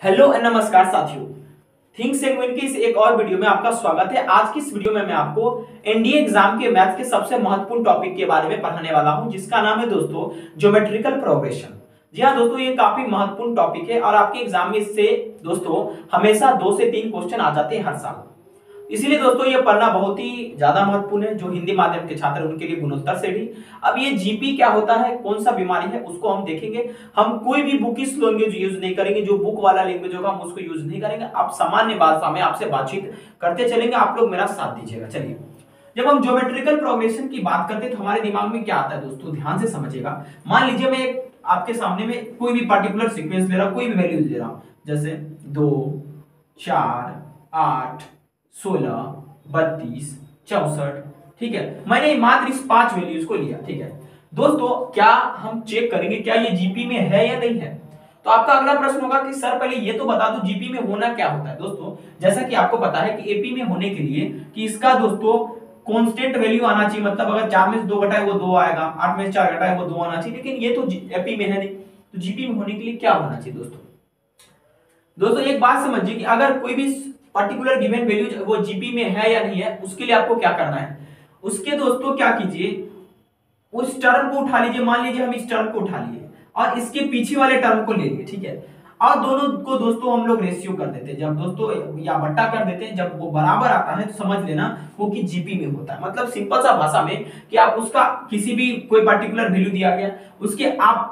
Hello and नमस्कार साथियों। Think and win की इस एक और वीडियो में आपका स्वागत है। आज की इस वीडियो में मैं आपको एनडीए एग्जाम के मैथ के सबसे महत्वपूर्ण टॉपिक के बारे में पढ़ाने वाला हूं, जिसका नाम है दोस्तों ज्योमेट्रिकल प्रोग्रेशन। जी हाँ दोस्तों, ये काफी महत्वपूर्ण टॉपिक है और आपके एग्जाम में इससे दोस्तों हमेशा 2 से 3 क्वेश्चन आ जाते हैं हर साल। इसीलिए दोस्तों ये पढ़ना बहुत ही ज्यादा महत्वपूर्ण है। जो हिंदी माध्यम के छात्र हैं उनके लिए गुणोत्तर से भी। अब ये जीपी क्या होता है, कौन सा बीमारी है, उसको हम देखेंगे। हम कोई भी बुकिश लैंग्वेज यूज नहीं करेंगे, जो बुक वाला लैंग्वेज होगा हम उसको यूज नहीं करेंगे। आप सामान्य भाषा में आपसे बातचीत करते चलेंगे, आप लोग मेरा साथ दीजिएगा। चलिए, जब हम ज्योमेट्रिकल प्रोग्रेशन की बात करते हैं तो हमारे दिमाग में क्या आता है दोस्तों, ध्यान से समझिएगा। मान लीजिए मैं एक आपके सामने में कोई भी पर्टिकुलर सीक्वेंस ले रहा हूं, कोई भी वैल्यू दे रहा हूं, जैसे 2 4 8 16 32 64। ठीक है, मैंने मात्र इस 5 वैल्यूज को लिया। ठीक है दोस्तों, क्या हम चेक करेंगे क्या ये जीपी में है या नहीं है। तो आपका अगला प्रश्न होगा कि सर पहले ये तो बता दो जीपी में होना क्या होता है। दोस्तों जैसा कि आपको पता है कि एपी में होने के लिए कि इसका दोस्तों कांस्टेंट वैल्यू आना चाहिए, मतलब अगर 4 में से 2 घटाए वो 2 आएगा, 8 में से 4 घटाए वो 2 आना चाहिए। लेकिन ये तो एपी में है नहीं, तो जीपी में होने के लिए क्या होना चाहिए दोस्तों एक बात समझिए कि अगर कोई भी पर्टिकुलर गिवन वैल्यू वो जीपी में है या नहीं है, उसके लिए आपको क्या करना है। उसके दोस्तों क्या कीजिए, उस टर्म को उठा लीजिए। मान लीजिए हम इस टर्म को उठा लिए और इसके पीछे वाले टर्म को ले लिए। ठीक है, और दोनों को दोस्तों हम लोग रेशियो कर देते हैं। जब दोस्तों या बट्टा कर देते हैं, जब वो बराबर आता है तो समझ लेना वो कि जीपी में होता है। मतलब सिंपल सा भाषा में कि आप उसका किसी भी कोई पर्टिकुलर वैल्यू दिया गया, उसके आप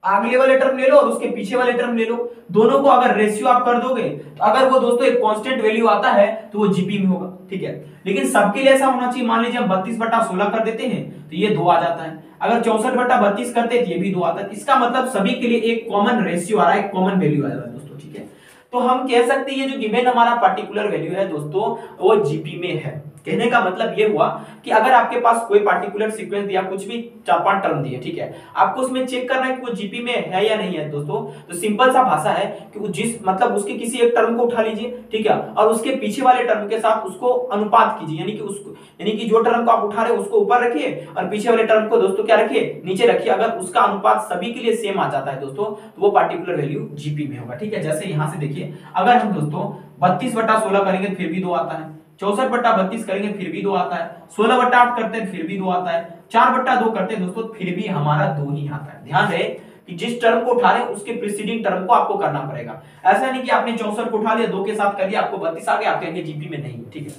अगले वाले टर्म ले लो और उसके पीछे वाले टर्म ले लो, दोनों को अगर रेशियो आप कर दोगे तो अगर वो दोस्तों एक कांस्टेंट वैल्यू आता है तो वो जीपी में होगा। ठीक है, लेकिन सबके लिए ऐसा होना चाहिए। मान लीजिए हम 32/16 कर देते हैं तो ये 2 आ जाता है। अगर 64/32 करते हैं तो ये भी 2 आता है। इसका मतलब सभी के लिए एक कॉमन रेशियो आ रहा है, एक कॉमन वैल्यू आ रहा है दोस्तों। ठीक है, तो हम कह सकते हैं ये जो गिवन हमारा पर्टिकुलर वैल्यू है दोस्तों वो जीपी में है। कहने का मतलब ये हुआ कि अगर आपके पास कोई पर्टिकुलर सीक्वेंस दिया, कुछ भी 4-5 टर्म दिए, ठीक है, आपको उसमें चेक करना है कि वो जीपी में है या नहीं है दोस्तों। तो सिंपल सा भाषा है कि वो जिस मतलब उसके किसी एक टर्म को उठा लीजिए, ठीक है, और उसके पीछे वाले टर्म के साथ उसको अनुपात कीजिए। यानी कि जो टर्म को आप उठा रहे हो उसको ऊपर रखिए और पीछे वाले टर्म को दोस्तों क्या रखिए, नीचे रखिए। अगर उसका अनुपात सभी के लिए सेम आ जाता है दोस्तों तो वो पर्टिकुलर वैल्यू जीपी में होगा। ठीक है, जैसे यहां से देखिए, अगर हम दोस्तों 32/16 करेंगे फिर भी 2 आता है, 64/32 करेंगे फिर भी 2 आता है, 16/8 करते हैं फिर भी 2 आता है, 4/2 करते हैं दोस्तों फिर भी हमारा 2 ही आता है। ध्यान रहे कि जिस टर्म को उठा रहे हैं उसके प्रीसीडिंग टर्म को आपको करना पड़ेगा। ऐसा नहीं कि आपने 64 को उठा लिया, 2 के साथ कर दिया, आपको 32 आ गया, आप कहेंगे जीपी में नहीं। ठीक है,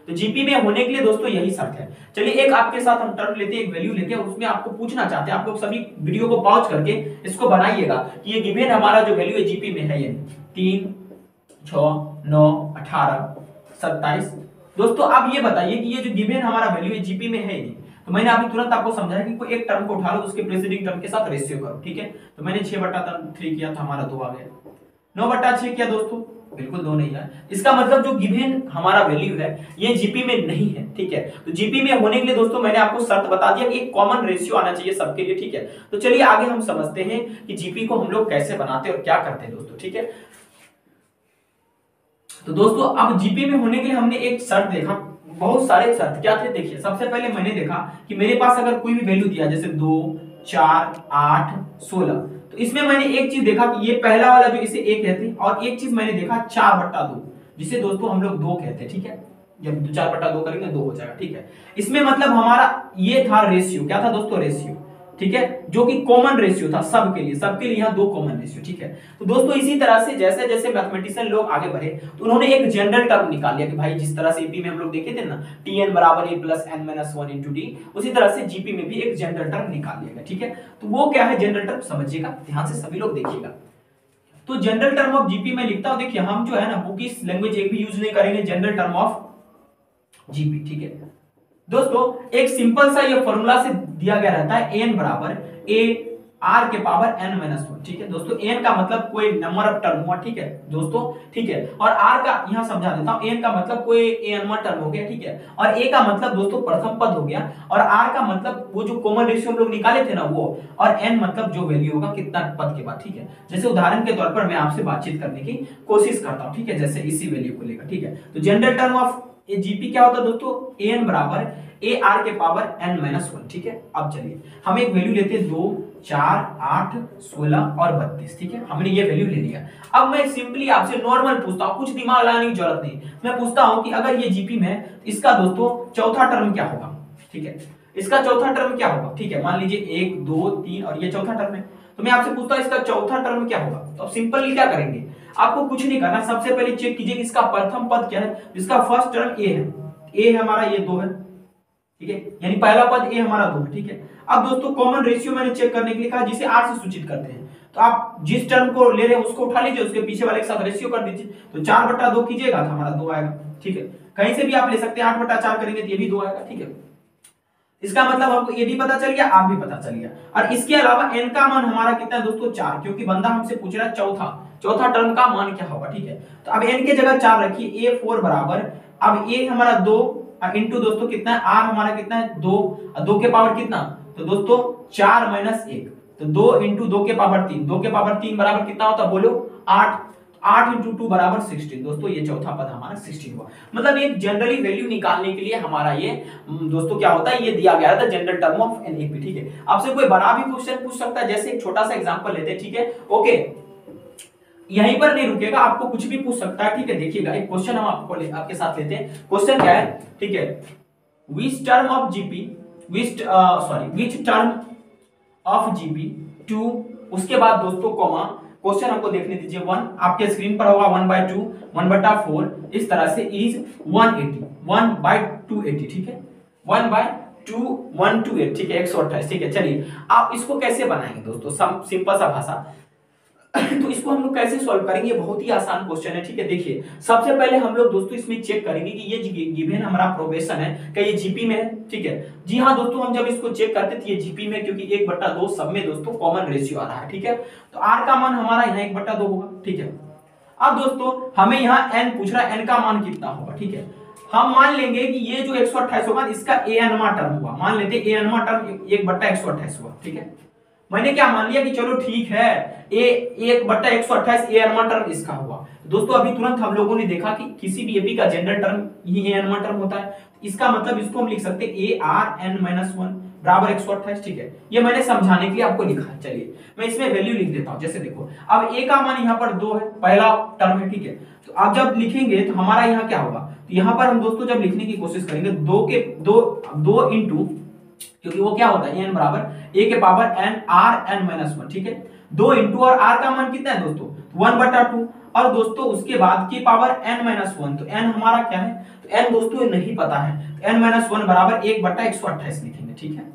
तो जीपी में होने के लिए दोस्तों यही शर्त है। चलिए एक आपके साथ हम टर्म लेते हैं, एक वैल्यू लेते हैं, उसमें आपको पूछना चाहते हैं। आप लोग सभी वीडियो को पॉज करके इसको बनाइएगा कि ये गिवन हमारा जो वैल्यू है जीपी में है या नहीं। 3 6 9 18 27। दोस्तों अब ये बताइए कि ये जो गिवन हमारा वैल्यू है जीपी में है नहीं। तो मैंने अभी तुरंत आपको समझाया कि कोई एक टर्म को उठा लो, उसके प्रीसीडिंग टर्म के साथ रेशियो करो। ठीक है, तो मैंने 6/3 किया तो हमारा 2 आ गया। 9/6 किया दोस्तों, बिल्कुल 2 नहीं है। इसका मतलब जो गिवन हमारा वैल्यू है ये जीपी में नहीं है। ठीक है, तो जीपी में होने के लिए दोस्तों मैंने आपको शर्त बता दिया कि एक कॉमन रेशियो आना चाहिए सबके लिए। ठीक है, तो चलिए आगे हम समझते हैं कि जीपी को हम लोग कैसे बनाते हैं और क्या करते हैं दोस्तों। ठीक है, तो दोस्तों अब जीपी में होने के लिए हमने एक शर्त देखा, बहुत सारे शर्त क्या थे देखिए। सबसे पहले मैंने देखा कि मेरे पास अगर कोई भी वैल्यू दिया, जैसे 2 4 8 16, तो इसमें मैंने एक चीज देखा कि ये पहला वाला जो इसे 1 कहते हैं, और एक चीज मैंने देखा 4/2 जिसे दोस्तों हम लोग 2 कहते हैं। ठीक है, जब 4/2 करेंगे 2 हो जाएगा। ठीक है, इसमें मतलब हमारा ये था रेशियो, क्या था दोस्तों, रेशियो। ठीक है, जो कि कॉमन रेशियो था सबके लिए यहाँ 2 कॉमन रेशियो। ठीक है, तो दोस्तों इसी तरह से जैसे जैसे मैथमेटिशियन लोग आगे बढ़े तो उन्होंने एक जनरल टर्म निकाल लिया कि भाई जिस तरह से एपी में हम लोग देखे थे ना, tn = a + n - 1 * d, उसी तरह से जीपी में भी एक जनरल टर्म निकाल लिया गया। ठीक है, तो वो क्या है जनरल टर्म, समझिएगा, ध्यान से सभी लोग देखिएगा। तो जनरल टर्म ऑफ जीपी में लिखता हूं, देखिए हम जो है ना बुकिश लैंग्वेज एक भी यूज नहीं करेंगे, जनरल टर्म ऑफ जीपी। ठीक है दोस्तों, एक सिंपल सा ये फॉर्मूला से दिया गया रहता है, n = a r के पावर n - 1। ठीक है दोस्तों, n का मतलब कोई नंबर ऑफ टर्म हुआ। ठीक है दोस्तों, ठीक है, और r का यहां समझा देता हूं, n का मतलब कोई n वां टर्म हो गया। ठीक है, और a का मतलब दोस्तों प्रथम पद हो गया, और r का मतलब वो जो कॉमन रेशियो हम लोग निकाले थे ना वो, और n मतलब जो वैल्यू होगा कितना पद के बाद। ठीक है, जैसे उदाहरण के तौर पर मैं आपसे बातचीत करने की कोशिश करता हूं। ठीक है, जैसे इसी वैल्यू को लेकर। ठीक है, तो जनरल टर्म ऑफ ये जीपी क्या होता है दोस्तों, ए एन बराबर ए आर के पावर एन माइनस वन। ठीक है, अब चलिए हम एक वैल्यू लेते हैं 2, 4, 8, 16 और 32। ठीक है, हमने ये वैल्यू ले लिया। अब मैं सिंपली आपसे नॉर्मल पूछता हूं, कुछ दिमाग लगाने की जरूरत नहीं। मैं पूछता हूं कि अगर ये जीपी में इसका दोस्तों चौथा टर्म क्या होगा। ठीक है, इसका चौथा टर्म क्या होगा। ठीक है, मान लीजिए 1, 2, 3 और ये चौथा टर्म है, तो मैं आपसे पूछता हूं इसका चौथा टर्म क्या होगा। तो अब सिंपली क्या करेंगे, आपको कुछ नहीं करना, सबसे पहले चेक कीजिए इसका प्रथम पद क्या है। इसका फर्स्ट टर्म ए है, ए है हमारा, ये 2 है। ठीक है, यानी पहला पद ए हमारा 2 है। ठीक है, अब दोस्तों कॉमन रेशियो मैंने चेक करने के लिए कहा, जिसे आर से सूचित करते हैं। तो आप जिस टर्म को ले रहे हैं उसको उठा लीजिए, उसके पीछे वाले के साथ रेशियो कर दीजिए। तो 4/2 कीजिएगा तो हमारा 2 आएगा। ठीक है, कहीं से भी आप ले सकते हैं, 8/4 करेंगे तो ये भी 2 आएगा। ठीक है, इसका मतलब हमको ये भी पता चल गया, आप भी पता चल गया। और इसके अलावा n का मान हमारा कितना है दोस्तों, 4, क्योंकि बंदा हमसे पूछ रहा है चौथा टर्म का मान क्या होगा। ठीक है, तो अब n के जगह 4 रखिए, a4 बराबर, अब a हमारा 2 इंटू दोस्तों कितना है, r हमारा कितना है 2, और 2 के पावर कितना, तो दोस्तों 4 - 1, तो 2 इंटू 2 के पावर 3, 2 के पावर 3 बराबर कितना होता है बोलो, 8, 8 इंटू 2 बराबर 16। दोस्तों ये चौथा पद हमारा 16 हुआ। मतलब एक जनरली वैल्यू निकालने के लिए हमारा ये दोस्तों क्या होता है, ये दिया गया था जनरल टर्म ऑफ एनएपी। ठीक है, आपसे कोई बड़ा भी क्वेश्चन पूछ सकता है, जैसे एक छोटा सा एग्जांपल लेते हैं। ठीक है, ओके, यहीं पर नहीं रुकेगा, आपको कुछ भी पूछ सकता है। ठीक है, देखिएगा एक क्वेश्चन हम आपके साथ लेते हैं। क्वेश्चन क्या है, ठीक है, which term of GP, which term of GP 2, उसके बाद दोस्तों कॉमा, क्वेश्चन हमको देखने दीजिए 1, आपके स्क्रीन पर होगा 1/2, 1/4 इस तरह से इज 180, 1/280। ठीक है, 1/2 ठीक है, 128। ठीक है, चलिए आप इसको कैसे बनाएंगे दोस्तों, सिंपल सा भाषा। तो इसको हम लोग कैसे सॉल्व करेंगे, बहुत ही आसान क्वेश्चन है। ठीक है, देखिए सबसे पहले हम लोग दोस्तों इसमें चेक करेंगे कि ये गिवन हमारा प्रोग्रेशन है, क्या ये जीपी में है। ठीक है, जी हाँ दोस्तों, हम जब इसको चेक करते थे ये जीपी में, क्योंकि 1/2 सब में दोस्तों कॉमन रेशियो आ रहा है। ठीक है, तो आर का मान हमारा यहाँ 1/2 होगा। ठीक है, अब दोस्तों हमें यहाँ एन पूछ रहा है, एन का मान कितना होगा। ठीक है, हम मान लेंगे कि ये जो 128 होगा इसका ए एनवा टर्म हुआ, मान लेते ए एनवा टर्म 1/128 हुआ। ठीक है, मैंने क्या मान लिया कि चलो ठीक है, ए 1/128 ए एनवा टर्म इसका हुआ। दोस्तों अभी तुरंत हम लोगों ने देखा कि किसी भी एपी का जनरल टर्म ये ए एनवा टर्म होता है। इसका मतलब इसको हम लिख सकते हैं ए आर एन माइनस 1 बराबर 128। ठीक है, ये मैंने समझाने के लिए आपको लिखा है। चलिए मैं इसमें वैल्यू लिख देता हूं। जैसे देखो, अब ए का मान यहाँ पर 2 है, पहला टर्म है। ठीक है, तो आप जब लिखेंगे तो हमारा यहाँ क्या होगा, तो यहाँ पर हम दोस्तों जब लिखने की कोशिश करेंगे 2 इंटू, क्योंकि वो क्या होता है एन बराबर ए के power n r n minus 1। ठीक है, 2 इंटू, और आर का मान कितना है दोस्तों 1/2, और दोस्तों उसके बाद की पावर n माइनस 1, तो n हमारा क्या है, तो n दोस्तों नहीं पता है, तो n माइनस 1 बराबर 1/128 लिखेंगे। ठीक है,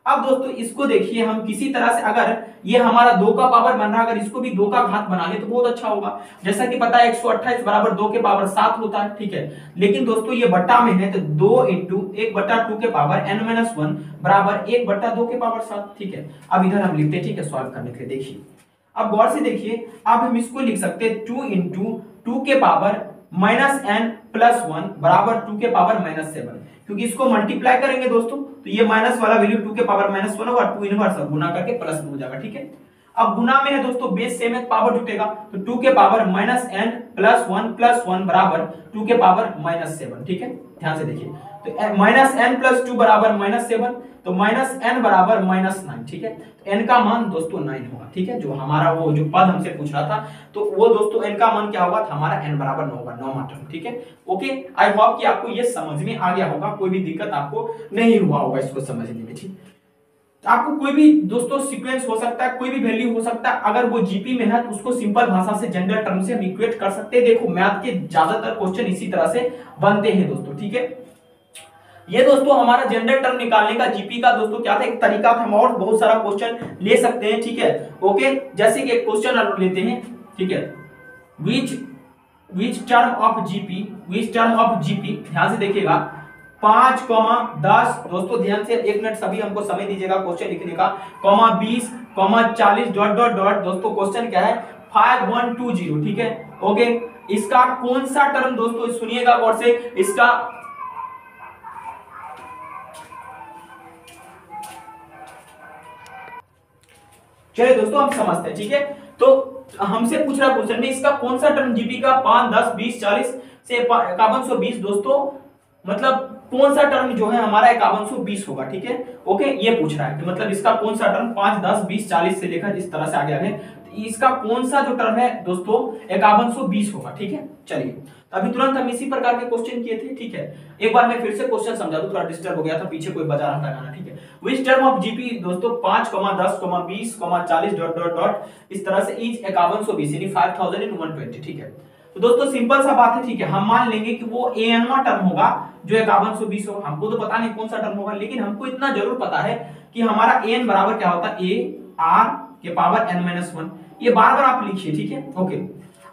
अब दोस्तों इसको देखिए, हम किसी तरह से अगर ये हमारा 2 का पावर बन रहा है, अगर इसको भी 2 का घात बना ले तो बहुत अच्छा होगा। जैसा कि पता है 128 बराबर 2 के पावर 7 होता है। ठीक है, लेकिन दोस्तों ये बट्टा में है, तो 2 इंटू 1/2 के पावर n माइनस 1 बराबर 1/2 के पावर 7। ठीक है, अब इधर हम लिखते हैं। ठीक है, सॉल्व करने के लिए देखिए, अब गौर से देखिए, अब हम इसको लिख सकते हैं 2 इंटू 2 के पावर माइनस n प्लस 1 बराबर 2 के पावर माइनस 7, क्योंकि इसको मल्टीप्लाई करेंगे दोस्तों तो ये माइनस वाला वैल्यू 2 के पावर माइनस 1 होगा, 2 इनवर्स गुना करके प्लस में हो जाएगा। ठीक है, अब गुना में है दोस्तों, बेस सेम है, पावर जुटेगा, तो 2 के पावर माइनस n प्लस 1 बराबर 2 के पावर माइनस 7। ठीक है, ध्यान से देखिए, तो माइनस n प्लस 2 बराबर माइनस 7, तो माइनस n बराबर माइनस 9। ठीक है, तो n का मान दोस्तों 9 होगा। ठीक है, जो हमारा वो जो पद हमसे पूछ रहा था, तो वो दोस्तों n का मान क्या होगा, तो हमारा n बराबर 9 होगा, 9वां टर्म। ठीक है, ओके, आई होप कि आपको ये समझ में आ गया होगा, कोई भी दिक्कत आपको नहीं हुआ होगा इसको समझने में। ठीक, आपको कोई भी दोस्तों सीक्वेंस हो सकता है, कोई भी वैल्यू हो सकता है, अगर वो जीपी में है तो उसको सिंपल भाषा से जनरल टर्म से हम इक्वेट कर सकते हैं। देखो मैथ के ज्यादातर क्वेश्चन इसी तरह से बनते हैं दोस्तों। ठीक है, ये दोस्तों हमारा जनरल टर्म निकालने का जीपी का दोस्तों क्या था, एक तरीका था। हम और बहुत सारा क्वेश्चन ले सकते हैं। ठीक है, ओके, जैसे कि एक क्वेश्चन आप लेते हैं। ठीक है, विच टर्म ऑफ जीपी, ध्यान से देखिएगा, 5, 10 दोस्तों ध्यान से 1 मिनट सभी हमको समय दीजिएगा क्वेश्चन लिखने का, 20, 40 डॉट डॉट डॉट। दोस्तों क्वेश्चन क्या है, 5120। ठीक है, ओके, इसका कौन सा टर्म दोस्तों सुनिएगा गौर से, इसका चलिए दोस्तों हम समझते हैं। ठीक है, तो हमसे पूछ रहा क्वेश्चन में इसका कौन सा टर्म जीपी का 5, 10, 20, 40 से 5120 दोस्तों मतलब कौन सा टर्म जो है हमारा 5120 होगा, ठीक है। ओके, ये पूछ रहा है कि मतलब इसका कौन सा टर्म 5, 10, 20, 40 से लेकर इस तरह से आगे आगे, तो इसका कौन सा जो टर्म है दोस्तों 5120 होगा, ठीक है। चलिए, अभी तुरंत हम इसी प्रकार के क्वेश्चन किए थे, ठीक है। एक बार मैं फिर से क्वेश्चन समझा दूं, थोड़ा डिस्टर्ब हो गया था, पीछे कोई बजा रहा था गाना, ठीक है। विच टर्म ऑफ जीपी दोस्तों 5, 10, 20, 40 डॉट डॉट डॉट इस तरह से इज 5120 यानी 5120, ठीक है। तो दोस्तों सिंपल सा बात है, ठीक है। हम मान लेंगे कि वो एनवा टर्म होगा जो 5120 होगा। हमको तो पता नहीं कौन सा टर्म होगा, लेकिन हमको इतना जरूर पता है कि हमारा एन बराबर क्या होता है, ए आर के पावर एन माइनस 1। ये बार बार आप लिखिए, ठीक है। ओके,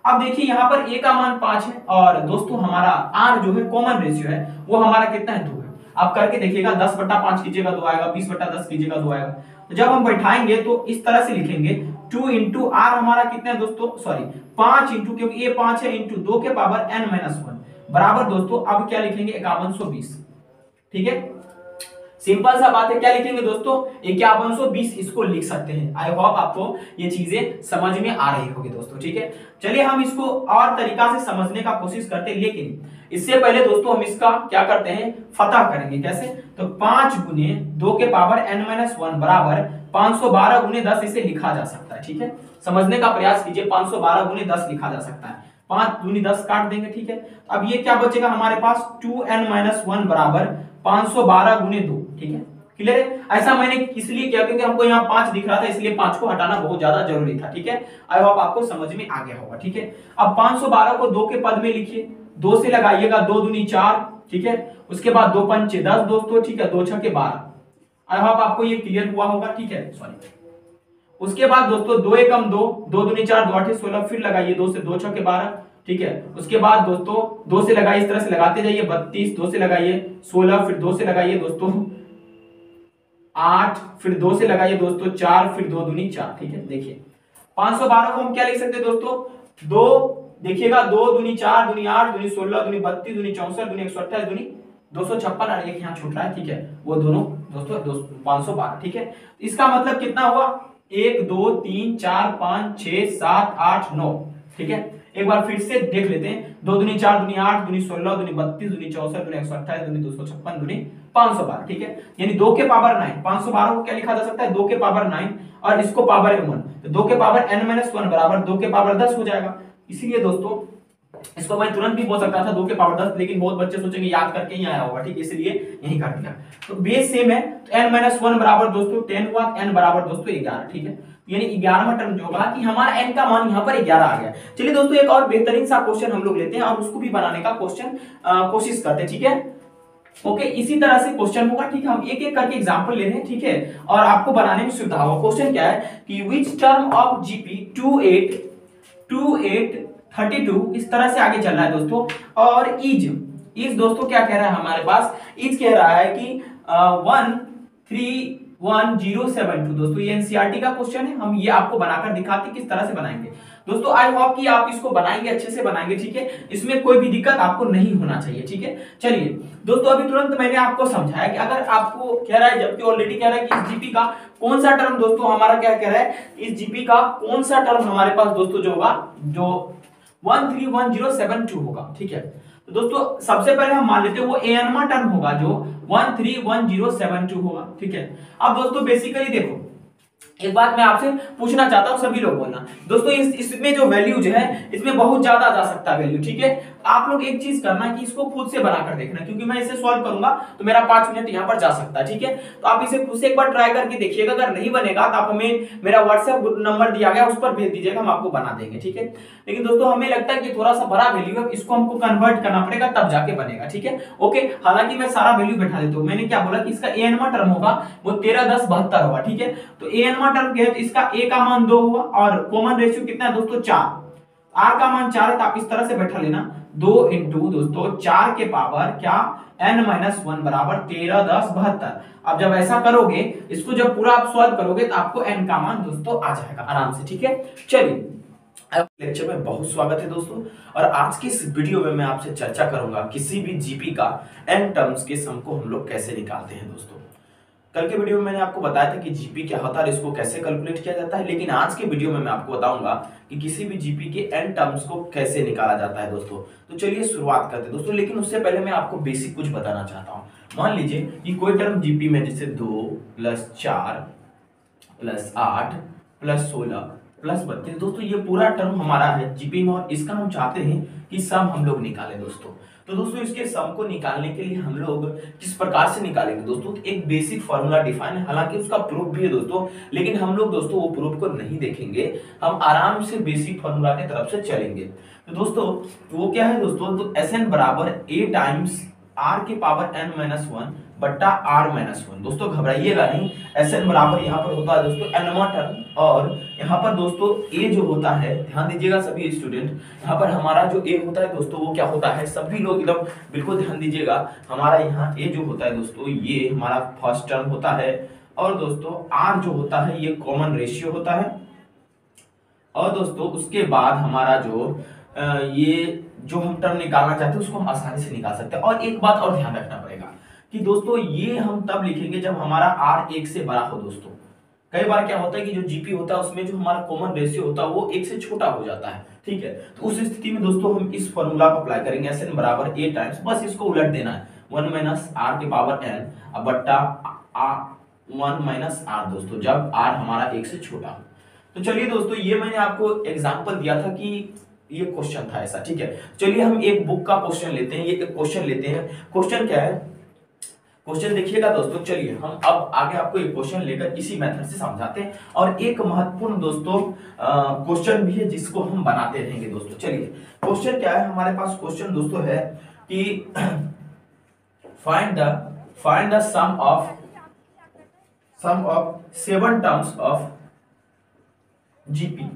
अब देखिए यहाँ पर ए का मान 5 है और दोस्तों हमारा आर जो है कॉमन रेशियो है वो हमारा कितना है, 2 है। आप करके देखिएगा, 10/5 कीजिएगा 2 आएगा, 20/10 कीजिएगा 2 आएगा। तो जब हम बैठाएंगे तो इस तरह से लिखेंगे 2 इंटू आर हमारा कितना है दोस्तों, सॉरी 5 इंटू, क्योंकि ये 5 है, इंटू 2 के पावर n माइनस 1 बराबर दोस्तों अब क्या लिखेंगे 5120, ठीक है। सिंपल सा बात है, क्या लिखेंगे दोस्तों 5120 इसको लिख सकते हैं। आई होप आपको ये चीजें समझ में आ रही होगी दोस्तों, ठीक है। चलिए हम इसको और तरीका से समझने का कोशिश करते हैं, लेकिन इससे पहले दोस्तों हम इसका क्या करते हैं, फतह करेंगे। कैसे, तो 5 गुने 2 के पावर n माइनस 1 बराबर 512 गुने 10 इसे लिखा जा सकता है, ठीक है। समझने का प्रयास कीजिए, 512 गुने 10 लिखा जा सकता है। 5 दूनी 10 काट देंगे, ठीक है। अब ये क्या बचेगा हमारे पास 2n माइनस 1 बराबर 512 गुने 2, ठीक है। क्लियर है। ऐसा मैंने इसलिए किया क्योंकि हमको यहाँ 5 दिख रहा था, इसलिए 5 को हटाना बहुत ज्यादा जरूरी था, ठीक है। आई होप आपको समझ में आ गया होगा, ठीक है। अब 512 को 2 के पद में लिखिए, 2 से लगाइएगा, 2 दूनी 4, ठीक है। उसके बाद 2 पंचे 10 दोस्तों, ठीक है, 2 छके 12। आई होप आपको ये क्लियर हुआ होगा, ठीक है। सॉरी, उसके बाद दोस्तों 2 एकम 2, 2 दूनी 4, 2 8 16, फिर लगाइए 2 से 2 छके 12, ठीक है। उसके बाद दोस्तों 2 से लगाइए, इस तरह से लगाते जाइए, 32, 2 से लगाइए 16, फिर 2 से लगाइए दोस्तों 8, फिर 2 से लगाइए दोस्तों 4, फिर 2 दूनी 4, ठीक है। देखिए 512 को हम क्या लिख सकते हैं दोस्तों, 2 देखिएगा, 2 दूनी 4 दूनी 8 दूनी 16 दूनी 32 दूनी 64 दूनी 128 दूनी 256 और एक यहाँ छूट रहा है, ठीक है, वो दोनों दोस्तों 512, ठीक है। इसका मतलब कितना हुआ, 1 2 3 4 5 6 7 8 9, ठीक है। एक बार फिर से देख लेते हैं, 2 दूनी 4 दूनी 8 दूनी 16 दूनी 32 दूनी 64 दूनी 128 दूनी 256 दूनी 512, ठीक है। यानी 2 के पावर 9, 512 को क्या लिखा जा सकता है, 2 के पावर 9 और इसको पावर 1, तो 2 के पावर n माइनस 1 बराबर 2 के पावर 10 हो जाएगा। इसीलिए दोस्तों इसको मैं तुरंत भी बोल सकता था 2 के पावर 10, लेकिन बहुत बच्चे सोचेंगे याद करके ही आया होगा, ठीक, इसलिए यही कर दिया। तो बेस सेम है, तो n माइनस 1 बराबर दोस्तों 10 हुआ, n बराबर दोस्तों 11, ठीक है। यानी 11वां टर्म जो होगा कि हमारा n का मान यहाँ पर 11 आ गया। चलिए दोस्तों एक और बेहतरीन सा क्वेश्चन हम लोग लेते हैं और उसको भी बनाने का कोशिश करते हैं, ठीक है। ओके, इसी तरह से क्वेश्चन होगा, ठीक है। हम एक एक करके एग्जांपल ले रहे हैं, ठीक है, और आपको बनाने में सुविधा होगा। क्वेश्चन क्या है कि विच टर्म ऑफ जीपी 2832 इस तरह से आगे चल रहा है दोस्तों। और इज दोस्तों क्या कह रहा है हमारे पास, इज कह रहा है कि 131072 दोस्तों, ये एनसीईआरटी का क्वेश्चन है। हम ये आपको बनाकर दिखाते किस तरह से बनाएंगे दोस्तों। आई होप कि आप इसको बनाएंगे, अच्छे से बनाएंगे, ठीक है। इसमें कोई भी दिक्कत आपको नहीं होना चाहिए, ठीक है। चलिए दोस्तों, अभी तुरंत मैंने आपको समझाया कि अगर आपको कह रहा है, जबकि ऑलरेडी कह रहा है कि इस जीपी का कौन सा टर्म दोस्तों हमारा क्या कह रहा है, इस जीपी का कौन सा टर्म हमारे पास दोस्तों जो होगा, जो 131072 होगा, ठीक है। तो दोस्तों सबसे पहले हम मान लेते हैं वो एनवा टर्म होगा जो 131072 होगा, ठीक है। अब दोस्तों बेसिकली देखो, एक बात मैं आपसे पूछना चाहता हूं, सभी लोग बोलना दोस्तों, इसमें जो वैल्यू जो है इसमें बहुत ज्यादा जा सकता है वैल्यू, ठीक है। आप लोग एक चीज करना कि इसको खुद से बनाकर देखना, क्योंकि मैं इसे सॉल्व करूंगा तो मेरा 5 मिनट यहाँ पर जा सकता है, ठीक है। तो आप इसे खुद से एक बार ट्राई करके देखिएगा, अगर नहीं बनेगा तो आप हमें मेरा व्हाट्सएप नंबर दिया गया उस पर भेज दीजिएगा, हम आपको बना देंगे, ठीक है। लेकिन दोस्तों हमें लगता है कि थोड़ा सा बड़ा वैल्यू है, इसको हमको कन्वर्ट करना पड़ेगा तब जाके बनेगा, ठीक है। ओके, हालांकि मैं सारा वैल्यू बैठा देता हूँ। मैंने क्या बोला कि इसका एनवा टर्म होगा वो 131072 होगा, ठीक है। तो एनवा टर्म क्या है, तो इसका ए का मान 2 हुआ और कॉमन रेशियो कितना है दोस्तों 4, आर का मान 4 है, तो आप इस तरह से बैठा लेना 2 इंटू दोस्तों 4 के पावर क्या n माइनस 1 बराबर 131072। अब जब ऐसा करोगे, इसको जब पूरा आप सॉल्व करोगे तो आपको n का मान दोस्तों आ जाएगा आराम से, ठीक है। चलिए लेक्चर में बहुत स्वागत है दोस्तों, और आज की इस वीडियो में मैं आपसे चर्चा करूंगा किसी भी जीपी का n टर्म्स के सम को हम लोग कैसे निकालते हैं दोस्तों। कल के वीडियो में मैंने आपको बताया था कि जीपी क्या होता है और इसको कैसे कैलकुलेट किया जाता है, लेकिन आज के वीडियो में मैं आपको बताऊंगा कि किसी भी जीपी के एन टर्म्स को कैसे निकाला जाता है दोस्तों। तो चलिए शुरुआत करते हैं दोस्तों, लेकिन उससे पहले मैं आपको बेसिक कुछ बताना चाहता हूँ। मान लीजिए कि कोई टर्म जीपी में जैसे 2 + 4 + 8 + 16 + 32 दोस्तों, ये पूरा टर्म हमारा है जीपी में और इसका हम चाहते हैं कि सम हम लोग निकालें दोस्तों। तो दोस्तों इसके सम को निकालने के लिए हम लोग किस प्रकार से निकालेंगे दोस्तों, तो एक बेसिक फॉर्मूला डिफाइन है, हालांकि उसका प्रूफ भी है दोस्तों, लेकिन हम लोग दोस्तों वो प्रूफ को नहीं देखेंगे, हम आराम से बेसिक फॉर्मूला की तरफ से चलेंगे। तो दोस्तों वो क्या है दोस्तों, तो Sn बराबर a टाइम्स r के पावर n-1 बट्टा r-1। दोस्तों घबराइएगा नहीं, Sn बराबर यहाँ पर होता है दोस्तों nवां टर्म, और यहाँ पर दोस्तों a जो होता है, ध्यान दीजिएगा सभी स्टूडेंट, यहाँ पर हमारा जो a होता है दोस्तों वो क्या होता है, सभी लोग एकदम बिल्कुल ध्यान दीजिएगा, हमारा यहाँ a जो होता है दोस्तों ये हमारा फर्स्ट टर्म होता है, और दोस्तों r जो होता है ये कॉमन रेशियो होता है, और दोस्तों उसके बाद हमारा जो ये जो हम टर्म निकालना चाहते हैं उसको हम आसानी से निकाल सकते हैं। और एक बात और ध्यान रखना पड़ेगा कि दोस्तों ये हम तब लिखेंगे जब हमारा r 1 से बड़ा हो दोस्तों। कई बार क्या होता है कि जो जीपी होता है उसमें जो हमारा कॉमन रेशियो होता है वो 1 से छोटा हो जाता है, ठीक है। तो उस स्थिति में दोस्तों हम इस फॉर्मूला को अप्लाई करेंगे, Sn बराबर a टाइम्स, बस इसको उलट देना है 1 - r के पावर n बट्टा 1 - r दोस्तों, जब r हमारा 1 से छोटा हो। तो चलिए दोस्तों ये मैंने आपको एग्जांपल दिया था कि ये क्वेश्चन था ऐसा, ठीक है। चलिए हम एक बुक का क्वेश्चन लेते हैं, ये एक क्वेश्चन लेते हैं। क्वेश्चन क्या है, क्वेश्चन देखिएगा दोस्तों, चलिए हम अब आगे आपको एक क्वेश्चन लेकर इसी मेथड से समझाते हैं, और एक महत्वपूर्ण दोस्तों क्वेश्चन भी है जिसको हम बनाते रहेंगे दोस्तों। चलिए क्वेश्चन क्या है हमारे पास, क्वेश्चन दोस्तों है कि find the sum of 7 terms of GP.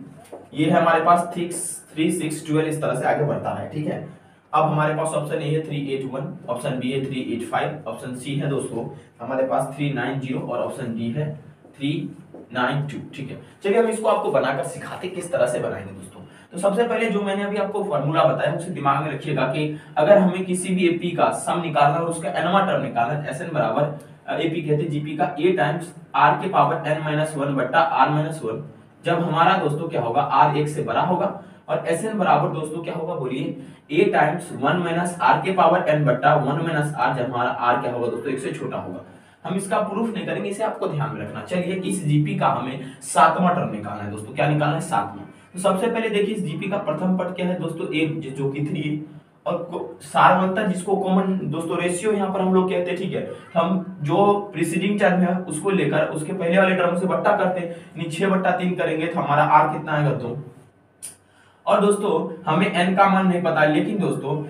ये है हमारे पास 3 6 12 इस तरह से आगे बढ़ता है, ठीक है। अब हमारे पास ऑप्शन ए है 381, ऑप्शन बी है 385, ऑप्शन सी है दोस्तों हमारे पास 390 और ऑप्शन डी है 392, ठीक है। चलिए हम इसको आपको बनाकर सिखाते किस तरह से बनाएंगे दोस्तों। तो सबसे पहले जो मैंने अभी आपको फॉर्मूला बताया उसे दिमाग में रखिएगा कि अगर हमें किसी भी एपी का सम निकालना और उसका nवां टर्म निकालना, Sn बराबर एपी कहते हैं जीपी का a टाइम्स r के पावर n-1 बट्टा r-1, जब हमारा दोस्तों क्या होगा r 1 से बड़ा होगा, और Sn बराबर दोस्तों क्या होगा बोलिए a टाइम्स 1 - r के पावर n बट्टा 1 - r, जब हमारा r क्या होगा दोस्तों 1 से छोटा होगा। हम इसका प्रूफ नहीं करेंगे, इसे आपको ध्यान में रखना। चलिए इस जीपी का हमें 7वां टर्म निकालना है दोस्तों, क्या निकालना है 7वां। तो सबसे पहले देखिए इस जीपी का प्रथम पद क्या है दोस्तों, a जो कि 3, और सारवंतर जिसको कॉमन दोस्तों रेशियो यहाँ पर हम लोग कहते हैं, ठीक है। हम जो प्रीसीडिंग टर्म है उसको लेकर उसके पहले वाले टर्म से बट्टा करते हैं, 6/3 करेंगे तो हमारा r कितना आएगा 2। और दोस्तों हमें n का मान नहीं पता, लेकिन दोस्तों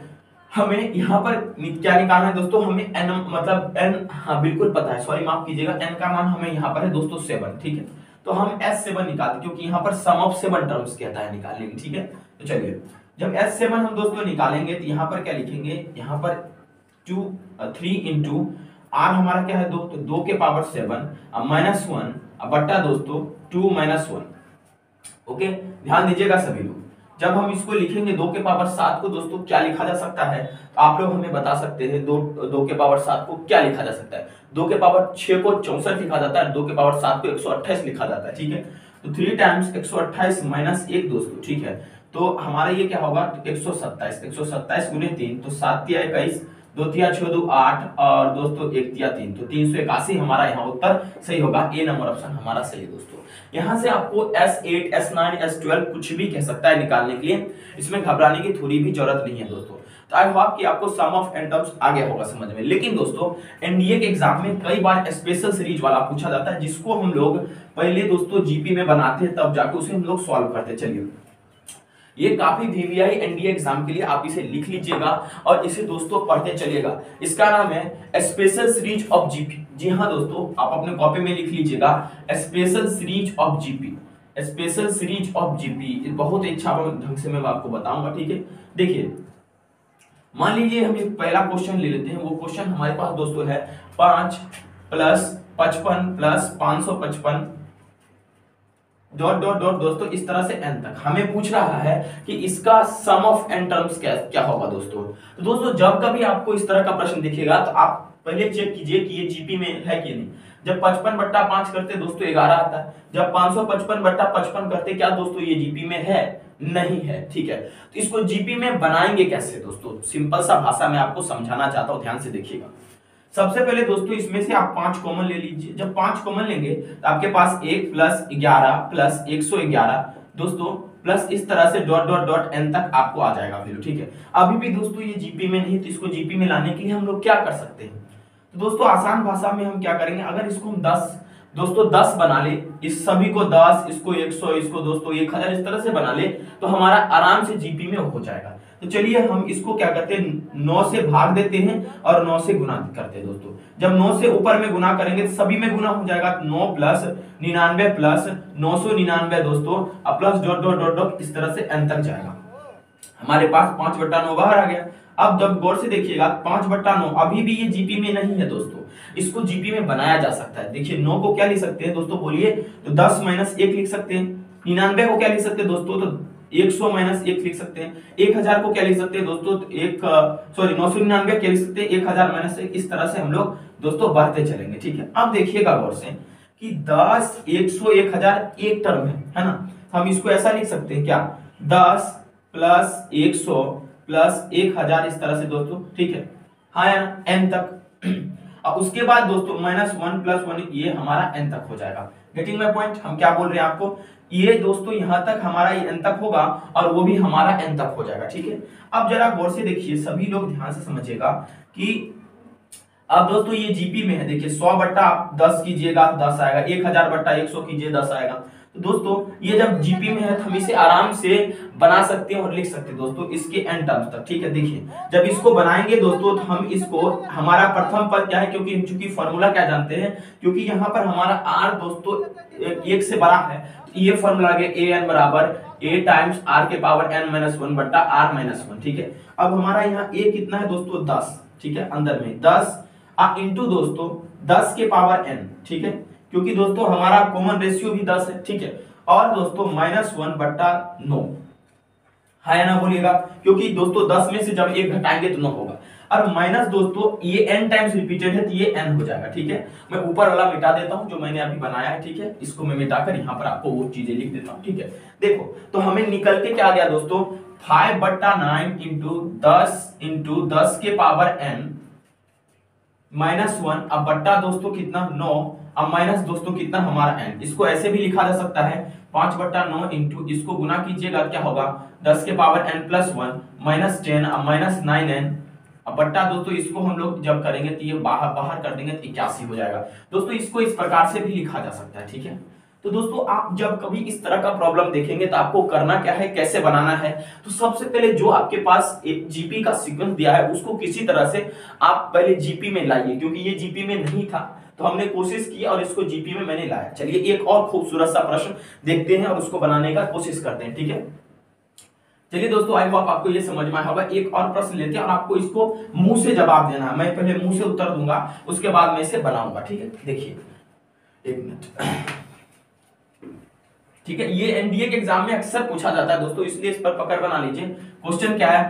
हमें यहाँ पर क्या निकालना है दोस्तों, हमें n मतलब n, हाँ बिल्कुल पता है, सॉरी माफ कीजिएगा, n का मान हमें यहाँ पर है दोस्तों 7, ठीक है। तो हम S7 निकालते क्योंकि यहाँ पर सम ऑफ 7 टर्म्स कहता है निकालने की, ठीक है। तो चलिए जब S7 हम दोस्तों निकालेंगे तो यहाँ पर क्या लिखेंगे, यहाँ पर 3 इंटू r हमारा क्या है 2, तो 2 के पावर 7 -1 बट्टा दोस्तों 2 - 1, ओके। ध्यान दीजिएगा सभी लोग, जब हम इसको लिखेंगे 2 के पावर 7 को दोस्तों क्या लिखा जा सकता है, तो आप लोग हमें बता सकते हैं 2 के पावर 7 को क्या लिखा जा सकता है। 2 के पावर 6 को 64 लिखा जाता है, 2 के पावर 7 को 128 लिखा जाता है, ठीक है। तो 3 टाइम्स 128 - 1 दोस्तों, ठीक है। तो हमारा ये क्या होगा 127 गुने 3, तो 7 × 21, 2 × 6 2 8, और दोस्तों 1 × 3 तो 381 हमारा यहाँ उत्तर सही होगा, ए नंबर ऑप्शन हमारा सही है दोस्तों। यहाँ से आपको S8 S9 S12 कुछ भी कह सकता है निकालने के लिए, इसमें घबराने की थोड़ी भी जरूरत नहीं है दोस्तों। तो आई होप कि आपको सम ऑफ n टर्म्स आ गया होगा समझ में। लेकिन दोस्तों एनडीए के एग्जाम में कई बार स्पेशल सीरीज वाला पूछा जाता है, जिसको हम लोग पहले दोस्तों जीपी में बनाते हैं, तब जाके उसे हम लोग सॉल्व करते। चलिए ये काफी वीवीआई एनडीए एग्जाम के लिए आप इसे लिख लीजिएगा और इसे दोस्तों पढ़ते चलिएगा। इसका नाम है स्पेशल सीरीज ऑफ जीपी। जी हाँ दोस्तों, आप अपने कॉपी में लिख लीजिएगा special series of GP, special series of GP. बहुत अच्छा ढंग से मैं आपको बताऊंगा, ठीक है। देखिए मान लीजिए हम एक पहला क्वेश्चन ले लेते हैं। वो क्वेश्चन हमारे पास दोस्तों है 5 + 55 + 555 ... दोस्तों इस तरह से n तक हमें पूछ रहा है कि इसका सम ऑफ n टर्म्स क्या होगा दोस्तों। तो दोस्तों जब कभी आपको इस तरह का प्रश्न दिखेगा तो आप पहले चेक कीजिए कि ये जीपी में है कि नहीं। जब 55/5 करते दोस्तों 11 आता है। जब 555/55 करते क्या दोस्तों ये जीपी में है? नहीं है। ठीक है, तो इसको जीपी में बनाएंगे कैसे दोस्तों? सिंपल सा भाषा में आपको समझाना चाहता हूं, ध्यान से देखिएगा। सबसे पहले दोस्तों इसमें से आप 5 कॉमन ले लीजिए। जब 5 कॉमन लेंगे तो आपके पास 1 + 11 + 111 दोस्तों प्लस इस तरह से डॉट डॉट डॉट एन तक आपको आ जाएगा वैल्यू। ठीक है, अभी भी दोस्तों ये जीपी में नहीं, तो इसको जीपी में लाने के लिए हम लोग क्या कर सकते हैं? तो दोस्तों आसान भाषा में हम क्या करेंगे, अगर इसको हम 10 बना ले, इस सभी को 10, इसको 100, इसको दोस्तों 1000 इस तरह से बना ले तो हमारा आराम से जीपी में हो जाएगा। तो चलिए हम इसको क्या करते हैं, 9 से भाग देते हैं और 9 से गुना करते हैं दोस्तों। जब 9 से ऊपर में गुना करेंगे तो सभी में गुना हो जाएगा, 9 + 99 + 999 दोस्तों अब plus dot dot dot dot इस तरह से एन तक जाएगा। हमारे पास 5/9 बाहर आ गया। अब जब गौर से देखिएगा 5/9 अभी भी ये जीपी में नहीं है दोस्तों, इसको जीपी में बनाया जा सकता है। देखिए 9 को क्या लिख सकते हैं दोस्तों, बोलिए? तो 10 - 1 लिख सकते हैं। 99 को क्या लिख सकते हैं दोस्तों, तो 100 - 1 लिख सकते हैं। 1000 को क्या लिख सकते हैं दोस्तों, तो 999 क्या लिख सकते हैं, 1000 - 1 इस तरह से हम लोग दोस्तों बढ़ते चलेंगे। ठीक है, अब देखिएगा गौर से कि 10, 100, 1000 एक टर्म है ना, हम इसको ऐसा लिख सकते हैं क्या, 10 + 100 + 1000 इस तरह से दोस्तों। ठीक है, हाँ या ना, एन तक। अब उसके बाद दोस्तों -1 + 1 ये हमारा एन तक हो जाएगा। Getting my point? हम क्या बोल रहे हैं आपको, ये दोस्तों यहां तक हमारा ये एन तक होगा और वो भी हमारा एन तक हो जाएगा। ठीक है, अब जरा गौर से देखिए, सभी लोग ध्यान से समझिएगा कि अब दोस्तों ये जीपी में है। देखिए 100/10 कीजिएगा 10 आएगा, 1000/100 कीजिए 10 आएगा। तो दोस्तों ये जब जीपी में है तो हम इसे आराम से बना सकते हैं और लिख सकते हैं दोस्तों इसके एन टर्म्स तक। ठीक है, देखिए जब इसको बनाएंगे दोस्तों तो हम इसको, हमारा प्रथम पद क्या है, क्योंकि हम चूंकि फॉर्मूला क्या जानते हैं, क्योंकि यहाँ पर हमारा आर दोस्तों 1 से बड़ा है, तो ये फॉर्मूला आ गया an = a टाइम्स r के पावर n-1/r-1। ठीक है, अब हमारा यहाँ a कितना है दोस्तों, 10। ठीक है, अंदर में 10 इंटू दोस्तों 10 के पावर n। ठीक है, क्योंकि दोस्तों हमारा कॉमन रेशियो भी 10 है। ठीक है, और दोस्तों -1/9 है ना, बोलिएगा? क्योंकि दोस्तों 10 में से जब 1 घटाएंगे तो 9 होगा, और माइनस दोस्तों ये n टाइम्स रिपीटेड है तो ये n हो जाएगा। ठीक है, मैं ऊपर वाला मिटा देता हूं जो मैंने अभी बनाया है। ठीक है, इसको मैं मिटाकर यहाँ पर आपको वो चीजें लिख देता हूं। ठीक है, देखो तो हमें निकल के क्या आ गया दोस्तों, 5/9 × 10 × 10 के पावर n -1, अब बट्टा दोस्तों कितना 9, अब माइनस दोस्तों कितना हमारा n। इसको ऐसे भी लिखा जा सकता है 5/9 इंटू, इसको गुना कीजिएगा क्या होगा, 10 के पावर n + 1 -10, अब -9n, अब बट्टा दोस्तों इसको हम लोग जब करेंगे तो ये बाहर कर देंगे तो 81 हो जाएगा। दोस्तों इसको इस प्रकार से भी लिखा जा सकता है। ठीक है, तो दोस्तों आप जब कभी इस तरह का प्रॉब्लम देखेंगे तो आपको करना क्या है, कैसे बनाना है, तो सबसे पहले जो आपके पास एक जीपी का सीक्वेंस दिया है उसको किसी तरह से आप पहले जीपी में लाइए, क्योंकि ये जीपी में नहीं था तो हमने कोशिश की और इसको जीपी में मैंने लाया। चलिए एक और खूबसूरत सा प्रश्न देखते हैं और उसको बनाने का कोशिश करते हैं। ठीक है, चलिए दोस्तों आई होप आपको ये समझ में आया होगा। एक और प्रश्न लेते हैं और आपको इसको मुंह से जवाब देना है। मैं पहले मुंह से उत्तर दूंगा, उसके बाद मैं इसे बनाऊंगा। ठीक है, देखिए 1 मिनट। ठीक है, ये एनडीए के एग्जाम में अक्सर पूछा जाता है दोस्तों, इसलिए इस पर पकड़ बना लीजिए। क्वेश्चन क्या है,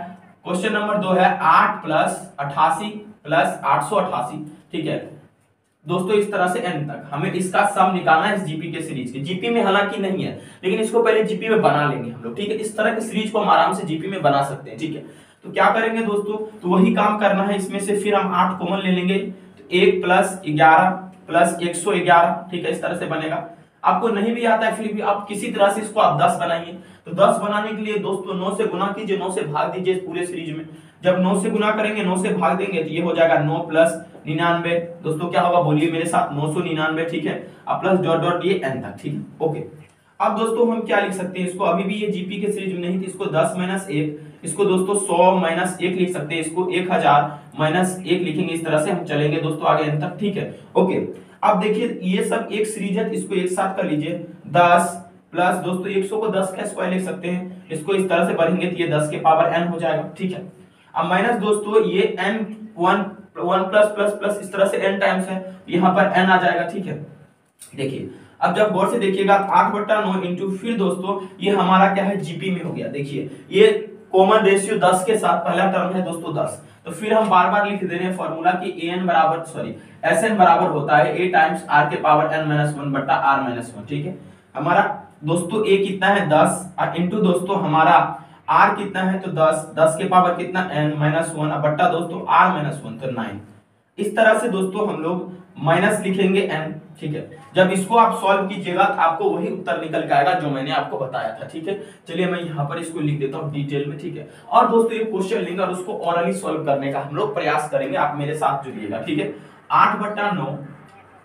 क्वेश्चन नंबर 2 है 8 + 88 + 888। ठीक है दोस्तों, इस तरह से n तक हमें इसका सम निकालना है इस जीपी के सीरीज के। जीपी में हालांकि नहीं है, लेकिन इसको पहले जीपी में बना लेंगे हम लोग। ठीक है, इस तरह के सीरीज को हम आराम से जीपी में बना सकते हैं। ठीक है, तो क्या करेंगे दोस्तों, तो वही काम करना है। इसमें से फिर हम 8 कॉमन ले लेंगे, तो 1 + 11 + 111। ठीक है, इस तरह से बनेगा। आपको नहीं भी आता है फिर भी आप किसी तरह से इसको आप 10 बनाइए। तो 10 बनाने के लिए दोस्तों 9 से गुना कीजिए, 9 से भाग दीजिए इस पूरे सीरीज में। जब 9 से गुना करेंगे, 9 से भाग देंगे तो ये हो जाएगा 9 + 99 दोस्तों, क्या होगा बोलिए मेरे साथ, 999। ठीक है, अब प्लस डॉट डॉट ये n तक। ठीक है, ओके। अब दोस्तों हम क्या लिख सकते हैं इसको, अभी भी ये जीपी के सीरीज में नहीं थी, इसको 10 - 1, इसको दोस्तों 100 - 1 लिख सकते हैं, इसको 1000 - 1 लिखेंगे। इस तरह से हम चलेंगे दोस्तों आगे n तक। ठीक है, ओके। अब देखिए ये सब एक सीरीज है, इसको एक साथ कर लीजिए। 10 प्लस दोस्तों 100 को 10 का स्क्वायर लिख सकते हैं, इसको इस तरह से पढ़ेंगे तो ये 10 के पावर n हो जाएगा। ठीक है, अब माइनस दोस्तों ये n 1 प्लस इस तरह से n टाइम्स है, यहाँ पर n आ जाएगा। ठीक है, देखिए अब जब गौर से देखिएगा 8/9 इंटू, फिर दोस्तों ये हमारा क्या है जीपी में हो गया। देखिए ये कॉमन रेशियो 10 के साथ, पहला टर्म है दोस्तों 10, तो फिर हम बार बार लिख दे रहे हैं फॉर्मूला कि एस एन बराबर होता है a टाइम्स r के पावर n-1 बट्टा r-1। ठीक है, हमारा दोस्तों a कितना है 10 इंटू दोस्तों हमारा r कितना है तो 10 के पावर कितना n-1 बट्टा दोस्तों r-1 तो 9। इस तरह से दोस्तों हम लोग माइनस लिखेंगे n। ठीक है, जब इसको आप सॉल्व कीजिएगा तो आपको वही उत्तर निकल के आएगा जो मैंने आपको बताया था। ठीक है, चलिए मैं यहाँ पर इसको लिख देता हूँ डिटेल में। ठीक है, और दोस्तों ये क्वेश्चन लेंगे और उसको ऑरली सॉल्व करने का हम लोग प्रयास करेंगे, आप मेरे साथ जुड़िएगा। ठीक है, 8/9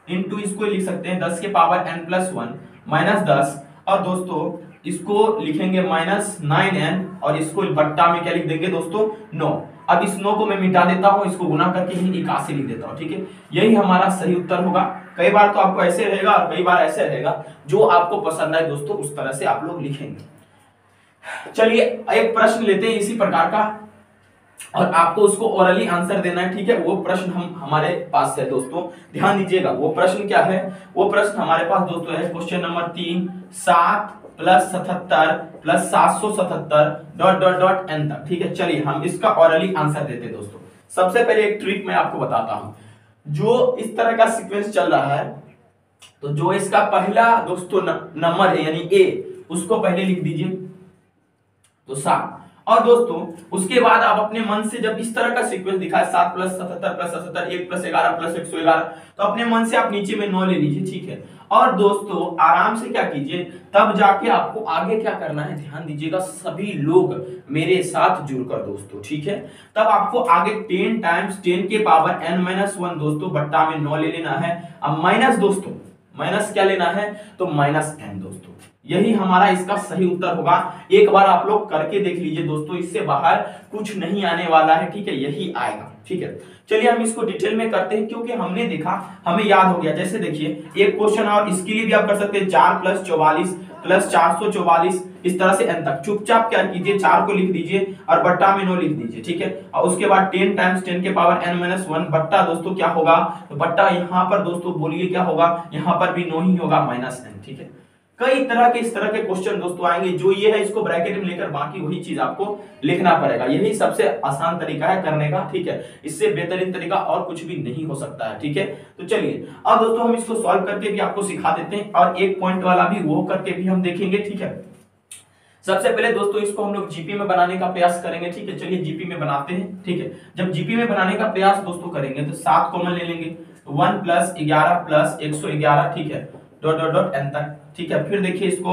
इंटू इसको लिख सकते हैं 10 के पावर n+1 माइनस 10, और दोस्तों इसको लिखेंगे -9n और इसको बट्टा में क्या लिख देंगे दोस्तों 9। अब इस 9 को मैं मिटा देता हूं, इसको गुना करके ही 81 लिख देता हूं। ठीक है, यही हमारा सही उत्तर होगा। कई बार तो आपको ऐसे रहेगा और कई बार ऐसे रहेगा, जो आपको पसंद है दोस्तों उस तरह से आप लोग लिखेंगे। चलिए एक प्रश्न लेते हैं इसी प्रकार का और आपको उसको ओरली आंसर देना है। ठीक है, वो प्रश्न हमारे पास है दोस्तों, ध्यान दीजिएगा। वो प्रश्न क्या है, वो प्रश्न हमारे पास दोस्तों है क्वेश्चन नंबर 3 7 + 77 + 777 ... n तक। ठीक है, चलिए हम इसका ओरली आंसर देते हैं दोस्तों। सबसे पहले एक ट्रिक मैं आपको बताता हूं। जो इस तरह का सीक्वेंस चल रहा है, तो जो इसका पहला दोस्तों नंबर है यानी a, उसको पहले लिख दीजिए तो 7, और दोस्तों उसके बाद आप अपने मन से जब इस तरह का सीक्वेंस दिखा है 7 + 77 + 77 1 + 11 + 111, तो अपने मन से आप नीचे में 9 ले लीजिए। ठीक है, और दोस्तों आराम से क्या कीजिए, तब जाके आपको आगे क्या करना है, ध्यान दीजिएगा सभी लोग मेरे साथ जुड़कर दोस्तों। ठीक है, तब आपको आगे 10 टाइम्स 10 के पावर n-1 दोस्तों बट्टा में 9 ले लेना है। अब माइनस दोस्तों माइनस क्या लेना है तो -n दोस्तों, यही हमारा इसका सही उत्तर होगा। एक बार आप लोग करके देख लीजिए दोस्तों, इससे बाहर कुछ नहीं आने वाला है। ठीक है, यही आएगा। ठीक है, चलिए हम इसको डिटेल में करते हैं, क्योंकि हमने देखा हमें याद हो गया। जैसे देखिए एक क्वेश्चन और इसके लिए भी आप कर सकते हैं 4 + 44 + 444 इस तरह से n तक। चुपचाप क्या कीजिए 4 को लिख दीजिए और बट्टा में 9 लिख दीजिए। ठीक है, और उसके बाद 10 टाइम्स 10 के पावर n-1 बट्टा दोस्तों क्या होगा, तो बट्टा यहाँ पर दोस्तों बोलिए क्या होगा, यहाँ पर भी 9 ही होगा -n। ठीक है, कई तरह के इस तरह के क्वेश्चन दोस्तों आएंगे, जो ये है इसको ब्रैकेट में लेकर बाकी वही चीज आपको लिखना पड़ेगा। यही सबसे आसान तरीका है करने का। ठीक है, इससे बेहतरीन तरीका और कुछ भी नहीं हो सकता है। ठीक है, तो चलिए अब दोस्तों हम इसको सॉल्व करके भी आपको सिखा देते हैं, और एक पॉइंट वाला भी वो करके भी हम देखेंगे। ठीक है, सबसे पहले दोस्तों इसको हम लोग जीपी में बनाने का प्रयास करेंगे। ठीक है, चलिए जीपी में बनाते हैं। ठीक है, जब जीपी में बनाने का प्रयास दोस्तों करेंगे तो 7 कॉमन ले लेंगे, 1 + 11 + 111। ठीक है, ... n तक। ठीक है, फिर देखिए इसको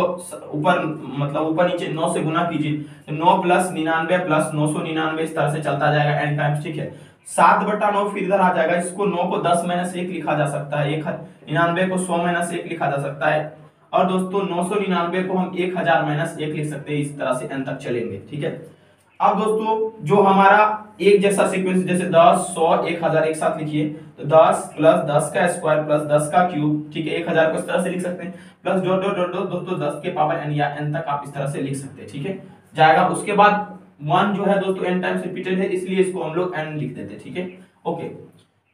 ऊपर मतलब ऊपर नीचे 9 से गुना कीजिए, तो 9 + 99 + 999 इस तरह से चलता जाएगा n टाइम्स। ठीक है, 7/9 फिर इधर आ जाएगा। इसको 9 को 10 - 1 लिखा जा सकता है, 99 को 100 - 1 लिखा जा सकता है, और दोस्तों 999 को हम 1000 - 1 लिख सकते हैं। इस तरह से n तक चलेंगे। ठीक है, अब दोस्तों जो हमारा एक जैसा सीक्वेंस, जैसे 10 100 1000 एक साथ लिखिए, तो 10 + 10 का स्क्वायर + 10 का क्यूब। ठीक है, 1000 को इस तरह से लिख सकते हैं, प्लस ... दोस्तों 10 के पावर n या n तक आप इस तरह से लिख सकते हैं। ठीक है, जाएगा। उसके बाद 1 जो है दोस्तों n टाइम्स रिपीटेड है, इसलिए इसको हम लोग n लिख देते हैं। ठीक है, ओके,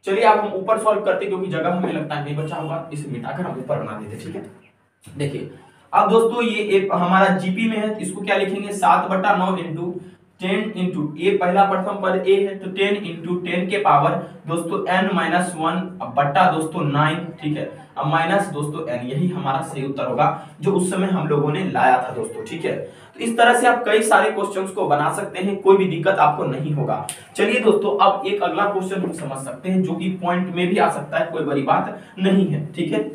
चलिए अब हम ऊपर सॉल्व करते हैं, क्योंकि जगह हमें लगता है नहीं बचा होगा, इसे मिटाकर हम ऊपर बना देते हैं। ठीक है, देखिए अब दोस्तों ये हमारा जीपी में है, इसको क्या लिखेंगे 7/9 इंटू 10 इंटू ए, पहला प्रथम पद ए है, तो 10 इंटू 10 के पावर दोस्तों n-1 बट्टा दोस्तों 9। ठीक है, अब माइनस दोस्तों n, यही हमारा सही उत्तर होगा जो उस समय हम लोगों ने लाया था दोस्तों। ठीक है, तो इस तरह से आप कई सारे क्वेश्चंस को बना सकते हैं, कोई भी दिक्कत आपको नहीं होगा। चलिए दोस्तों अब एक अगला क्वेश्चन हम समझ सकते हैं, जो कि पॉइंट में भी आ सकता है, कोई बड़ी बात नहीं है। ठीक है,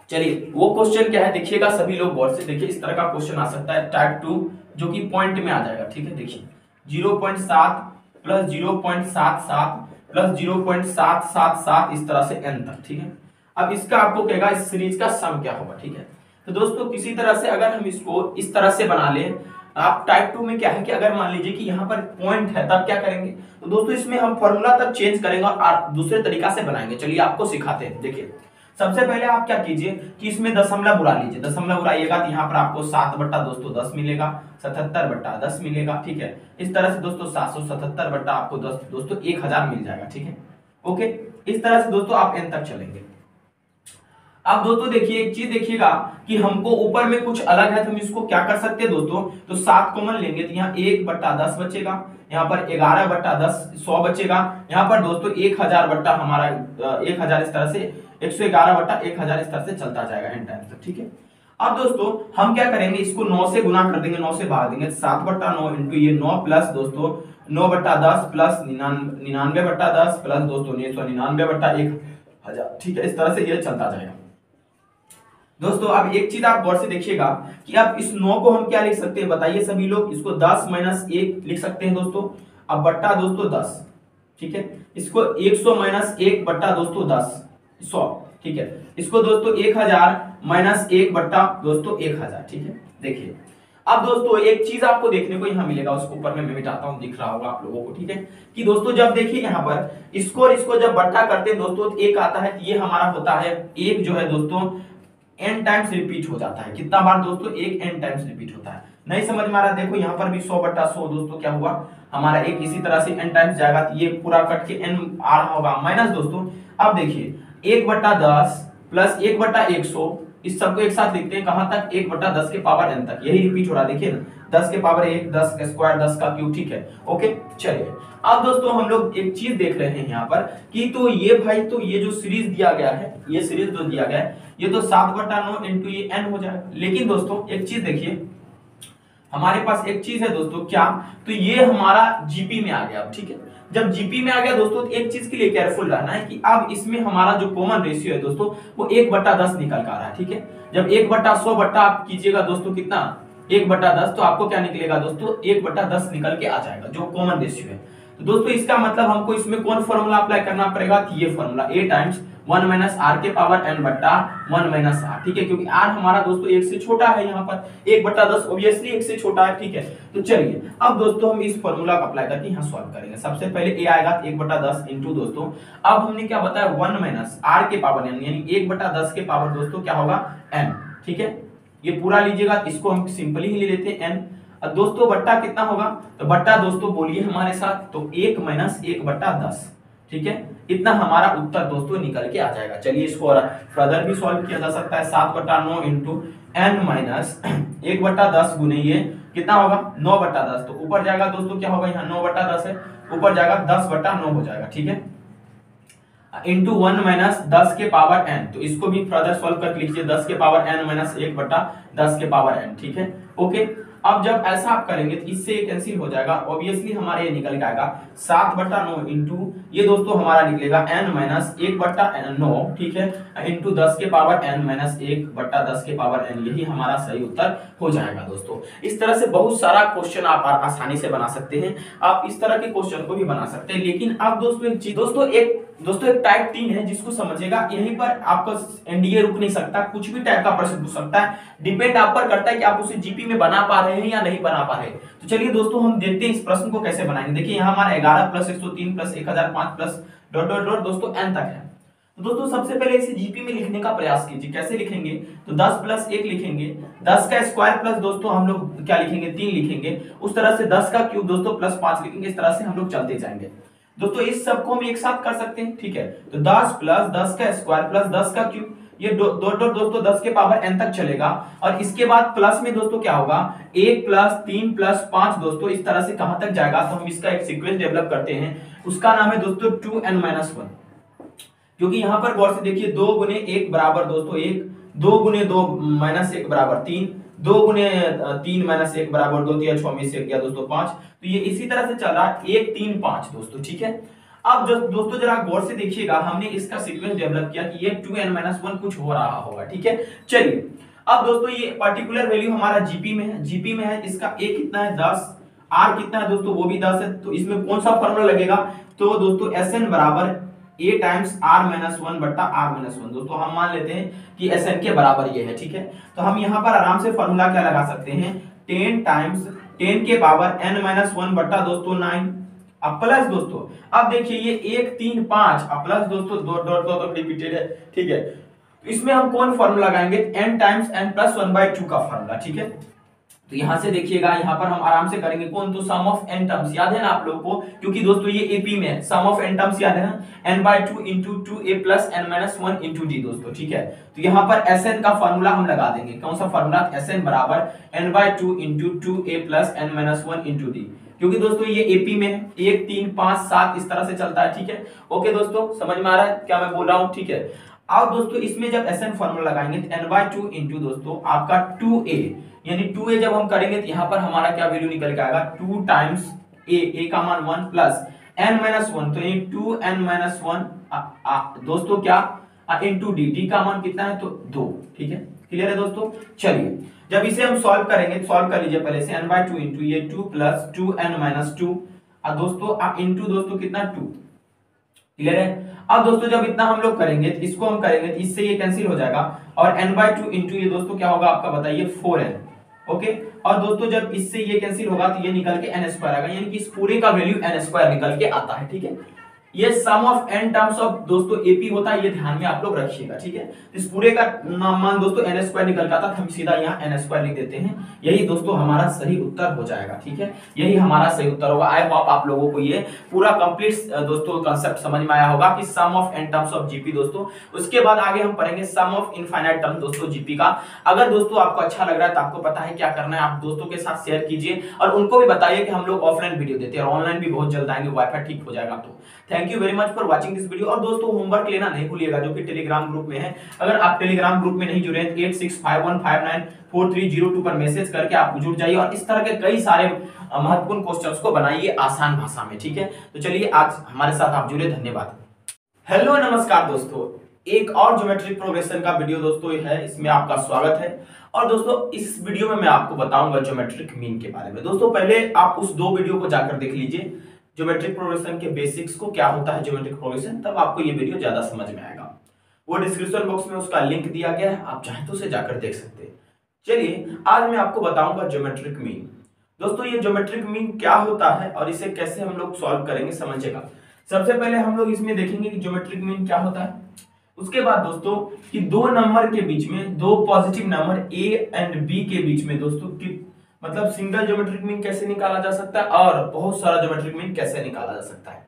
चलिए वो क्वेश्चन क्या है देखिएगा, सभी लोग गौर से देखिए। इस तरह का क्वेश्चन आ सकता है टाइप 2, जो कि पॉइंट में आ जाएगा। ठीक है, देखिए 0.7 + 0.77 + 0.777 इस तरह से n तक। ठीक है, अब इसका आपको कहेगा इस सीरीज का सम क्या होगा। ठीक है, तो दोस्तों किसी तरह से अगर हम इसको इस तरह से बना लें, आप टाइप 2 में क्या है कि अगर मान लीजिए कि यहाँ पर पॉइंट है, तब क्या करेंगे, तो दोस्तों इसमें हम फॉर्मूला तब चेंज करेंगे और दूसरे तरीका से बनाएंगे। चलिए आपको सिखाते हैं। देखिए सबसे पहले आप क्या कीजिए कि इसमें दशमलव बुला लीजिए, दशमलव बुलाइएगा तो यहाँ पर आपको 7/10 मिलेगा, 77/10 मिलेगा। ठीक है, इस तरह से दोस्तों 777 आपको दोस्तों 1000 मिल जाएगा। ठीक है, ओके, इस तरह से दोस्तों आप n तक चलेंगे। अब दोस्तों देखिए एक चीज देखिएगा कि हमको ऊपर में कुछ अलग है तो हम इसको क्या कर सकते हैं दोस्तों, तो 7 कॉमन लेंगे तो यहाँ 1/10 बचेगा, यहाँ पर 11/10 100 बचेगा, यहाँ पर दोस्तों 1000 बट्टा हमारा 1000 इस तरह से 111/1000 इस तरह से चलता जाएगा एन टाइम्स तक, ठीक है। अब दोस्तों हम क्या करेंगे, इसको 9 से गुना कर देंगे, 9 से भाग देंगे, 7/9 इंटू ये 9 प्लस दोस्तों 9/10 प्लस 99/10 प्लस दोस्तों 999/1000, ठीक है। इस तरह से ये चलता जाएगा दोस्तों। अब एक चीज आप गौर से देखिएगा कि अब इस 9 को हम क्या लिख सकते हैं, बताइए सभी लोग, इसको 10 - 1 लिख सकते हैं दोस्तों। अब बट्टा दोस्तों 10, ठीक है। इसको 100 - 1 बट्टा दोस्तों 10 100, ठीक है। इसको दोस्तों 1000 - 1 बट्टा दोस्तों 1000, ठीक है। देखिए अब दोस्तों एक चीज आपको देखने को यहाँ मिलेगा, उसको ऊपर में मैं मिटाता हूँ, दिख रहा होगा आप लोगों को, ठीक है। कि दोस्तों जब देखिए यहाँ पर इसको और इसको जब बट्टा करते हैं दोस्तों तो एक आता है, ये हमारा होता है एक जो है दोस्तों n टाइम्स रिपीट हो जाता है। कितना बार दोस्तों, एक n टाइम्स रिपीट होता है। नहीं समझ में आ रहा, देखो यहाँ पर भी 100/100 दोस्तों क्या हुआ हमारा एक इसी तरह से n टाइम्स जाएगा, तो ये पूरा कट के n आ रहा होगा माइनस दोस्तों। अब देखिए 1/10 प्लस 1/100 इस सबको एक साथ लिखते हैं, कहां तक, 1/10 के पावर n तक, यही रिपीट हो रहा है, देखिए ना, 10 के पावर 1, 10 का स्क्वायर, 10 का क्यूब, ठीक है। ओके चलिए अब दोस्तों हम लोग एक चीज देख रहे हैं यहाँ पर कि तो ये भाई, तो ये जो सीरीज दिया गया है, ये सीरीज जो दिया गया है ये तो 7/9 इंटू ये n हो जाएगा। लेकिन दोस्तों एक चीज देखिए, हमारे पास एक चीज है दोस्तों, क्या, तो ये हमारा जीपी में आ गया, ठीक है। जब जीपी में आ गया दोस्तों तो एक चीज के लिए केयरफुल रहना है कि अब इसमें हमारा जो कॉमन रेशियो है दोस्तों वो 1/10 निकल कर आ रहा है, ठीक है। जब 1/100 बट्टा आप कीजिएगा दोस्तों कितना, 1/10, तो आपको क्या निकलेगा दोस्तों, 1/10 निकल के आ जाएगा जो कॉमन रेशियो है। तो दोस्तों इसका मतलब हमको इसमें कौन फॉर्मूला अप्लाई करना पड़ेगा, कि ये फॉर्मूला a टाइम्स 1 - r के पावर n बट्टा 1 - r, ठीक है। क्योंकि r हमारा दोस्तों 1 से छोटा है, यहाँ पर 1/10 ऑब्वियसली 1 से छोटा है, ठीक है। तो चलिए अब दोस्तों हम इस फॉर्मूला को अप्लाई करके यहाँ सॉल्व करेंगे। सबसे पहले a आएगा 1/10 इंटू दोस्तों, अब हमने क्या बताया 1 - r के पावर n, यानी 1/10 के पावर दोस्तों क्या होगा n, ठीक है। ये पूरा लीजिएगा, इसको हम सिंपली ही ले लेते हैं n। अब दोस्तों बट्टा कितना होगा, तो बट्टा दोस्तों बोलिए हमारे साथ, तो 1 - 1/10, ठीक है। इतना हमारा उत्तर दोस्तों निकल के आ जाएगा। चलिए इसको और फर्दर भी सॉल्व किया जा सकता है, 7/9 इंटू n - 1/10 गुने ये कितना होगा 9/10, तो ऊपर जाएगा दोस्तों क्या होगा, यहाँ 9/10 है, ऊपर जाएगा 10/9 हो जाएगा, ठीक है। इंटू 1 - 10 के पावर n, तो इसको भी फर्दर सॉल्व करके लिखिए, 10 के पावर n - 1/10 के पावर n, ठीक है। ओके अब जब ऐसा आप करेंगे तो इससे कैंसिल हो जाएगा, ऑब्वियसली हमारे ये निकल के आएगा 7/9 इंटू ये दोस्तों हमारा निकलेगा n - 1/9, ठीक है, इंटू 10 के पावर n - 1/10 के पावर n, यही हमारा सही उत्तर हो जाएगा दोस्तों। इस तरह से बहुत सारा क्वेश्चन आप आसानी से बना सकते हैं, आप इस तरह के क्वेश्चन को भी बना सकते हैं। लेकिन अब दोस्तों एक चीज, दोस्तों एक टाइप 3 है जिसको समझेगा, यहीं पर आपका एनडीए रुक नहीं सकता, कुछ भी टाइप का प्रश्न पूछ सकता है, डिपेंड आप पर करता है कि आप उसे जीपी में बना पा रहे हैं या नहीं बना पा रहे। तो चलिए दोस्तों हम देखते हैं इस प्रश्न को कैसे बनाएंगे। देखिए यहाँ हमारा 11 + 103 + 1005 प्लस डॉट डॉट डॉट दोस्तों n तक है। तो दोस्तों सबसे पहले इसे जीपी में लिखने का प्रयास कीजिए। कैसे लिखेंगे, तो 10 + 1 लिखेंगे, 10 का स्क्वायर प्लस दोस्तों हम लोग क्या लिखेंगे 3 लिखेंगे, उस तरह से 10 का क्यूब दोस्तों प्लस 5 लिखेंगे, इस तरह से हम लोग चलते जाएंगे दोस्तों। इस सबको हम एक साथ कर सकते हैं, ठीक है। तो 10 + 10 का स्क्वायर प्लस 10 का क्यूब, ये दोस्तों 10 के पावर n तक चलेगा, और इसके बाद प्लस में दोस्तों क्या होगा 1 + 3 + 5 दोस्तों, इस तरह से कहां तक जाएगा, तो हम इसका एक सीक्वेंस डेवलप करते हैं, उसका नाम है दोस्तों 2n - 1, क्योंकि यहां पर गौर से देखिए 2 × 1 बराबर दोस्तों 1, 2 × 2 - 1 बराबर 3, 2 × 3 - 1 बराबर 2, 3 6 में से गया दोस्तों 5, तो ये इसी तरह से चल रहा है 1 3 5 दोस्तों, ठीक है। अब दोस्तों जरा गौर से देखिएगा, हमने इसका सीक्वेंस डेवलप किया कि ये 2n - 1 कुछ हो रहा होगा, ठीक है। चलिए अब दोस्तों ये पर्टिकुलर वैल्यू हमारा जीपी में है, जीपी में है, इसका a कितना है 10, r कितना है दोस्तों वो भी 10 है, तो इसमें कौन सा फॉर्मूला लगेगा, तो दोस्तों Sn बराबर a टाइम्स r - 1 बट्टा r - 1 दोस्तों, हम मान लेते हैं कि Sn के बराबर ये है, ठीक है। तो हम यहाँ पर आराम से फॉर्मूला क्या लगा सकते हैं, 10 टाइम्स 10 के पावर n - 1 बट्टा दोस्तों 9, अब प्लस दोस्तों, अब देखिए ये 1 3 5, अब प्लस दोस्तों दो रिपीटेड है, ठीक है। इसमें हम कौन फॉर्मूला लगाएंगे, n टाइम्स n + 1/2 का फॉर्मूला, ठीक है। तो यहां से देखिएगा, यहां पर हम आराम से करेंगे कौन, तो सम ऑफ n टर्म्स याद है ना आप लोगों को, क्योंकि दोस्तों ये एपी में है। सम ऑफ n टर्म्स याद है ना, n/2 into 2a plus n-1 into d दोस्तों, ठीक है। तो यहां पर Sn का फार्मूला हम लगा देंगे, कौन सा फार्मूला, Sn बराबर n/2 into 2a plus n-1 into d, क्योंकि दोस्तों ये एपी में है, 1 3 5 7 इस तरह से चलता है, ठीक है। ओके दोस्तों, समझ में आ रहा है क्या मैं बोल रहा हूं, ठीक है। अब दोस्तों इसमें जब Sn फार्मूला लगाएंगे तो n/2 into दोस्तों आपका 2a, यानी 2a जब हम करेंगे तो यहां पर हमारा क्या वैल्यू निकल के आएगा, 2 टाइम्स a का मान 1 प्लस n-1, तो ये 2n-1 दोस्तों क्या इनटू d का मान कितना है, तो 2, ठीक है। क्लियर है दोस्तों। चलिए जब इसे हम सॉल्व करेंगे, तो सॉल्व कर लीजिए पहले से, n/2 into ये 2 प्लस 2n-2 दोस्तों इनटू दोस्तों कितना 2। क्लियर है। अब दोस्तों जब इतना हम लोग करेंगे तो इसको हम करेंगे तो इससे ये कैंसिल हो जाएगा, और n/2 into ये दोस्तों क्या होगा आपका बताइए 4n। ओके, और दोस्तों जब इससे ये कैंसिल होगा तो ये निकल के n स्क्वायर आएगा, यानी कि इस पूरे का वैल्यू n स्क्वायर निकल के आता है, ठीक है। ये सम ऑफ n टर्म्स ऑफ दोस्तों एपी होता है, ये ध्यान में आप लोग रखिएगा, ठीक है। इस पूरे का मान दोस्तों n स्क्वायर निकल के आता है, हम सीधा यहाँ n स्क्वायर लिख देते हैं, यही दोस्तों हमारा सही उत्तर हो जाएगा, ठीक है। यही हमारा सही उत्तर होगा। आई होप आप लोगों को ये पूरा कंप्लीट दोस्तों कांसेप्ट समझ में आया होगा कि sum of n terms of GP दोस्तों। उसके बाद आगे हम पढ़ेंगे सम ऑफ इनफाइनाइट टर्म दोस्तों जीपी का। अगर दोस्तों आपको अच्छा लग रहा है तो आपको पता है क्या करना है, आप दोस्तों के साथ शेयर कीजिए और उनको भी बताइए कि हम लोग ऑफलाइन वीडियो देते हैं और ऑनलाइन भी बहुत जल्द आएंगे, वाईफाई ठीक हो जाएगा। तो thank you very much for watching this video. और दोस्तों होमवर्क लेना नहीं भूलिएगा, जो कि टेलीग्राम ग्रुप में है। अगर आप टेलीग्राम ग्रुप में नहीं जुड़े हैं तो 8651594302 पर मैसेज करके आप जुड़ जाइए और इस तरह के कई सारे महत्वपूर्ण क्वेश्चंस को बनाइए आसान भाषा में, ठीक है। तो चलिए आज हमारे साथ आप जुड़े, धन्यवाद। हेलो नमस्कार दोस्तों, एक और ज्योमेट्रिक प्रोग्रेशन का वीडियो दोस्तों है, इसमें आपका स्वागत है। और दोस्तों इस वीडियो में मैं आपको बताऊंगा ज्योमेट्रिक मीन के बारे में। दोस्तों पहले आप उस 2 वीडियो को जाकर देख लीजिए, ज्योमेट्रिक प्रोग्रेशन के बेसिक्स को, क्या होता है ज्योमेट्रिक प्रोग्रेशन, तब आपको ये वीडियो ज्यादा समझ में आएगा। वो डिस्क्रिप्शन बॉक्स में उसका लिंक दिया गया है, आप चाहें तो उसे जाकर देख सकते हैं। चलिए आज मैं आपको बताऊंगा ज्योमेट्रिक मीन। दोस्तों ये ज्योमेट्रिक मीन क्या होता है और इसे कैसे हम लोग सॉल्व करेंगे समझिएगा। सबसे पहले हम लोग इसमें देखेंगे कि ज्योमेट्रिक मीन क्या होता है। उसके बाद दोस्तों कि 2 नंबर के बीच में, 2 positive number a and b के बीच में दोस्तों कि मतलब सिंगल ज्योमेट्रिक मीन कैसे निकाला जा सकता है और बहुत सारा ज्योमेट्रिक मीन कैसे निकाला जा सकता है।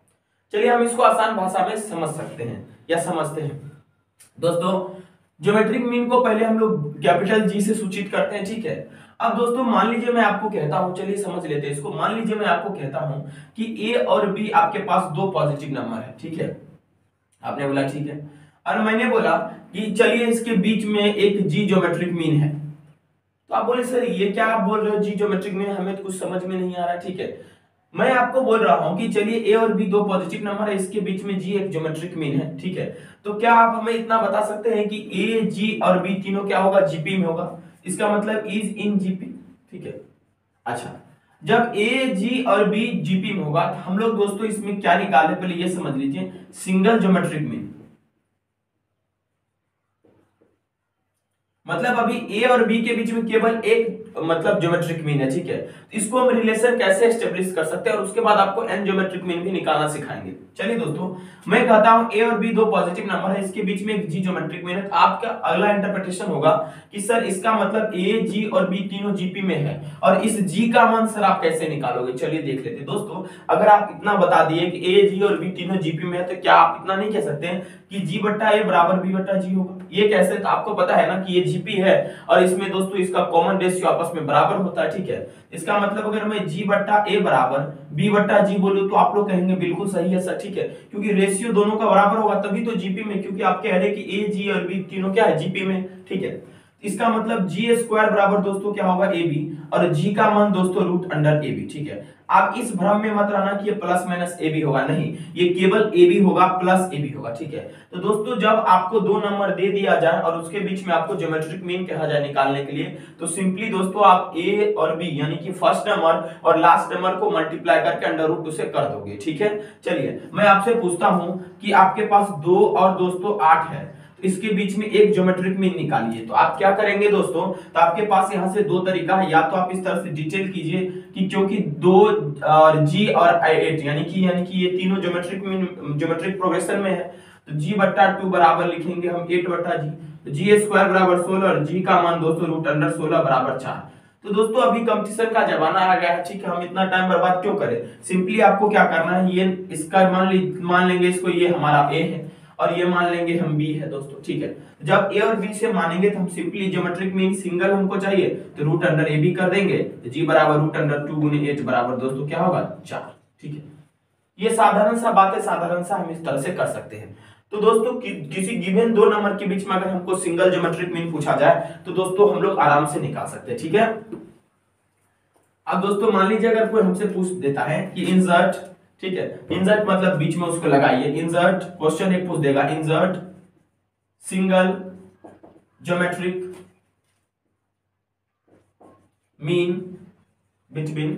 चलिए हम इसको आसान भाषा में समझ सकते हैं या समझते हैं। दोस्तों ज्योमेट्रिक मीन को पहले हम लोग कैपिटल G से सूचित करते हैं, ठीक है। अब दोस्तों मान लीजिए मैं आपको कहता हूं, चलिए समझ लेते हैं इसको। मान लीजिए मैं आपको कहता हूं कि a और b आपके पास 2 पॉजिटिव नंबर है, ठीक है। आपने बोला ठीक है, और मैंने बोला कि चलिए इसके बीच में एक G ज्योमेट्रिक मीन है। तो आप बोले सर ये क्या आप बोल रहे हो, G ज्योमेट्रिक मीन, हमें तो कुछ समझ में नहीं आ रहा, ठीक है। मैं आपको बोल रहा हूं कि चलिए a और b 2 पॉजिटिव नंबर है, इसके बीच में G एक ज्योमेट्रिक मीन है, ठीक है। तो क्या आप हमें इतना बता सकते हैं कि a, G और b तीनों क्या होगा, GP में होगा। इसका मतलब इज इन GP, ठीक है। अच्छा, जब a, G और b GP में होगा तो हम लोग दोस्तों इसमें क्या निकाले, पहले ये समझ लीजिए, सिंगल ज्योमेट्रिक मीन। मतलब अभी a और b के बीच में केवल एक मतलब ज्योमेट्रिक मीन है, ठीक है। इसको हम रिलेशन कैसे एस्टेब्लिश कर सकते हैं और उसके बाद आपको n ज्योमेट्रिक मीन भी निकालना सिखाएंगे। चलिए दोस्तों मैं कहता हूं a और b 2 पॉजिटिव नंबर है, इसके बीच में एक G ज्योमेट्रिक मीन है। तो आपका अगला इंटरप्रिटेशन होगा कि सर इसका मतलब a, G और b तीनों GP में है और इस G का मान सर आप कैसे निकालोगे। चलिए देख लेते हैं। दोस्तों अगर आप इतना बता दिए कि a, G और b तीनों GP में है, तो क्या आप इतना नहीं कह सकते हैं कि G बट्टा a बराबर b बट्टा G होगा। ये कैसे, तो आपको पता है ना कि ये GP है और इसमें दोस्तों इसका कॉमन रेशियो आपस में बराबर होता है, ठीक है। इसका मतलब अगर मैं G बट्टा a बराबर b बट्टा G बोलूं तो आप लोग कहेंगे बिल्कुल सही है सर, ठीक है, क्योंकि रेशियो दोनों का बराबर होगा तभी तो GP में, क्योंकि आप कह रहे हैं कि a, G और b तीनों क्या है, GP में, ठीक है। इसका मतलब G स्क्वायर बराबर दोस्तों क्या होगा, AB, और G का मान दोस्तों रूट अंडर AB, ठीक है। आप इस भ्रम में मत रहना कि ये प्लस माइनस AB होगा, नहीं, ये केवल AB होगा, प्लस AB होगा, ठीक है। तो दोस्तों जब आपको 2 नंबर दे दिया जाए और उसके बीच में आपको ज्योमेट्रिक मीन कहा जाए निकालने के लिए, तो सिंपली दोस्तों आप A और B यानी कि फर्स्ट नंबर और लास्ट नंबर को मल्टीप्लाई करके अंडर रूट से कर दोगे, ठीक है। चलिए मैं आपसे पूछता हूं कि आपके पास 2 और दोस्तों 8 है, इसके बीच में एक ज्योमेट्रिक मीन निकालिए। तो आप क्या करेंगे दोस्तों, तो आपके पास यहाँ से 2 तरीका है, या तो आप इस तरह से डिटेल कीजिए कि क्योंकि 2 और G और 8 यानी कि ये तीनों ज्योमेट्रिक मीन ज्योमेट्रिक प्रोग्रेशन में है, तो G बट्टा 2 बराबर लिखेंगे हम 8 बट्टा G, तो G स्क्वायर बराबर 16 और G का मान दोस्तों रूट अंडर 16 बराबर 4। तो दोस्तों अभी कंपटीशन का जमाना आ गया है, ठीक है, हम इतना टाइम बर्बाद क्यों करें। सिंपली आपको क्या करना है, ये इसका मान लेंगे इसको, ये हमारा ए है और ये मान लेंगे हम बी है दोस्तों, ठीक है। जब ए और बी से मानेंगे तो हम सिंपली ज्योमेट्रिक मीन सिंगल हमको चाहिए तो रूट अंडर ए बी कर देंगे, तो जी बराबर रूट अंडर 2 गुने h बराबर दोस्तों क्या होगा 4, ठीक है। ये साधारण सा बात है, साधारण सा हम इस तरह से कर सकते हैं। तो दोस्तों किसी गिवन दो नंबर के बीच में अगर हमको सिंगल ज्योमेट्रिक मीन पूछा जाए तो दोस्तों हम लोग आराम से निकाल सकते हैं, ठीक है। अब दोस्तों मान लीजिए अगर कोई हमसे पूछ देता है कि इंसर्ट, ठीक है, इंसर्ट मतलब बीच में उसको लगाइए, इंसर्ट क्वेश्चन एक पूछ देगा, insert single geometric mean between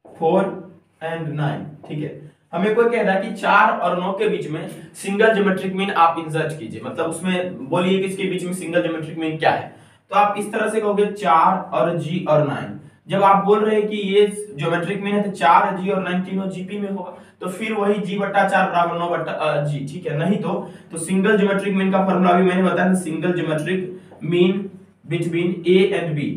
4 and 9, ठीक है। हमें कोई कह रहा है कि 4 और 9 के बीच में सिंगल ज्योमेट्रिक मीन आप इंसर्ट कीजिए, मतलब उसमें बोलिए कि इसके बीच में सिंगल ज्योमेट्रिक मीन क्या है। तो आप इस तरह से कहोगे 4 और जी और 9। जब आप बोल रहे हैं कि ये ज्योमेट्रिक मीन है तो 4 जी और 9 तीनों जीपी में होगा, तो फिर वही जी बट्टा 4 बराबर 9 बट्टा जी, ठीक है। नहीं तो सिंगल ज्योमेट्रिक मीन का फॉर्मूला भी मैंने बताया, single geometric mean between a and b,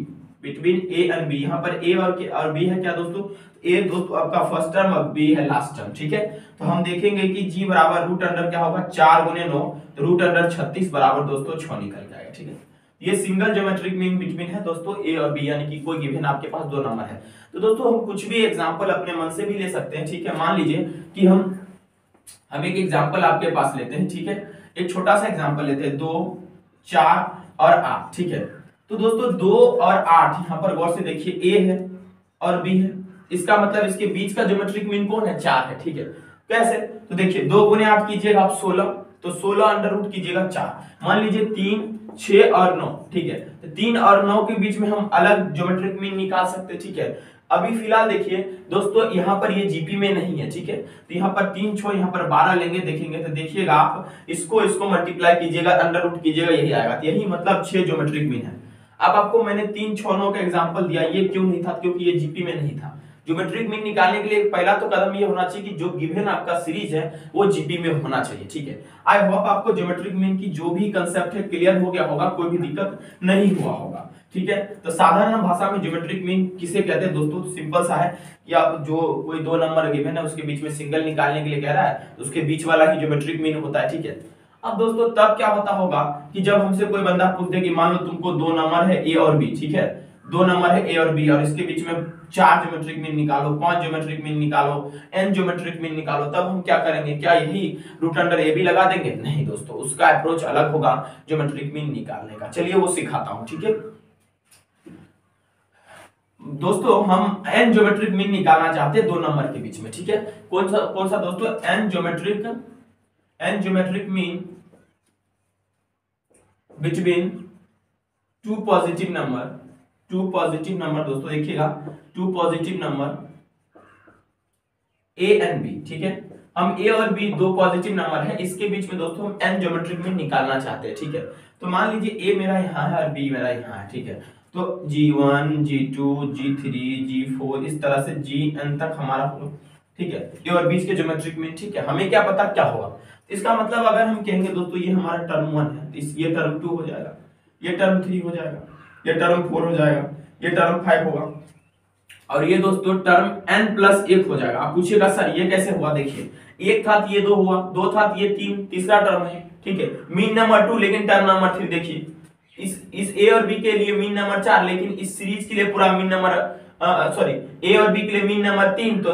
between a and b. यहाँ पर ए और बी है क्या दोस्तों, ए दोस्तों आपका फर्स्ट टर्म और बी है लास्ट टर्म, ठीक है। तो हम देखेंगे कि जी बराबर रूट अंडर क्या होगा 4 गुने 9, तो रूट अंडर 36 बराबर दोस्तों 6 निकल जाएगा, ठीक है। ये सिंगल ज्योमेट्रिक मीन बिटवीन है दोस्तों ए और बी, यानी कि कोई गिवन आपके पास दो नंबर है। तो दोस्तों हम कुछ भी एग्जांपल अपने मन से भी ले सकते हैं, ठीक है। मान लीजिए कि हम एक एग्जांपल आपके पास लेते हैं, ठीक है। एक छोटा सा एग्जांपल लेते हैं, 2 4 और 8, ठीक है। तो दोस्तों 2 और 8 यहाँ पर गौर से देखिए, ए है और बी है, इसका मतलब इसके बीच का ज्योमेट्रिक मीन कौन है 4 है, ठीक है। कैसे, तो देखिए 2 गुने 8 कीजिएगा आप 16, तो 16 अंडर रूट कीजिएगा 4। मान लीजिए 3 6 और 9, ठीक है। तो 3 और 9 के बीच में हम अलग ज्योमेट्रिक मीन निकाल सकते हैं, ठीक है। अभी फिलहाल देखिए दोस्तों यहाँ पर ये जीपी में नहीं है, ठीक है। तो यहाँ पर 3 6 यहाँ पर 12 लेंगे, देखेंगे तो देखिएगा आप इसको मल्टीप्लाई कीजिएगा, अंडर रूट कीजिएगा, यही आएगा। तो यही मतलब 6 ज्योमेट्रिक मीन है। अब आपको मैंने 3 6 9 का एग्जांपल दिया, ये क्यों नहीं था, क्योंकि ये जीपी में नहीं था। ज्योमेट्रिक मीन निकालने के लिए पहला तो कदम ये होना चाहिए कि जो गिवन आपका सीरीज है वो जीपी में होना चाहिए, ठीक है। आई होप आपको ज्योमेट्रिक मीन की जो भी कंसेप्ट है क्लियर हो गया होगा, कोई भी दिक्कत नहीं हुआ होगा, ठीक है। तो साधारण भाषा में ज्योमेट्रिक मीन किसे कहते हैं दोस्तों, सिंपल सा है कि आप जो कोई दो नंबर गिवन है उसके बीच में सिंगल निकालने के लिए कह रहा है तो उसके बीच वाला ही ज्योमेट्रिक मीन होता है, ठीक है। अब दोस्तों तब क्या होता होगा कि जब हमसे कोई बंदा पूछ दे कि मान लो तुमको दो नंबर है ए और बी, ठीक है, दो नंबर है ए और बी और इसके बीच में 4 ज्योमेट्रिक मीन निकालो, 5 ज्योमेट्रिक मीन निकालो, n ज्योमेट्रिक मीन निकालो, तब हम क्या करेंगे, क्या यही रूट अंडर ए बी लगा देंगे? नहीं दोस्तों, उसका अप्रोच अलग होगा ज्योमेट्रिक मीन निकालने का। चलिए वो सिखाता हूं, ठीक है दोस्तों। हम n ज्योमेट्रिक मीन निकालना चाहते हैं दो नंबर के बीच में, ठीक है। कौन सा दोस्तों, n geometric mean between two positive number दोस्तों, देखिएगा two positive number a and b, ठीक है। हम ए और बी दो पॉजिटिव नंबर है, इसके बीच में दोस्तों हम n ज्योमेट्रिक मीन निकालना चाहते हैं, ठीक है। तो मान लीजिए ए मेरा यहाँ है और बी मेरा यहाँ है, ठीक है। तो G1 G2 G3 G4 इस तरह से Gn तक हमारा, ठीक है, ए और बीच के ज्योमेट्रिक मीन, ठीक है। हमें क्या पता क्या होगा, इसका मतलब अगर हम कहेंगे दोस्तों ये हमारा टर्म 1 है, ये टर्म 2 हो जाएगा, ये टर्म 3 हो जाएगा, ये टर्म 4 हो जाएगा, ये टर्म 5 होगा और ये दोस्तों टर्म n+1 हो जाएगा। आप पूछिएगा सर ये कैसे हुआ, देखिए एक था तो ये 2 हुआ, 2 था तो ये 3, तीसरा टर्म है, ठीक है। मीन नंबर 2 लेकिन टर्म नंबर 3, देखिए इस ए और बी के लिए मीन नंबर 4, लेकिन इस सीरीज के लिए पूरा मीन नंबर ए और बी के लिए मीन नंबर 3, तो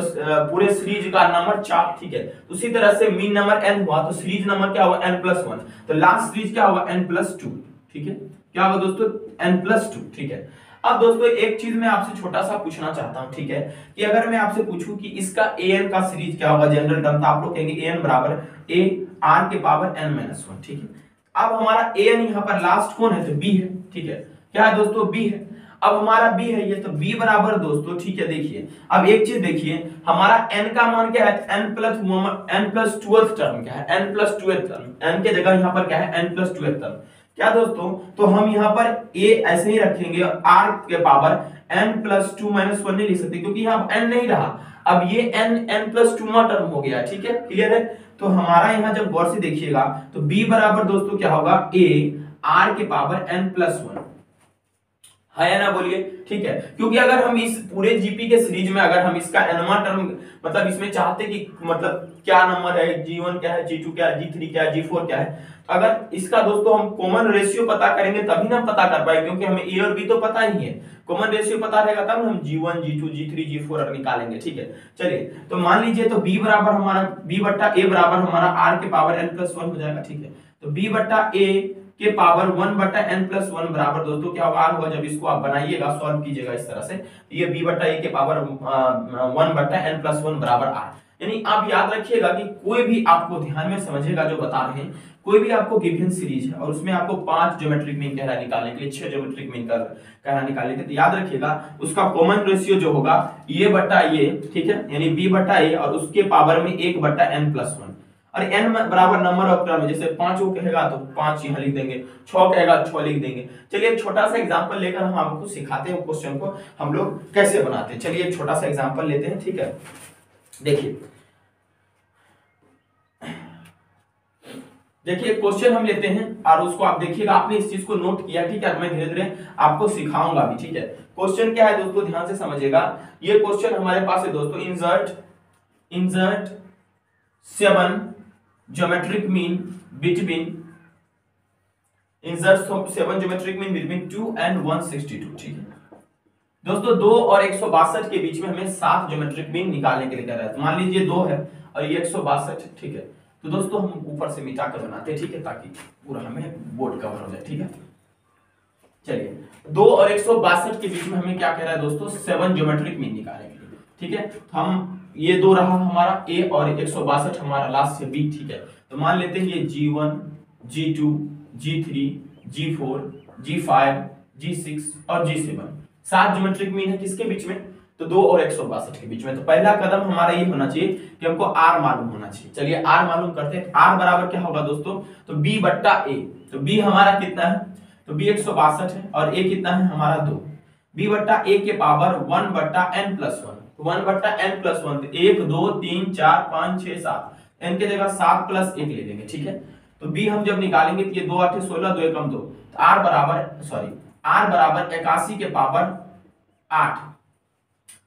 पूरे सीरीज का नंबर 4, ठीक है। उसी तरह से मीन नंबर n हुआ तो सीरीज नंबर क्या होगा n+1, तो लास्ट सीरीज क्या होगा n+2, ठीक है। क्या होगा दोस्तों n+2, ठीक है। अब दोस्तों एक चीज मैं आपसे छोटा सा पूछना चाहता हूं, ठीक है, कि अगर मैं आपसे पूछूं कि इसका an का सीरीज क्या होगा, जनरल टर्म, तो आप लोग कहेंगे an बराबर a r के पावर n-1, ठीक है। अब हमारा an यहाँ पर लास्ट कौन है, तो b है, ठीक है। क्या है दोस्तों, b है। अब हमारा b है ये, तो b बराबर दोस्तों, ठीक है, देखिए अब एक चीज देखिए, हमारा n का मान क्या है, n+2th टर्म क्या है, n+2th टर्म, n के जगह यहाँ पर क्या है n+2th टर्म, क्या दोस्तों, तो हम यहाँ पर a ऐसे ही रखेंगे, r के पावर n+2 - 1 नहीं लिख सकते क्योंकि यहाँ n नहीं रहा, अब ये n+2वां टर्म हो गया, ठीक है, क्लियर है। तो हमारा यहाँ जब गौर से देखिएगा तो b बराबर दोस्तों क्या होगा, a r के पावर n+1, है ना, बोलिए। ठीक है, क्योंकि अगर हम इस पूरे जीपी के सीरीज में अगर हम इसका एनवा टर्म मतलब इसमें चाहते कि मतलब क्या नंबर है, G1 क्या है, G2 क्या है, G3 क्या है, G4 क्या है, तो अगर इसका दोस्तों हम कॉमन रेशियो पता करेंगे तभी ना हम पता कर पाएंगे, क्योंकि हमें ए और बी तो पता ही है। कॉमन रेशियो पता रहेगा तब हम G1 G2 G3 G4 निकालेंगे। ठीक है, चलिए तो मान लीजिए तो b बराबर हमारा b बट्टा a बराबर हमारा r के पावर n+1 हो जाएगा। ठीक है, तो b बट्टा a के पावर 1 बटा n+1 बराबर दोस्तों क्या होगा, r होगा। जब इसको आप बनाइएगा, सॉल्व कीजिएगा इस तरह से, ये b बटा a के पावर 1 बटा n+1 बराबर r। यानी आप याद रखिएगा कि कोई भी आपको ध्यान में समझिएगा जो बता रहे हैं, कोई भी आपको गिवन सीरीज है और उसमें आपको 5 ज्योमेट्रिक मीन कहरा निकालने के लिए 6 ज्योमेट्रिक मीन कहरा निकालने के लिए, तो याद रखिएगा उसका कॉमन रेशियो जो होगा ये बटा ये, ठीक है, यानी b बटा a और उसके पावर में 1 बटा n+1। और n बराबर नंबर ऑफ टर्म, जैसे 5 को कहेगा तो 5 यहां लिख देंगे, 6 कहेगा 6 लिख देंगे। चलिए एक छोटा सा एग्जांपल लेकर हम आपको सिखाते हैं क्वेश्चन को हम लोग कैसे बनाते हैं। चलिए एक छोटा सा एग्जांपल लेते हैं। ठीक है, देखिए क्वेश्चन हम लेते हैं और उसको आप देखिएगा, आपने इस चीज को नोट किया। ठीक है, मैं धीरे धीरे आपको सिखाऊंगा भी। ठीक है, क्वेश्चन क्या है दोस्तों, ध्यान से समझिएगा। ये क्वेश्चन हमारे पास है दोस्तों, insert 7 geometric mean between 2 and 162। ठीक है दोस्तों, 2 और 162 के बीच में हमें 7 ज्योमेट्रिक मीन निकालने के लिए कह रहा है। तो मान लीजिए 2 है और ये 162। ठीक है, तो दोस्तों हम ऊपर से मिटा कर बनाते हैं। ठीक है, ताकि पूरा हमें बोर्ड कवर हो जाए। ठीक है, चलिए 2 और 162 के बीच में हमें क्या कह रहा है दोस्तों, 7 ज्योमेट्रिक मीन निकालने के लिए। ठीक है, तो हम ये 2 रहा हमारा a और 162 हमारा लास्ट है b। ठीक है, तो मान लेते हैं ये G1 G2 G3 G4 G5 G6 और G7 7 ज्योमेट्रिक मीन है किसके बीच में, तो 2 और 162 के बीच में। तो पहला कदम हमारा ये होना चाहिए कि हमको r मालूम होना चाहिए। चलिए r मालूम करते हैं। r बराबर क्या होगा दोस्तों, तो b बट्टा a। तो b हमारा कितना है, तो b 162 है और a कितना है हमारा 2। b बट्टा a के पावर 1 बट्टा n+1, 1 बट्टा n+1, 1 2 3 4 5 6 7, n के जगह 7 + 1 ले लेंगे। ठीक है, तो b हम जब निकालेंगे तो ये 2 8 16, 2 1 2, तो r बराबर 81 के पावर 8।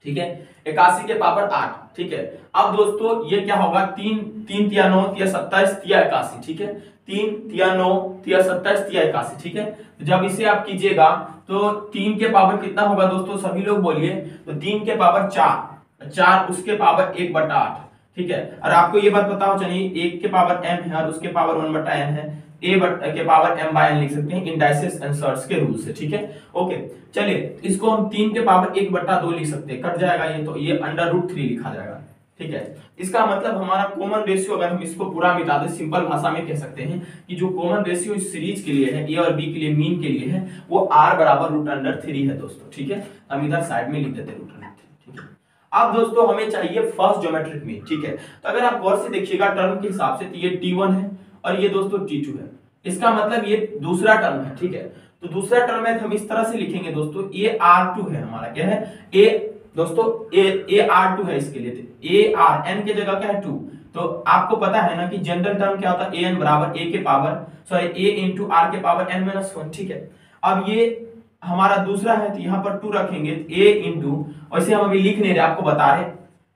ठीक है, 81 के पावर 8। ठीक है, अब दोस्तों ये क्या होगा, 3 3 तिया 9 तिया 27 तिया 81। ठीक है, 3 तिया 9 तिया 27 तिया 81। ठीक है, तो जब इसे आप कीजिएगा तो 3 के पावर कितना होगा दोस्तों, सभी लोग बोलिए, तो 3 के पावर 4 उसके पावर 1 बटा 8। ठीक है, और आपको ये बात पता हो चाहिए 1 के पावर m है और उसके पावर 1 बटा n है, a के पावर m बाय n लिख सकते हैं इंडाइसेस एंड सर्ट्स के रूल से। ठीक है, ओके, चलिए इसको हम 3 के पावर 1 बटा 2 लिख सकते हैं, कट जाएगा ये, तो ये √3 लिखा जाएगा। ठीक है, इसका मतलब हमारा कॉमन रेशियो, अगर हम इसको पूरा मिटा दें सिंपल भाषा में कह सकते हैं कि जो कॉमन रेशियो इस सीरीज के लिए है, ए और बी के लिए मीन के लिए है, वो r बराबर √3 है दोस्तों। ठीक है, हम इधर साइड में लिख देते हैं √3। ठीक है, अब दोस्तों हमें चाहिए फर्स्ट ज्योमेट्रिक मीन। ठीक है, तो अगर आप गौर से देखिएगा टर्म के हिसाब से, तो ये T1 है और ये दोस्तों T2 है, इसका मतलब ये दूसरा टर्म है। ठीक है, तो दूसरा टर्म है तो हम इस तरह से लिखेंगे दोस्तों, ये R2 है हमारा, क्या है a दोस्तों, a R2 है इसके लिए, a r n के जगह क्या है 2। तो आपको पता है ना कि जनरल टर्म क्या होता है, an बराबर a के पावर a इंटू r के पावर n-1। ठीक है, अब ये हमारा दूसरा है तो यहाँ पर 2 रखेंगे, a इंटू, वैसे हम अभी लिख नहीं रहे, आपको बता रहे,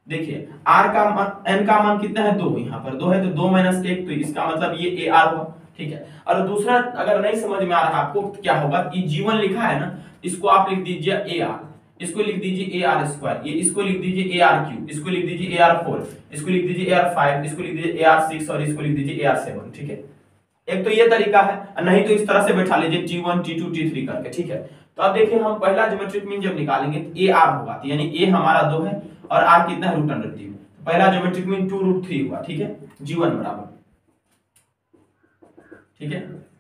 देखिए r का मान, n का मान कितना है 2, यहाँ पर 2 है तो 2 - 1, तो इसका मतलब ये a r हुआ। ठीक है, और दूसरा अगर नहीं समझ में आ रहा आपको तो क्या होगा, ये G1 लिखा है ना, इसको आप लिख दीजिए AR, इसको लिख दीजिए AR², ये इसको लिख दीजिए AR3, इसको लिख दीजिए AR4, इसको लिख दीजिए AR5, इसको लिख दीजिए AR6 और इसको लिख दीजिए AR7। ठीक है, एक तो ये तरीका है, नहीं तो इस तरह से बैठा लीजिए T1 T2 T3 करके। ठीक है, तो अब देखिए हम पहला ज्योमेट्रिक मीन जब निकालेंगे तो AR होगा, तो यानी A हमारा 2 है और R कितना है √3, पहला ज्योमेट्रिक मीन 2√3 हुआ। ठीक है, G1 बराबर, ठीक है,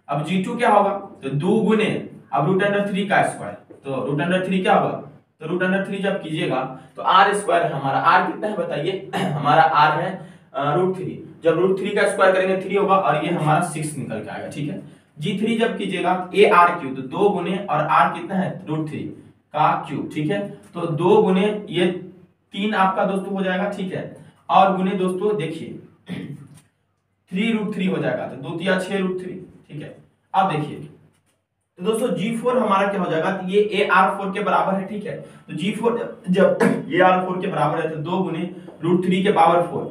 अब G2 क्या होगा, तो 2 गुने अब √3 का स्क्वायर, तो √3 क्या होगा, तो √3 जब कीजिएगा तो r² हमारा, r कितना है बताइए, हमारा r है √3, जब √3 का स्क्वायर करेंगे 3 होगा और ये हमारा 6 निकल के आएगा। ठीक है, G3 जब कीजिएगा AR3, तो 2 गुने और r कितना है √3 का क्यूब। ठीक है, तो 2 गुने ये 3 आपका दोस्तों हो जाएगा। ठीक है, और गुने दोस्तों देखिए 3 √3 हो जाएगा, तो 2 × 6 √3। ठीक है, अब देखिए तो दोस्तों G4 हमारा क्या हो जाएगा, तो ये AR4 के बराबर है, ठीक है। तो G4 जब AR4 के बराबर है तो 2 गुने √3 के पावर 4,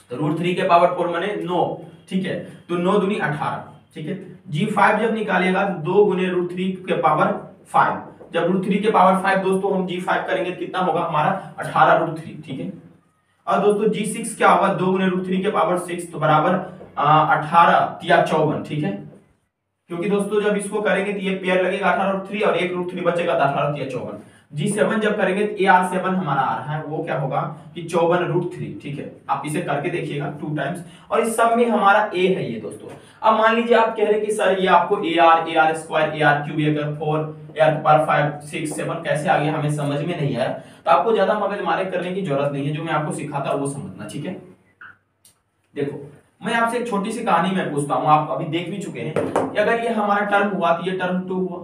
तो √3 के पावर 4 माने 9, ठीक है। तो 9 दूनी 18, ठीक है। G5 जब निकालिएगा तो 2 गुने √3 के पावर 5, जब √3 के पावर 5 दोस्तों हम G5 करेंगे तो कितना होगा हमारा 18 √3, ठीक है। और दोस्तों G6 क्या होगा, 2 गुने √3 के पावर 6, तो बराबर 18 या 54, ठीक है। क्योंकि दोस्तों जब इसको करेंगे तो ये पेयर लगेगा 18 और 3 और 1 √3 बचेगा तो 18 या 54। G7 जब करेंगे तो AR7 हमारा आ रहा है, वो क्या होगा कि 54 √3, ठीक है। आप इसे करके देखिएगा 2 टाइम्स, और इस सब में हमारा A है ये दोस्तों। अब मान लीजिए आप कह रहे कि सर ये आपको AR स्क्वायर AR3 4 AR 5 6 7 कैसे आ गया, हमें समझ में नहीं आया, तो आपको ज्यादा मगजमारी करने की जरूरत नहीं है, जो मैं आपको सिखाता हूं वो समझना, ठीक है। देखो मैं आपसे एक छोटी सी कहानी में पूछता हूं, आप अभी देख भी चुके हैं कि अगर ये हमारा टर्म हुआ तो ये टर्म 2 हुआ,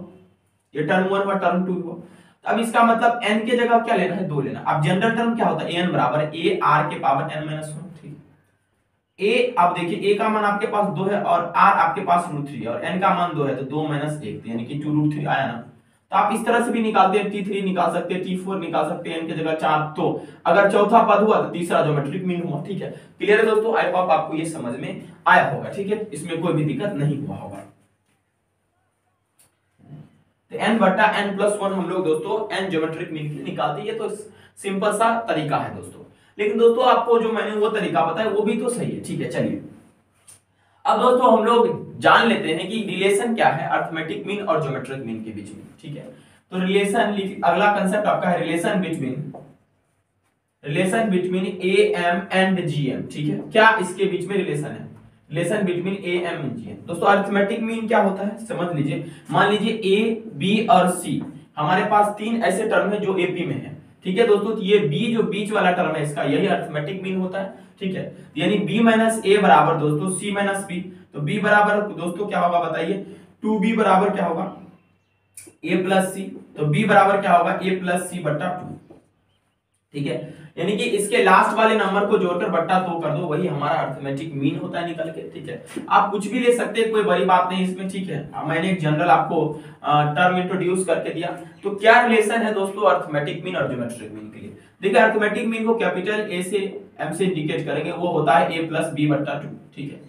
ये टर्म 1 हुआ, टर्म 2 हुआ। अब इसका मतलब n के जगह क्या लेना है, 2 लेना। अब जनरल टर्म क्या होता है, an बराबर a r के पावर n-1, ठीक है। a आप देखिए a का मान आपके पास 2 है और r आपके पास √3 और n का मान 2 है, तो 2 - 1 यानी कि 2 √3 आया ना। तो आप इस तरह से भी निकालते हैं, T3 निकाल सकते हैं, T4 निकाल सकते हैं, n की जगह 4। तो अगर चौथा पद हुआ तो तीसरा ज्योमेट्रिक मीन हुआ, ठीक है। क्लियर है दोस्तों, आई होप आपको ये समझ में आया होगा, ठीक है, इसमें कोई भी दिक्कत नहीं हुआ होगा। तो n/n+1 हम लोग दोस्तों n ज्योमेट्रिक मीन के लिए निकालते हैं, ये तो सिंपल सा तरीका है दोस्तों। लेकिन दोस्तों आपको जो मैंने वो तरीका बताया वो भी तो सही है, ठीक है। चलिए अब दोस्तों हम लोग जान लेते हैं कि रिलेशन क्या है अर्थमेटिक मीन और ज्योमेट्रिक मीन के बीच में, ठीक है। तो रिलेशन, अगला कंसेप्ट आपका है relation between AM and GM, ठीक है। क्या इसके बीच में रिलेशन है, relation between AM and GM। दोस्तों अर्थमेटिक मीन क्या होता है समझ लीजिए, मान लीजिए A B और C हमारे पास 3 ऐसे टर्म है जो AP में है, ठीक है दोस्तों। तो ये B जो बीच वाला टर्म है इसका यही अर्थमेटिक मीन होता है, ठीक है। यानी B - A बराबर दोस्तों C - B, तो B बराबर दोस्तों क्या होगा बताइए, 2B बराबर क्या होगा A + C, तो B बराबर क्या होगा A + C/2, ठीक है। यानी कि इसके लास्ट वाले नंबर को जोड़कर बट्टा 2 कर दो, वही हमारा अर्थमेटिक मीन होता है निकल के, ठीक है। आप कुछ भी ले सकते हैं, कोई बड़ी बात नहीं इसमें, ठीक है। मैंने एक जनरल आपको टर्म इंट्रोड्यूस करके दिया। तो क्या रिलेशन है दोस्तों अर्थमेटिक मीन और ज्योमेट्रिक मीन के लिए, देखिए अर्थमेटिक मीन को कैपिटल A से M से इंडिकेट करेंगे, वो होता है A + B/2, ठीक है।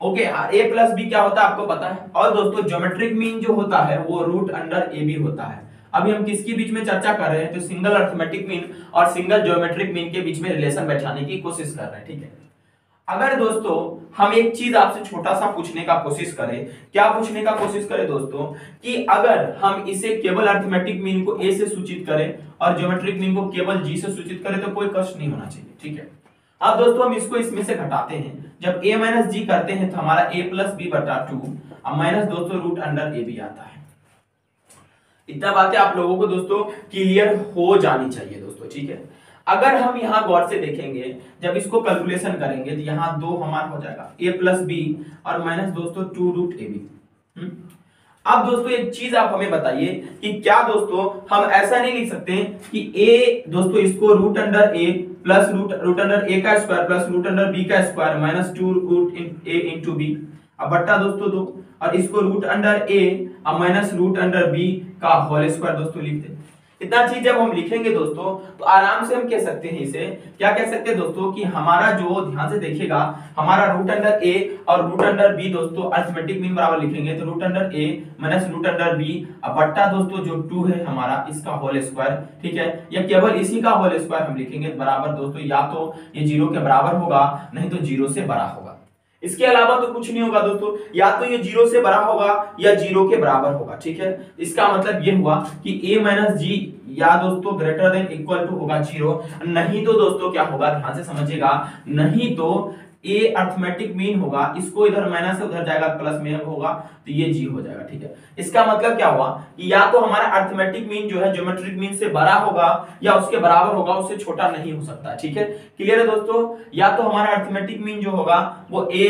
ओके, A + B क्या होता है आपको पता है। और दोस्तों ज्योमेट्रिक मीन जो होता है वो √AB होता है। अभी हम किसके बीच में चर्चा कर रहे हैं, तो सिंगल अर्थमेटिक मीन और सिंगल ज्योमेट्रिक मीन के बीच में रिलेशन बैठाने की कोशिश कर रहे हैं, ठीक है। अगर दोस्तों हम एक चीज आपसे छोटा सा पूछने का कोशिश करें, क्या पूछने का कोशिश करें दोस्तों, कि अगर हम इसे केवल अर्थमेटिक मीन को A से सूचित करें और ज्योमेट्रिक मीन को केवल G से सूचित करें तो कोई कष्ट नहीं होना चाहिए, ठीक है। अब दोस्तों हम इसको इसमें से घटाते हैं, जब A - G करते हैं तो हमारा A + B/2 अब माइनस दोस्तों √AB आता है। इतना बातें आप लोगों को दोस्तों क्लियर हो जानी चाहिए दोस्तों, ठीक है। अगर हम यहाँ गौर से देखेंगे, जब इसको कैलकुलेशन करेंगे तो यहाँ 2 हमारा हो जाएगा A + B और माइनस दोस्तों 2 √AB। अब दोस्तों एक चीज आप हमें बताइए कि क्या दोस्तों हम ऐसा नहीं लिख सकते कि A दोस्तों इसको √A प्लस √A का स्क्वायर प्लस √B का स्क्वायर माइनस 2 √A × B अब बट्टा दोस्तों 2 और इसको √A और माइनस √B का होल स्क्वायर दोस्तों लिखते हैं। इतना चीज जब हम लिखेंगे दोस्तों तो आराम से हम कह सकते हैं, इसे क्या कह सकते हैं दोस्तों, कि हमारा जो ध्यान से देखिएगा हमारा √A और √B दोस्तों अर्थमेटिक मीन बराबर लिखेंगे तो √A माइनस √B अब बट्टा दोस्तों जो 2 है हमारा इसका होल स्क्वायर, ठीक है। या केवल इसी का होल स्क्वायर हम लिखेंगे बराबर दोस्तों या तो ये 0 के बराबर होगा नहीं तो 0 से बड़ा होगा। इसके अलावा तो कुछ नहीं होगा दोस्तों, या तो ये 0 से बड़ा होगा या 0 के बराबर होगा, ठीक है। इसका मतलब ये हुआ कि A - G या दोस्तों ग्रेटर देन इक्वल टू होगा 0, नहीं तो दोस्तों क्या होगा ध्यान से समझिएगा, नहीं तो A अर्थमेटिक मीन होगा, इसको इधर माइनस से उधर जाएगा प्लस में होगा तो ये G हो जाएगा, ठीक है। इसका मतलब क्या हुआ कि या तो हमारा अर्थमेटिक मीन जो है ज्योमेट्रिक मीन से बड़ा होगा या उसके बराबर होगा, उससे छोटा नहीं हो सकता, ठीक है। क्लियर है दोस्तों, या तो हमारा अर्थमेटिक मीन जो होगा वो A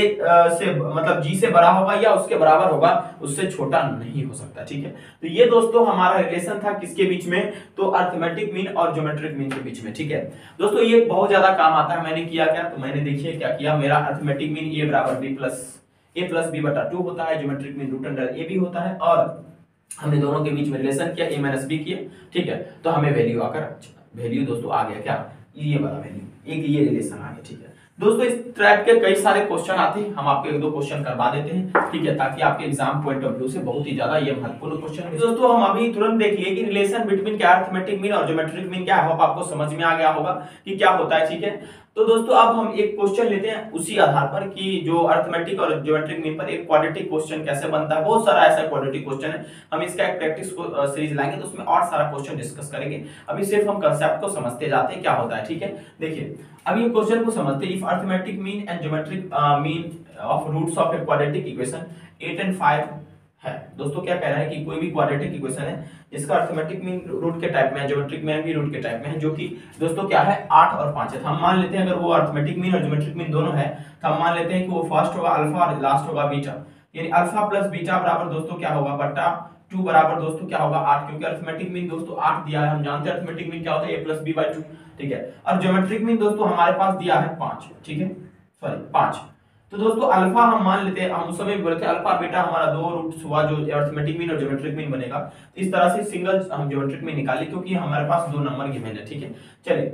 से मतलब G से बड़ा होगा या उसके बराबर होगा, उससे छोटा नहीं हो सकता, ठीक है। तो ये दोस्तों हमारा रिलेशन था किसके बीच में, तो अर्थमेटिक मीन और ज्योमेट्रिक मीन के बीच में, ठीक है दोस्तों। ये बहुत ज्यादा काम आता है। मैंने किया क्या, तो मैंने देखिए क्या किया, मेरा arithmetic mean A = B + a plus b बटा 2 होता है, geometric mean root under a भी होता है, और हमने दोनों के बीच में रिलेशन किया a माइनस बी किया, ठीक है। तो हमें वैल्यू आकर वैल्यू दोस्तों आ गया क्या, ये वाला वैल्यू, एक ये रिलेशन आ गया, ठीक है दोस्तों। इस टाइप के कई सारे क्वेश्चन आते हैं, हम आपको एक दो क्वेश्चन करवा देते हैं, ठीक है, ताकि आपके एग्जाम पॉइंट ऑफ व्यू से बहुत ही ज्यादा ये महत्वपूर्ण क्वेश्चन है दोस्तों। हम अभी तुरंत देख लिए कि रिलेशन बिटवीन क्या अरिथमेटिक मीन और ज्योमेट्रिक मीन क्या है, होप आपको समझ में आ गया होगा कि क्या होता है, ठीक है। तो दोस्तों अब हम एक क्वेश्चन लेते हैं उसी आधार पर कि जो अरिथमेटिक और ज्योमेट्रिक मीन पर एक क्वाड्रेटिक क्वेश्चन कैसे बनता है। बहुत सारा ऐसा क्वाड्रेटिक क्वेश्चन है, हम इसका एक प्रैक्टिस सीरीज लाएंगे तो उसमें और सारा क्वेश्चन डिस्कस करेंगे। अभी सिर्फ हम कांसेप्ट को समझते जाते हैं क्या होता है, ठीक है। देखिए अभी ये क्वेश्चन को समझते हैं। If arithmetic mean and geometric mean of roots of a quadratic equation 8 and 5 है दोस्तों, क्या कह रहा है कि कोई भी क्वाड्रेटिक इक्वेशन है जिसका अरिथमेटिक मीन रूट के टाइप में है, ज्योमेट्रिक मीन भी रूट के टाइप में है, जो कि दोस्तों क्या है 8 और 5 है। तो हम मान लेते हैं अगर वो अरिथमेटिक मीन और ज्योमेट्रिक मीन दोनों है तो हम मान लेते हैं कि वो फर्स्ट होगा अल्फा और लास्ट होगा बीटा, यानी अल्फा प्लस बीटा बराबर दोस्तों क्या होगा बटा 2 बराबर दोस्तों क्या होगा 8, क्योंकि अरिथमेटिक मीन दोस्तों 8 दिया है, हम जानते हैं अरिथमेटिक मीन क्या होता है a प्लस बी बाई 2, ठीक है। और ज्योमेट्रिक मीन दोस्तों हमारे पास दिया है 5, ठीक है, सॉरी 5। तो दोस्तों अल्फा हम मान लेते हैं, हम उस समय भी बोले थे अल्फा बीटा हमारा दो रूट्स हुआ जो अरिथमेटिक मीन और ज्योमेट्रिक मीन बनेगा। तो इस तरह से सिंगल हम ज्योमेट्रिक मीन निकाले क्योंकि हमारे पास दो नंबर गिवन है, ठीक है। चलिए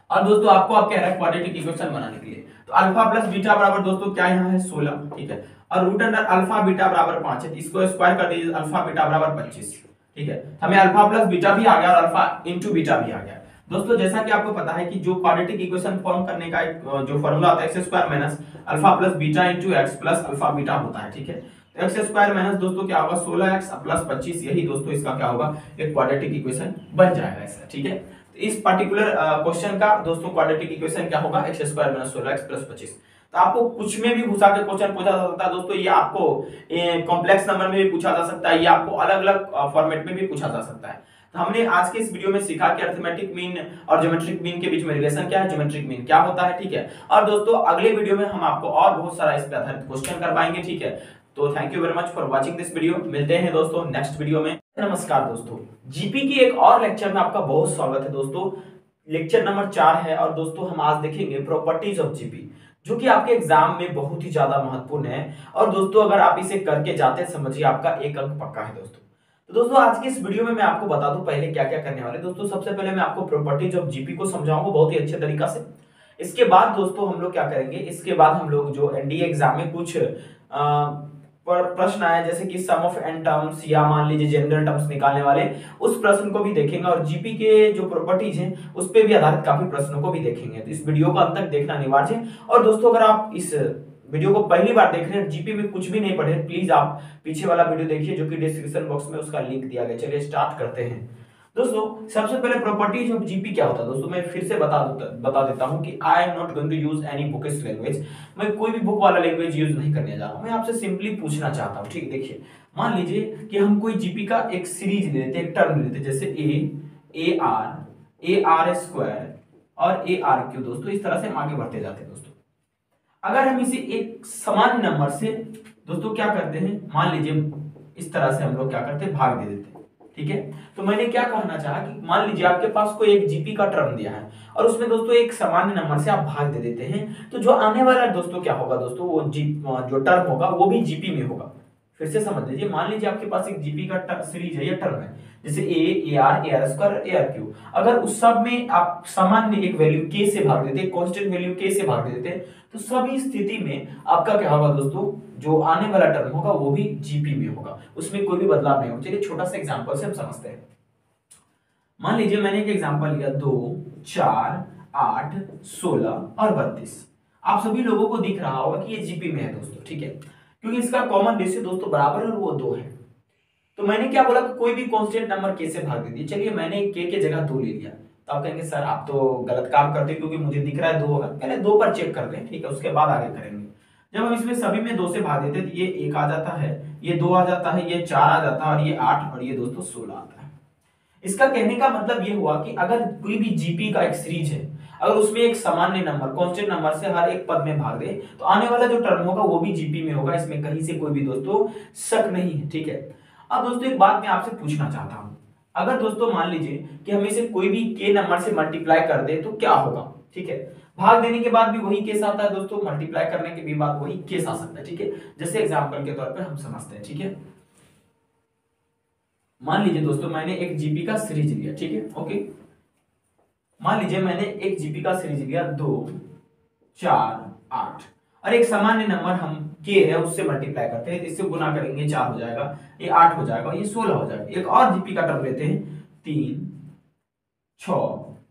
और दोस्तों आपको आप कह रहा है क्वाड्रेटिक इक्वेशन बनाने के लिए, तो अल्फा प्लस बीटा बराबर दोस्तों क्या यहाँ है 16, ठीक है, और रूट अंडर अल्फा बीटा बराबर 5 है, इसको स्क्वायर कर दीजिए अल्फा बीटा बराबर 25, ठीक है। हमें अल्फा प्लस बीटा भी आ गया और अल्फा इनटू बीटा भी आ गया। दोस्तों जैसा कि आपको पता है कि जो क्वाड्रेटिक इक्वेशन फॉर्म करने का एक जो फार्मूला होता है x square minus alpha plus beta into x plus alpha beta होता है, ठीक है। तो एक्स स्क्वायर माइनस दोस्तों क्या होगा 16x प्लस 25, यही दोस्तों इसका क्या होगा एक क्वाड्रेटिक इक्वेशन बन जाएगा इसका, ठीक है। तो इस पर्टिकुलर क्वेश्चन का दोस्तों क्वाड्रेटिक इक्वेशन क्या होगा x square minus 16x plus 25। तो आपको कुछ में भी घुसा के क्वेश्चन पूछा जा सकता है दोस्तों, ये आपको कॉम्प्लेक्स नंबर में भी पूछा जा सकता है, ये आपको अलग अलग फॉर्मेट में भी पूछा जा सकता है। तो हमने आज के इस वीडियो में सीखा कि अरिथमेटिक मीन और ज्योमेट्रिक मीन के बीच में रिलेशन क्या है, ज्योमेट्रिक मीन क्या होता है, ठीक है। और दोस्तों अगले वीडियो में हम आपको और बहुत सारा इस पे आधारित क्वेश्चन करवाएंगे, ठीक है। तो thank you very much for watching this video, मिलते हैं दोस्तों नेक्स्ट वीडियो में। नमस्कार दोस्तों, जीपी की एक और लेक्चर में आपका बहुत स्वागत है दोस्तों। लेक्चर नंबर 4 है और दोस्तों हम आज देखेंगे प्रॉपर्टीज ऑफ जीपी, जो कि आपके एग्जाम में बहुत ही ज्यादा महत्वपूर्ण है। और दोस्तों अगर आप इसे करके जाते हैं समझिए आपका 1 अंक पक्का है दोस्तों। तो दोस्तों आज के इस वीडियो में मैं आपको बता दूं पहले क्या क्या करने वाले दोस्तों। सबसे पहले मैं आपको प्रॉपर्टीज ऑफ जीपी को समझाऊंगा बहुत ही अच्छे तरीका से। इसके बाद दोस्तों हम लोग क्या करेंगे, इसके बाद हम लोग जो एनडीए एग्जाम में कुछ प्रश्न आया जैसे कि सम ऑफ एन टर्म्स या मान लीजिए जनरल टर्म्स निकालने वाले, उस प्रश्न को भी देखेंगे और जीपी के जो प्रॉपर्टीज हैं उस पे भी आधारित काफी प्रश्नों को भी देखेंगे। तो इस वीडियो को अंत तक देखना अनिवार्य है। और दोस्तों अगर आप इस वीडियो को पहली बार देख रहे हैं, जीपी में कुछ भी नहीं पढ़े, प्लीज आप पीछे वाला वीडियो देखिए जो कि डिस्क्रिप्शन बॉक्स में उसका लिंक दिया गया। चलिए स्टार्ट करते हैं दोस्तों। सबसे पहले प्रॉपर्टीज ऑफ जीपी क्या होता है दोस्तों, मैं फिर से बता देता हूं कि I am not going to use any bookish language, मैं कोई भी बुक वाला लैंग्वेज यूज नहीं करने जा रहा हूं। मैं आपसे सिंपली पूछना चाहता हूं, ठीक है। देखिए मान लीजिए कि हम कोई जीपी का एक सीरीज लेते हैं, एक टर्म लेते हैं, जैसे ए आर स्क्वायर और ए आर क्यू। दोस्तों इस तरह से हम आगे बढ़ते जाते हैं दोस्तों। अगर हम इसे एक सामान्य नंबर से दोस्तों क्या करते हैं, मान लीजिए इस तरह से हम लोग क्या करते हैं भाग दे देते हैं, ठीक है। तो मैंने क्या कहना चाहा कि मान लीजिए आपके पास कोई एक जीपी का टर्म दिया है और उसमें दोस्तों एक सामान्य नंबर से आप भाग दे देते हैं, तो जो आने वाला दोस्तों क्या होगा दोस्तों, वो जो टर्म होगा वो भी जीपी में होगा। फिर से समझ लीजिए, मान लीजिए आपके पास एक जीपी का सीरीज है या टर्म है, जैसे A R square A R Q. अगर उस सब में आप सामान्य एक वैल्यू के से भाग देते हैं, कांस्टेंट वैल्यू के से भाग देते हैं, तो सभी स्थिति में आपका क्या होगा दोस्तों, जो आने वाला टर्म होगा वो भी जीपी में होगा, उसमें कोई भी बदलाव नहीं होगा। चलिए छोटा सा एग्जांपल से हम समझते हैं। मान लीजिए मैंने एक एग्जांपल लिया 2 4 8 16 और 32। आप सभी लोगों को दिख रहा होगा कि ये जीपी में है दोस्तों, ठीक है, क्योंकि इसका कॉमन रेशियो दोस्तों बराबर है और वो 2 है। तो मैंने क्या बोला कि कोई भी कांस्टेंट नंबर के से भाग दीजिए। चलिए मैंने के जगह 2 ले लिया, तो आप कहेंगे सर आप तो गलत काम करते क्योंकि मुझे दिख रहा है 2 होगा। पहले 2 पर चेक कर लें, ठीक है, उसके बाद आगे करेंगे। जब हम इसमें सभी में 2 से भाग देते तो ये 1 आ जाता है, ये 2 आ जाता है, ये 4 आ जाता है और ये 8 और ये दोस्तों 16 आता है। इसका कहने का मतलब ये हुआ कि अगर कोई भी जीपी का एक सीरीज है, अगर उसमें एक सामान्य नंबर कांस्टेंट नंबर से हर एक पद में भाग दे तो आने वाला जो टर्म होगा वो भी जीपी में होगा, इसमें कहीं से कोई भी दोस्तों शक नहीं है, ठीक है। अब दोस्तों एक बात मैं आपसे पूछना चाहता हूं, अगर दोस्तों मान लीजिए कि हम इसे कोई भी के नंबर से मल्टीप्लाई कर दे तो क्या होगा। ठीक है। भाग देने के बाद भी वही केस आता है दोस्तों, मल्टीप्लाई करने के भी बाद वही केस आ सकता है, ठीक है। जैसे एग्जांपल के तौर पे हम समझते हैं, ठीक है। मान लीजिए दोस्तों मैंने एक जीपी का सीरीज लिया, ठीक है, ओके। मान लीजिए मैंने एक जीपी का सीरीज लिया 2 4 8 और एक सामान्य नंबर हम के है उससे मल्टीप्लाई करते हैं, इससे गुना करेंगे 4 हो जाएगा, ये 8 हो जाएगा, ये 16 हो जाएगा। एक और जीपी का टर्म लेते हैं 3 6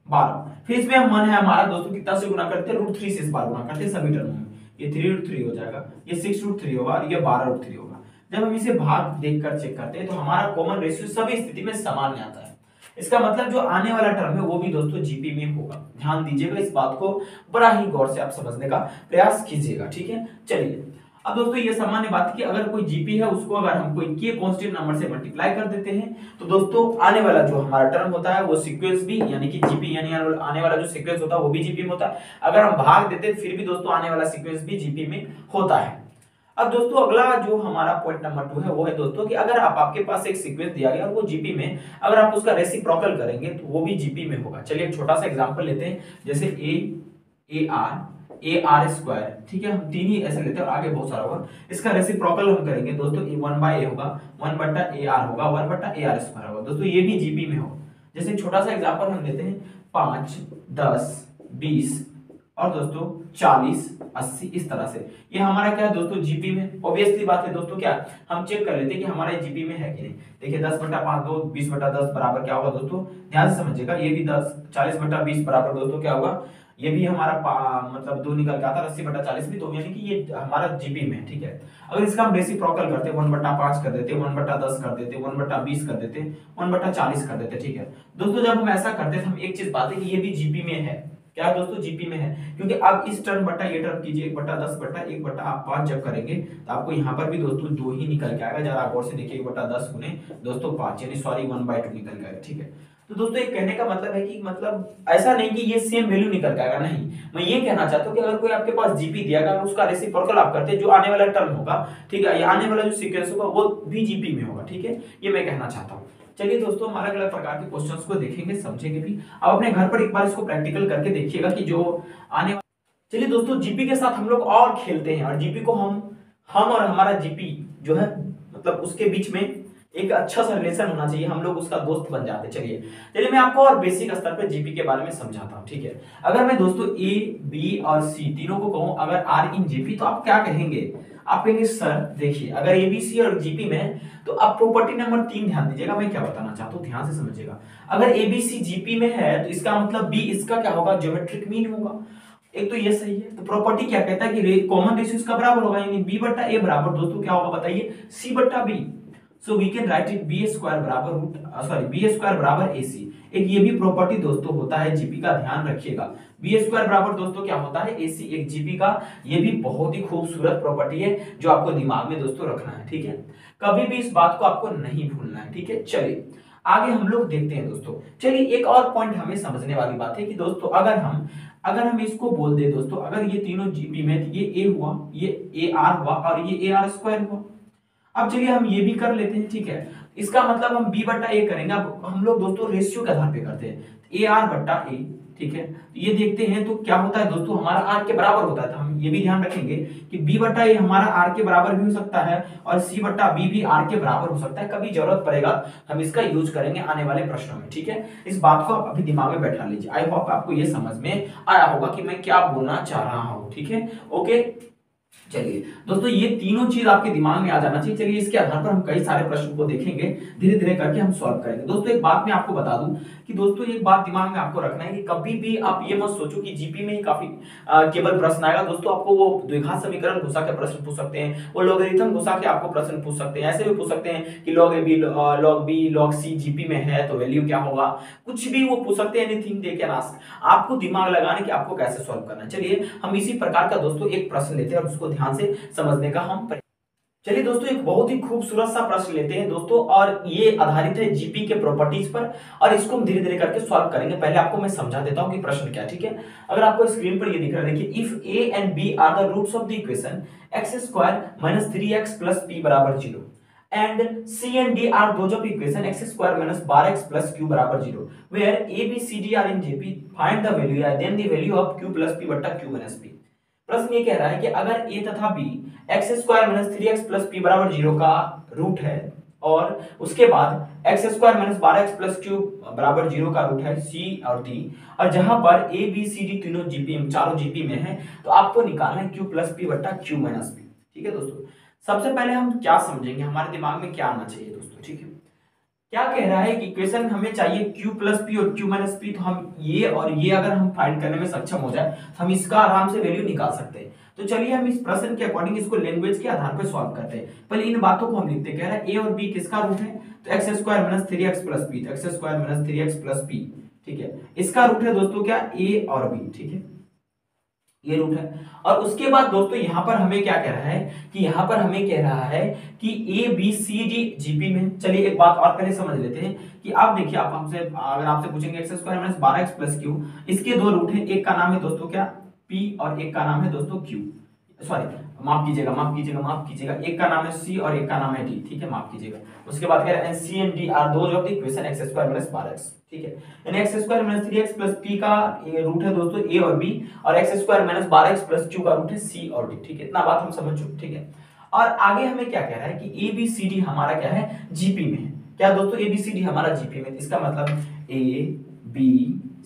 12, फिर इसमें हम मन है हमारा दोस्तों कितना से गुना करते हैं, √3 से इस बार गुना करते हैं सभी टर्मों में। ये 3 √3 हो जाएगा, ये 6 √3 होगा और ये 12 √3 होगा। जब हम इसे भाग देखकर चेक करते हैं तो हमारा कॉमन रेशियो सभी स्थिति में समान आता है। इसका मतलब जो आने वाला टर्म है वो भी दोस्तों जीपी में होगा। ध्यान दीजिएगा, इस बात को बड़ा ही गौर से आप समझने का प्रयास कीजिएगा, ठीक है। चलिए अब दोस्तों ये सामान्य बात है कि अगर कोई जीपी है उसको अगर हम कोई के कांस्टेंट नंबर से मल्टीप्लाई कर देते हैं तो दोस्तों आने वाला जो हमारा टर्म होता है वो सीक्वेंस भी यानी कि जीपी यानी आने वाला जो सीक्वेंस होता है वो भी जीपी में होता है। अगर हम भाग देते हैं फिर भी दोस्तों आने वाला सीक्वेंस भी जीपी में होता है। अब दोस्तों अगला जो हमारा पॉइंट नंबर 2 है वो है दोस्तों कि अगर आपके पास एक सीक्वेंस दिया गया और वो जीपी में, अगर आप उसका रेसिप्रोकल करेंगे तो वो भी जीपी में होगा। चलिए एक छोटा सा एग्जांपल लेते हैं, जैसे ए आर स्क्वायर, ठीक है। हम तीन ही ऐसे लेते हैं और आगे बहुत सारा होगा। इसका रेसिप्रोकल हम करेंगे दोस्तों, 1/a होगा, 1/ar होगा, 1/ar स्क्वायर होगा। दोस्तों ये भी जीपी में होगा। जैसे छोटा सा एग्जांपल हम लेते हैं 5 10 20 और दोस्तों 40 80 इस तरह से। ये हमारा क्या है दोस्तों जीपी में। ऑब्वियसली बात है दोस्तों, क्या हम चेक कर लेते हैं कि हमारा जीपी में है कि नहीं। देखिए 10/5 2 20/10 बराबर क्या होगा दोस्तों, ध्यान से समझिएगा। ये भी 10 40/20 बराबर दोस्तों क्या होगा, ये भी हमारा मतलब 2 निकल के आता है, 80/40 भी, तो यानी कि ये हमारा जीपी में, ठीक है। अगर इसका हम रेसिप्रोकल करते 1/5 कर देते, 1/10 कर देते, 1/20 कर देते, 1/40 कर देते, ठीक है। दोस्तों जब हम ऐसा करते हैं तो हम एक चीज बात है कि ये भी जीपी में है। क्या है दोस्तों, जीपी में है। क्योंकि अब इस टर्म बटा ये टर्म कीजिए 1/10/1/5 जब करेंगे तो आपको यहाँ पर भी दोस्तों 2 ही निकल के आएगा। जरा गौर से देखिए 1/10 गुने दोस्तों 5 यानी सॉरी 1/2 निकल के आएगा, ठीक है। तो दोस्तों एक कहने का मतलब है कि मतलब ऐसा नहीं कि ये सेम वैल्यू निकल के आएगा, नहीं। मैं ये कहना चाहता हूँ कि अगर कोई आपके पास जीपी दिया गया उसका रेसिप्रोकल आप करते हैं, जो आने वाला टर्म होगा, ठीक है, या आने वाला जो सीक्वेंस होगा वो भी जीपी में होगा, ठीक है। ये मैं कहना चाहता हूँ। चलिए दोस्तों हम अलग अलग प्रकार के क्वेश्चंस को देखेंगे, समझेंगे भी। आप अपने घर पर एक बार इसको प्रैक्टिकल करके देखिएगा कि जो आने। चलिए दोस्तों जीपी के साथ हम लोग और खेलते हैं और जीपी को हम और हमारा जीपी जो है मतलब उसके बीच में एक अच्छा सा रिलेशन होना चाहिए, हम लोग उसका दोस्त बन जाते हैं। चलिए मैं आपको और बेसिक स्तर पर जीपी के बारे में समझाता हूँ, ठीक है। अगर मैं दोस्तों ए बी और सी तीनों को कहूं अगर आर इन जीपी तो आप क्या कहेंगे, आप कहेंगे सर देखिए अगर एबीसी और जीपी में है तो अब प्रॉपर्टी नंबर 3 ध्यान दीजिएगा, मैं क्या बताना चाहता हूँ ध्यान से समझिएगा। अगर एबीसी जीपी में है तो इसका मतलब बी इसका क्या होगा, ज्योमेट्रिक मीन होगा। एक तो ये सही है। तो प्रॉपर्टी क्या कहता है कि कॉमन रेशियो इसका बराबर होगा, यानी b/a बराबर दोस्तों क्या होगा बताइए, c/b। So we can write it b² बराबर ac। एक ये भी प्रॉपर्टी दोस्तों होता है जीपी का, ध्यान रखिएगा। b² बराबर दोस्तों क्या होता है, ac एक जीपी का। ये भी बहुत ही खूबसूरत प्रॉपर्टी है जो आपको दिमाग में दोस्तों रखना है, ठीक है। कभी भी इस बात को आपको नहीं भूलना है, ठीक है। चलिए आगे हम लोग देखते हैं दोस्तों। चलिए एक और पॉइंट हमें समझने वाली बात है कि दोस्तों अगर हम इसको बोल दे दोस्तों, अगर ये तीनों जीपी में ये ए हुआ, ये AR हुआ और ये AR² हुआ। अब चलिए हम ये भी कर लेते हैं, ठीक है। इसका मतलब हम b/a करेंगे। अब हम लोग दोस्तों रेशियो के आधार पे करते हैं, AR/a, ठीक है। तो ये देखते हैं तो क्या होता है दोस्तों, हमारा r के बराबर होता है। तो हम ये भी ध्यान रखेंगे कि b/a हमारा r के बराबर भी हो सकता है और c/b भी r के बराबर हो सकता है। कभी जरूरत पड़ेगा हम इसका यूज करेंगे आने वाले प्रश्नों में, ठीक है। इस बात को आप अभी दिमाग में बैठा लीजिए। आई होप आपको ये समझ में आया होगा कि मैं क्या बोलना चाह रहा हूं, ठीक है, ओके। चलिए दोस्तों ये तीनों चीज आपके दिमाग में आ जाना चाहिए। चलिए इसके आधार पर हम कई सारे प्रश्न को देखेंगे, धीरे धीरे करके हम सॉल्व करेंगे। दोस्तों एक बात मैं आपको बता दूं कि दोस्तों एक बात दिमाग में आपको रखना है कि कभी भी आप ये मत सोचो कि जीपी में ही काफी केवल प्रश्न आएगा। दोस्तों आपको वो द्विघात समीकरण घुसा के प्रश्न पूछ सकते हैं, वो लॉगरिथम घुसा के आपको प्रश्न पूछ सकते हैं। ऐसे भी पूछ सकते हैं कि log AB log B log C GP में है तो वैल्यू क्या होगा, कुछ भी वो पूछ सकते हैं। एनीथिंग दे कैन आस्क, आपको दिमाग लगाने कि आपको कैसे सॉल्व करना है। चलिए हम इसी प्रकार का दोस्तों एक प्रश्न लेते हैं और उसको ध्यान से समझने का हम। चलिए दोस्तों एक बहुत ही खूबसूरत सा प्रश्न लेते हैं दोस्तों और ये आधारित है जीपी के प्रॉपर्टीज पर और इसको हम धीरे धीरे करके सॉल्व करेंगे। पहले आपको मैं समझा देता हूं कि प्रश्न क्या है, ठीक है। अगर आपको स्क्रीन पर ये दिख रहा है देखिए, if a and b are the roots of the equation x² - 3x + p = 0 and C and D are those of equation x square minus 12x plus q बराबर 0 where a b c d are in JP find the value है then the value of q plus p बट्टा q minus p। प्रश्न ये कह रहा है कि अगर a तथा b x square minus 3x plus p बराबर 0 का रूट है और उसके बाद x square minus 12x plus q बराबर 0 का रूट है c और d और जहां पर a b c d तीनों जीपी में चारों जीपी में है तो आपको निकालना है q प्लस p बट्टा q माइनस p। ठीक है दोस्तों, सबसे पहले हम क्या समझेंगे, हमारे दिमाग में क्या आना चाहिए दोस्तों। ठीक है, क्या कह रहा है कि इक्वेशन हमें चाहिए q प्लस पी और q माइनस पी, तो हम ये और ये अगर हम फाइंड करने में सक्षम हो जाए तो हम इसका आराम से वैल्यू निकाल सकते हैं। तो चलिए हम इस प्रश्न के अकॉर्डिंग इसको लैंग्वेज के आधार पर सॉल्व करते हैं। पहले इन बातों को हम लिखते हैं। कह रहा है a और b किसका रूट है, तो x square minus 3x plus P, तो x square minus 3x plus P. ठीक है, इसका रूट है दोस्तों क्या, a और b। ठीक है, ये रूट है। और उसके बाद दोस्तों यहां पर हमें क्या कह रहा है कि यहां पर हमें कह रहा है कि a b c d GP में। चलिए एक बात और पहले समझ लेते हैं कि आप देखिए, आप हमसे अगर आपसे पूछेंगे x square minus 12x plus Q, इसके दो रूट हैं, एक का नाम है दोस्तों क्या p और एक का नाम है दोस्तों q। सॉरी माफ कीजिएगा, एक का नाम है c और एक का नाम है d। ठीक है, माफ कीजिएगा। उसके बाद कह रहा है c and d are those of the equation x square minus 12x। ठीक है, यानी x square minus 3x plus p का रूट है दोस्तों a और b और x square minus 12x plus q का रूट है c और d। ठीक है, इतना बात हम समझ चुके। ठीक है, और आगे हमें क्या कह रहा है कि a b c d हमारा क्या है, जीपी में है। क्या दोस्तों, a b c d हमारा जीपी में, इसका मतलब a b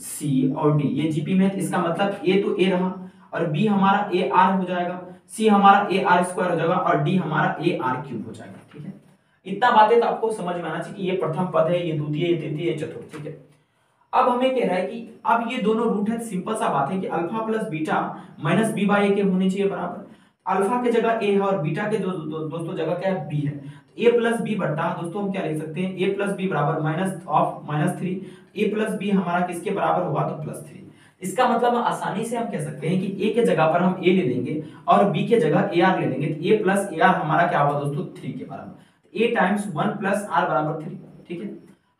c और d ये जीपी में है। इसका मतलब a तो a रहा और b हमारा a r हो जाएगा, c हमारा a r स्क्वायर हो जाएगा और d हमारा a r क्यूब हो जाएगा। ठीक है, इतना बातें तो आपको समझ में आना चाहिए कि ये प्रथम पद है, ये द्वितीय, ये तृतीय, ये चतुर्थ। ठीक है, अब हमें कह रहा है कि अब ये दोनों रूट है, सिंपल सा बात है कि alpha plus beta minus B by A के होने चाहिए बराबर। अल्फा के जगह ए है और बीटा के दोस्तों जगह क्या है, बी है। ए प्लस बी बट्टा दोस्तों हम क्या लिख सकते हैं, ए प्लस बी बराबर minus of minus 3। A plus b हमारा किसके बराबर होगा, तो प्लस 3। इसका मतलब आसानी से हम कह सकते हैं कि ए के जगह पर हम ए ले लेंगे और बी के जगह ए आर ले लेंगे, तो ए प्लस ए आर हमारा क्या होगा दोस्तों, 3 के बराबर। ए टाइम्स 1 प्लस आर बराबर 3। ठीक है,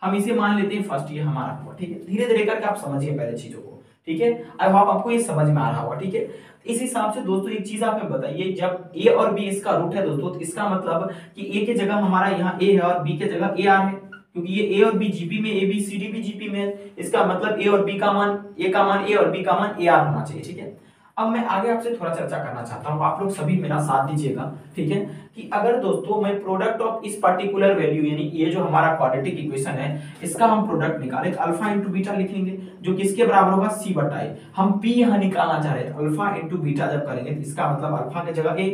हम इसे मान लेते हैं फर्स्ट, ये हमारा हुआ। ठीक है, धीरे धीरे करके आप समझिए पहले चीजों को। ठीक है, आई होप आपको ये समझ में आ रहा होगा। ठीक है, इस हिसाब से दोस्तों एक चीज आप हमें बताइए, जब a और b इसका रूट है दोस्तों, तो इसका मतलब कि a के जगह हमारा यहाँ a है और b के जगह a r है, क्योंकि ये a और b जीपी में, a b c d भी जीपी में है। इसका मतलब a और b का मान, a का मान a और b का मान a r होना चाहिए। ठीक है, अब मैं आगे आपसे थोड़ा चर्चा करना चाहता हूं, आप लोग सभी मेरा साथ दीजिएगा। ठीक है, कि अगर दोस्तों मैं प्रोडक्ट ऑफ इस पर्टिकुलर वैल्यू, यानी ये जो हमारा क्वाड्रेटिक इक्वेशन है, इसका हम प्रोडक्ट निकालें तो अल्फा इंटू बीटा लिखेंगे, जो किसके बराबर होगा, c बटा a। हम p यहां निकालना चाह रहे हैं, तो अल्फा इंटू बीटा जब करेंगे तो इसका मतलब अल्फा की जगह a,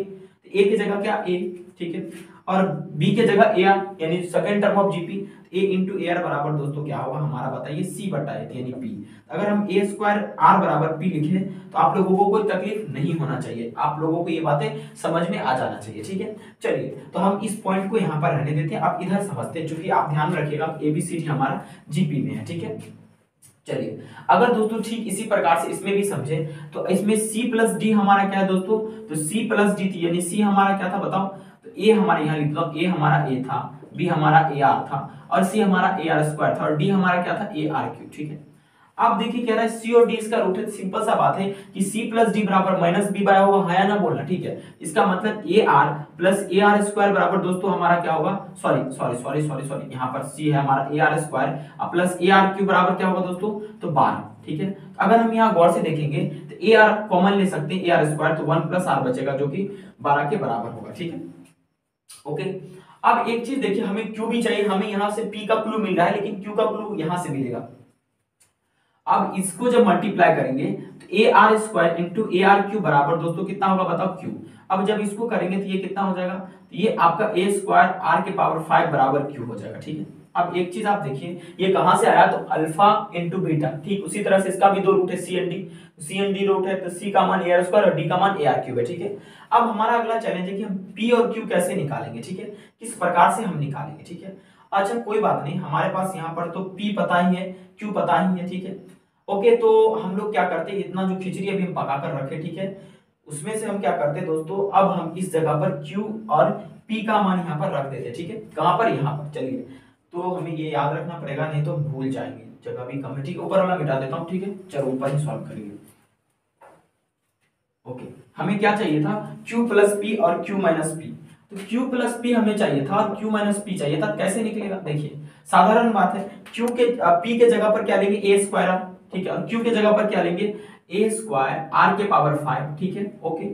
a की जगह क्या a। ठीक है, और b की जगह a r, यानी second term of GP, a into A R बराबर दोस्तों क्या होगा हमारा, बताइए, c बटा a यानी p। अगर हम a स्क्वायर r बराबर p लिखे तो आप लोगों को कोई तकलीफ नहीं होना चाहिए, आप लोगों को ये बातें समझ में आ जाना चाहिए। ठीक है, चलिए तो हम इस पॉइंट को यहाँ पर रहने देते हैं, आप इधर समझते हैं, क्योंकि आप ध्यान रखिएगा ABCD हमारा जीपी में है। ठीक है, चलिए अगर दोस्तों ठीक इसी प्रकार से इसमें भी समझे तो इसमें c प्लस डी हमारा क्या है दोस्तों, तो c प्लस डी थी, यानी c हमारा क्या था बताओ, तो a हमारे यहाँ लिख दो, a हमारा a था, b हमारा a r था और c हमारा a r स्क्वायर था और d हमारा क्या था, a r क्यूब। ठीक है, अब देखिए कह रहा है c और d इसका रूट है, सिंपल सा बात है कि c प्लस डी बराबर माइनस बी बाय होगा, है या ना बोलना। ठीक है, इसका मतलब a r plus a r square बराबर दोस्तों हमारा क्या होगा, सॉरी यहाँ पर c है हमारा a r square plus a r cube बराबर क्या होगा दोस्तों, तो 12। ठीक है, अगर हम यहाँ गौर से देखेंगे तो a r कॉमन ले सकते हैं, a r स्क्वायर, तो 1 प्लस r बचेगा जो कि 12 के बराबर होगा। ठीक है, ओके। अब एक चीज देखिए, हमें क्यू भी चाहिए, हमें यहाँ से p का क्लू मिल रहा है लेकिन q का क्लू यहाँ से मिलेगा। अब इसको जब मल्टीप्लाई करेंगे तो A R square into A R Q बराबर दोस्तों कितना होगा बताओ, क्यू। अब जब इसको करेंगे तो ये कितना हो जाएगा, तो ये आपका ए स्क्वायर आर के पावर 5 बराबर क्यू हो जाएगा। ठीक है, अब एक चीज आप देखिए, ये कहां से आया, तो अल्फा इंटू बीटा। ठीक उसी तरह से इसका भी दो रूट है, सी एंड डी रूट है, तो सी का मान ए आर स्क्वायर और डी का मान ए आर क्यूब है। ठीक है, अब हमारा अगला चैलेंज है कि हम पी और क्यू कैसे निकालेंगे। ठीक है, किस प्रकार से हम निकालेंगे। ठीक है, अच्छा कोई बात नहीं, हमारे पास यहाँ पर तो p पता ही है, q पता ही है। ठीक है, ओके, तो हम लोग क्या करते हैं, इतना जो खिचड़ी अभी हम पका कर रखे, ठीक है, उसमें से हम क्या करते हैं दोस्तों, अब हम इस जगह पर q और p का मान यहाँ पर रख देते हैं। ठीक है, कहां पर, यहाँ पर। चलिए, तो हमें ये याद रखना पड़ेगा, नहीं तो भूल जाएंगे, जगह भी कम है। ठीक है, ऊपर वाला मिटा देता हूँ। ठीक है, चलो ऊपर ही सॉल्व करेंगे। ओके, हमें क्या चाहिए था, q प्लस p और q माइनस p। तो q प्लस पी हमें चाहिए था और q माइनस पी चाहिए था, कैसे निकलेगा? देखिए साधारण बात है, q के p के जगह पर क्या लेंगे a स्क्वायर r, ठीक है, और q के जगह पर क्या लेंगे a स्क्वायर r के पावर 5, ठीक है, ओके।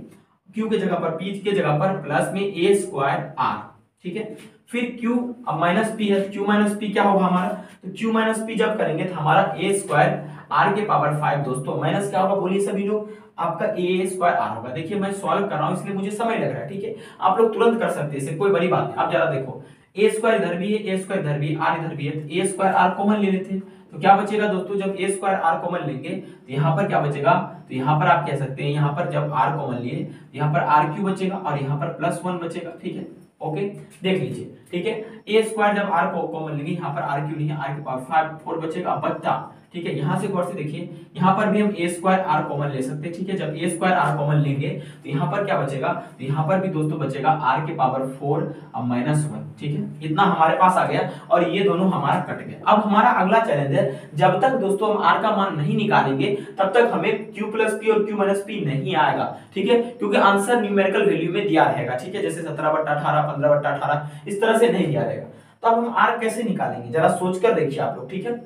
q के जगह पर p के जगह पर प्लस में a स्क्वायर r, ठीक है। फिर q अब माइनस p है, q माइनस p क्या होगा हमारा? तो q माइनस p जब करेंगे तो हमारा a स्क्वायर r के पावर 5 दोस्तों माइनस क्या होगा बोलिए सभी लोग? आपका a स्क्वायर r होगा। देखिए मैं सॉल्व कर रहा हूं इसलिए मुझे समय लग रहा है, ठीक है, आप लोग तुरंत कर सकते हैं इसे, कोई बड़ी बात नहीं। आप जरा देखो a स्क्वायर इधर भी है, a स्क्वायर इधर भी है, r इधर भी है, तो a स्क्वायर r कॉमन ले लेते हैं, तो क्या बचेगा दोस्तों? जब a स्क्वायर r कॉमन लेंगे तो यहाँ पर क्या बचेगा? तो यहाँ पर आप कह सकते हैं, यहाँ पर जब r कॉमन लिए यहाँ पर r क्यू बचेगा और यहाँ पर प्लस 1 बचेगा, ठीक है, ओके। देख लीजिए, ठीक है, a स्क्वायर जब r को कॉमन लेंगे यहाँ पर r क्यू नहीं है, r के पावर 4 बचेगा बच्चा, ठीक है। यहाँ से गौर से देखिए, यहाँ पर भी हम a स्क्वायर r कॉमन ले सकते हैं, ठीक है। जब a स्क्वायर r कॉमन लेंगे तो यहाँ पर क्या बचेगा? तो यहाँ पर भी दोस्तों बचेगा r के पावर 4 अब माइनस 1, ठीक है, इतना हमारे पास आ गया और ये दोनों हमारा कट गया। अब हमारा अगला चैलेंज है, जब तक दोस्तों हम r का मान नहीं निकालेंगे तब तक हमें q प्लस p और q माइनस p नहीं आएगा, ठीक है, क्योंकि आंसर न्यूमेरिकल वैल्यू में दिया रहेगा, ठीक है, जैसे 17/18, 15/18 इस तरह से नहीं दिया रहेगा। तो अब हम r कैसे निकालेंगे जरा सोच कर देखिए आप लोग, ठीक है।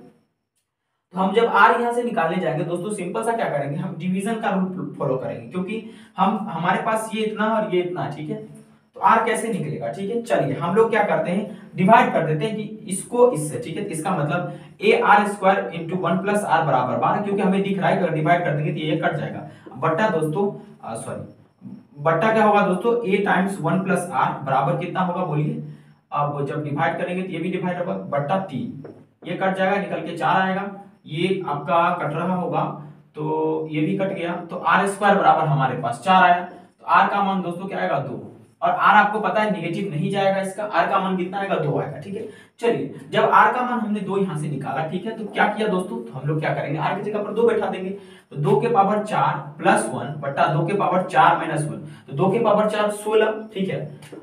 तो हम जब r यहां से निकालने जाएंगे दोस्तों सिंपल सा क्या करेंगे, हम डिवीजन का रूल फॉलो करेंगे, क्योंकि हम हमारे पास ये इतना और ये इतना, ठीक है। तो r कैसे निकलेगा? ठीक है, चलिए हम लोग क्या करते हैं, डिवाइड कर देते हैं कि इसको इससे, ठीक है। इसका मतलब a r square into 1 plus r बराबर 12, क्योंकि हमें दिख रहा है अगर डिवाइड कर देंगे तो ये कट जाएगा, बट्टा दोस्तों बट्टा क्या होगा दोस्तों? a टाइम्स 1 प्लस r बराबर कितना होगा बोलिए? अब जब डिवाइड करेंगे तो ये भी डिवाइड होगा, बट्टा 3, ये कट जाएगा, निकल के 4 आएगा, ये आपका कट रहा होगा तो ये भी कट गया, तो r स्क्वायर बराबर हमारे पास 4 आया। तो r का मान दोस्तों क्या आएगा? 2, और r आपको पता है नेगेटिव नहीं जाएगा, इसका r का मान कितना आएगा? 2 आएगा, ठीक है। चलिए जब r का मान हमने 2 यहां से निकाला, ठीक है, तो क्या किया दोस्तों? तो हम लोग क्या करेंगे, r की जगह पर 2 बैठा देंगे, तो 2 के पावर 4 प्लस 1 बटा 2 के पावर 4 माइनस 1, तो 2 के पावर 4 16, ठीक है,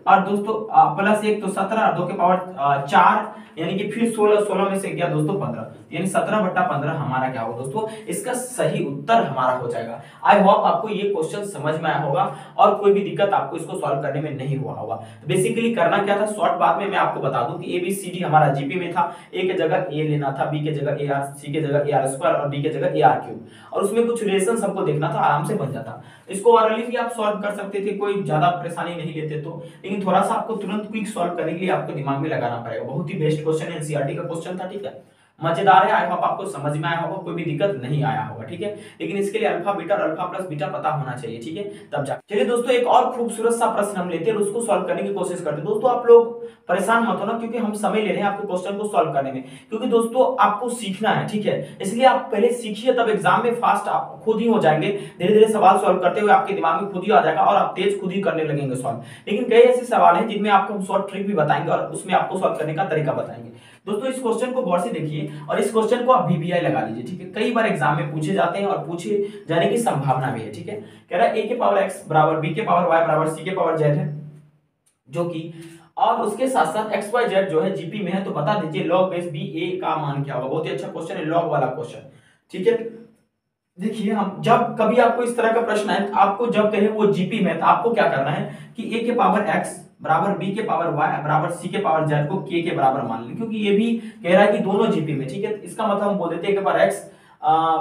और दोस्तों प्लस 1 तो 17 और 2 के पावर 4 यानी कि फिर 16 में से गया दोस्तों 15, यानी 17/15 हमारा क्या होगा दोस्तों? इसका सही उत्तर हमारा हो जाएगा। आई होप आपको ये क्वेश्चन समझ में आया होगा और कोई भी दिक्कत आपको इसको सॉल्व करने में नहीं हुआ होगा। तो बेसिकली करना क्या था, शॉर्ट बात में मैं आपको बता दूं कि ABCD हमारा जीपी में था, A के जगह A लेना था, B के जगह AR, C के जगह AR स्क्वायर और D के जगह AR क्यूब, और उसमें कुछ रिलेशन हमको देखना था, आराम से बन जाता। इसको ऑरली भी आप सॉल्व कर सकते थे, कोई ज्यादा परेशानी नहीं लेते तो, लेकिन थोड़ा सा आपको तुरंत क्विक सॉल्व करने के लिए आपको दिमाग में लगाना पड़ेगा। बहुत ही बेस्ट क्वेश्चन है, एनसीईआरटी का क्वेश्चन था, ठीक है, मजेदार है, आई होप आपको समझ में आया होगा, कोई भी दिक्कत नहीं आया होगा, ठीक है। लेकिन इसके लिए अल्फा बीटा और अल्फा प्लस बीटा पता होना चाहिए, ठीक है, तब जा। चलिए दोस्तों एक और खूबसूरत सा प्रश्न हम लेते हैं और उसको सॉल्व करने की कोशिश करते हैं। दोस्तों आप लोग परेशान मत होना, क्योंकि हम समय ले रहे हैं आपके क्वेश्चन को सॉल्व करने में, क्योंकि दोस्तों आपको सीखना है, ठीक है, इसलिए आप पहले सीखिए, तब एग्जाम में फास्ट आप खुद ही हो जाएंगे। धीरे धीरे सवाल सॉल्व करते हुए आपके दिमाग में खुद ही आ जाएगा और आप तेज खुद ही करने लगेंगे सॉल्व। लेकिन कई ऐसे सवाल हैं जिनमें आपको हम शॉर्ट ट्रिक भी बताएंगे और उसमें आपको सॉल्व करने का तरीका बताएंगे। दोस्तों इस क्वेश्चन को गौर से देखिए और इस क्वेश्चन को आप VBI लगा लीजिए, ठीक है, कई बार एग्जाम में पूछे जाते हैं और पूछे जाने की संभावना भी है, ठीक है। कह रहा है a के पावर x बराबर b के पावर y बराबर c के पावर z है, जो कि और उसके साथ साथ x y z जो है जीपी में है, तो बता दीजिए log बेस b a का मान क्या होगा। बहुत ही अच्छा क्वेश्चन है, लॉग वाला क्वेश्चन, ठीक है। देखिए हम जब कभी आपको इस तरह का प्रश्न है, आपको जब कहे वो जीपी में, तो आपको क्या करना है कि a के पावर x बराबर b के पावर y बराबर c के पावर z को k के बराबर मान लें, क्योंकि ये भी कह रहा है कि दोनों जीपी में, ठीक है। इसका मतलब हम बोल देते हैं a के पावर x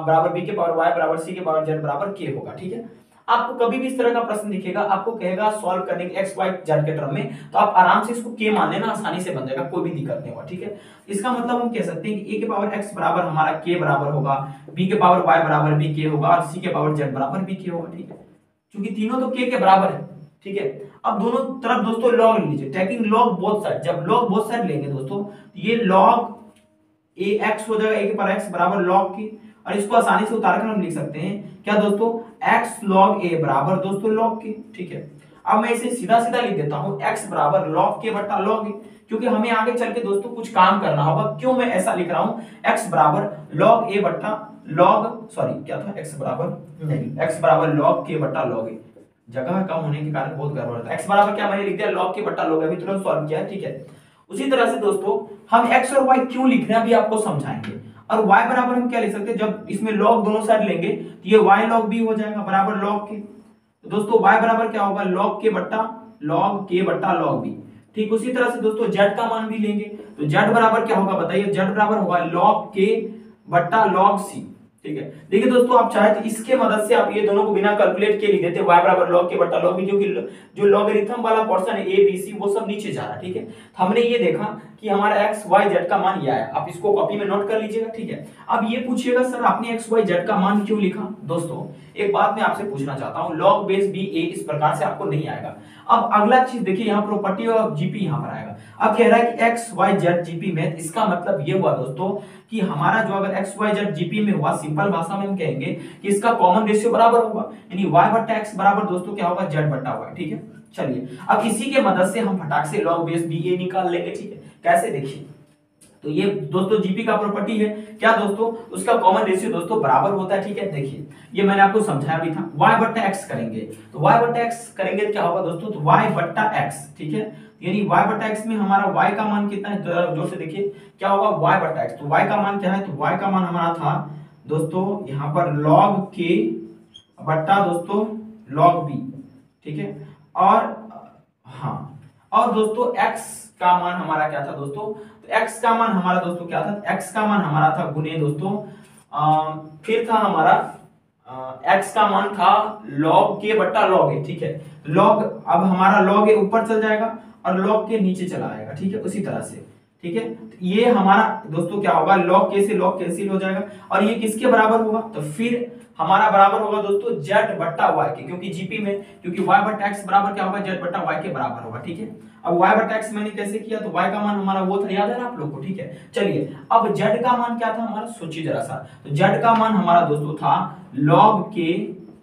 बराबर b के पावर y बराबर c के पावर z बराबर k होगा, ठीक है। आपको कभी भी इस तरह का प्रश्न दिखेगा, आपको कहेगा सॉल्व करने के x y z के टर्म में, तो आप आराम से इसको k मान लेना, आसानी से बन जाएगा, कोई भी दिक्कत नहीं होगा, ठीक है। इसका मतलब हम कह सकते हैं कि a के पावर x बराबर हमारा k बराबर होगा, b के पावर y बराबर भी k होगा और c के पावर z बराबर भी k होगा, ठीक है, क्योंकि तीनों तो k के बराबर है, ठीक है। अब दोनों तरफ दोस्तों लॉग लीजिए, टेकिंग लॉग बोथ साइड, जब लॉग बोथ साइड लेंगे दोस्तों ये लॉग ax हो जाएगा, a के पावर x बराबर लॉग की, और इसको आसानी से उतार कर हम लिख सकते हैं क्या दोस्तों, x log a बराबर दोस्तों log के, ठीक है। अब मैं इसे सीधा सीधा लिख देता हूं, x बराबर log के बटा log a, क्योंकि हमें आगे चल के दोस्तों कुछ काम करना होगा। क्यों मैं ऐसा लिख रहा हूं, x बराबर log a बटा log, सॉरी क्या था, x बराबर नहीं, x बराबर log के बटा log a, जगह कम होने के कारण बहुत गड़बड़ होता है। x बराबर क्या मैंने लिख दिया, log के बटा log, अभी तुरंत सॉल्व किया है, ठीक है। उसी तरह से दोस्तों हम x और y क्यों लिख रहे हैं अभी आपको समझाएंगे। और y बराबर हम क्या लिख सकते हैं, जब इसमें log दोनों साइड लेंगे तो ये y log b हो जाएगा बराबर log के, तो दोस्तों y बराबर क्या होगा, log के बट्टा log k बट्टा log b। ठीक उसी तरह से दोस्तों z का मान भी लेंगे, तो z बराबर क्या होगा बताइए, z बराबर होगा log k बट्टा log c। ठीक है, देखिए दोस्तों आप चाहे तो इसके मदद से आप ये दोनों को बिना कैलकुलेट के लिख देते y बराबर log k बट्टा log b, जो लॉगरिथम वाला पोर्शन है a b c वो सब नीचे जा रहा है। ठीक है, तो हमने ये देखा कि हमारा x y z का मान ये आया, आप इसको कॉपी में नोट कर लीजिएगा। ठीक है, अब ये पूछिएगा सर आपने x y z का मान क्यों लिखा। दोस्तों एक बात मैं आपसे पूछना चाहता हूं, log बेस b a इस प्रकार से आपको नहीं आएगा। अब अगला चीज देखिए, यहाँ प्रॉपर्टी और जीपी यहाँ पर आएगा। अब कह रहा है कि x y z जीपी में, इसका मतलब ये हुआ दोस्तों कि हमारा जो अगर x y z जीपी में हुआ, सिंपल भाषा में हम कहेंगे कि इसका कॉमन रेशियो बराबर होगा, यानी y बट्टा x बराबर दोस्तों क्या होगा, z बट्टा y। ठीक है, चलिए अब इसी के मदद से हम फटाक से log बेस b a निकाल लेंगे। ठीक है, कैसे देखिए, तो ये दोस्तों जीपी का प्रॉपर्टी है क्या दोस्तों, उसका कॉमन रेशियो दोस्तों बराबर होता है। ठीक है, देखिए ये मैंने आपको समझाया भी था, y बट्टा x करेंगे तो y बट्टा x करेंगे तो क्या होगा दोस्तों, तो y बट्टा x। ठीक है, यानी y बट्टा x में हमारा y का मान कितना है, तो जोर से देखिए क्या होगा, y बट्टा x। तो y का मान क्या है, तो y का मान हमारा था दोस्तों यहाँ पर log k बट्टा दोस्तों log b। ठीक है, और हाँ, और दोस्तों x का मान हमारा क्या था दोस्तों, तो x का मान हमारा दोस्तों क्या था, x का मान हमारा था गुने दोस्तों फिर था हमारा x का मान था log k बट्टा log a। ठीक है, log अब हमारा log a ऊपर चल जाएगा और log k नीचे चला आएगा। ठीक है, उसी तरह से। ठीक है, तो ये हमारा दोस्तों क्या होगा, log k से log कैंसिल हो जाएगा और ये किसके बराबर होगा, तो फिर हमारा बराबर होगा दोस्तों z बट्टा y के, क्योंकि जीपी में क्योंकि y बट्टा x बराबर क्या होगा, z बट्टा y के बराबर होगा। ठीक है, अब y बट्टा x मैंने कैसे किया, तो y का मान हमारा वो था, याद है ना आप लोग को। ठीक है, चलिए अब z का मान क्या था हमारा, सोचिए जरा सा, तो z का मान हमारा दोस्तों था log k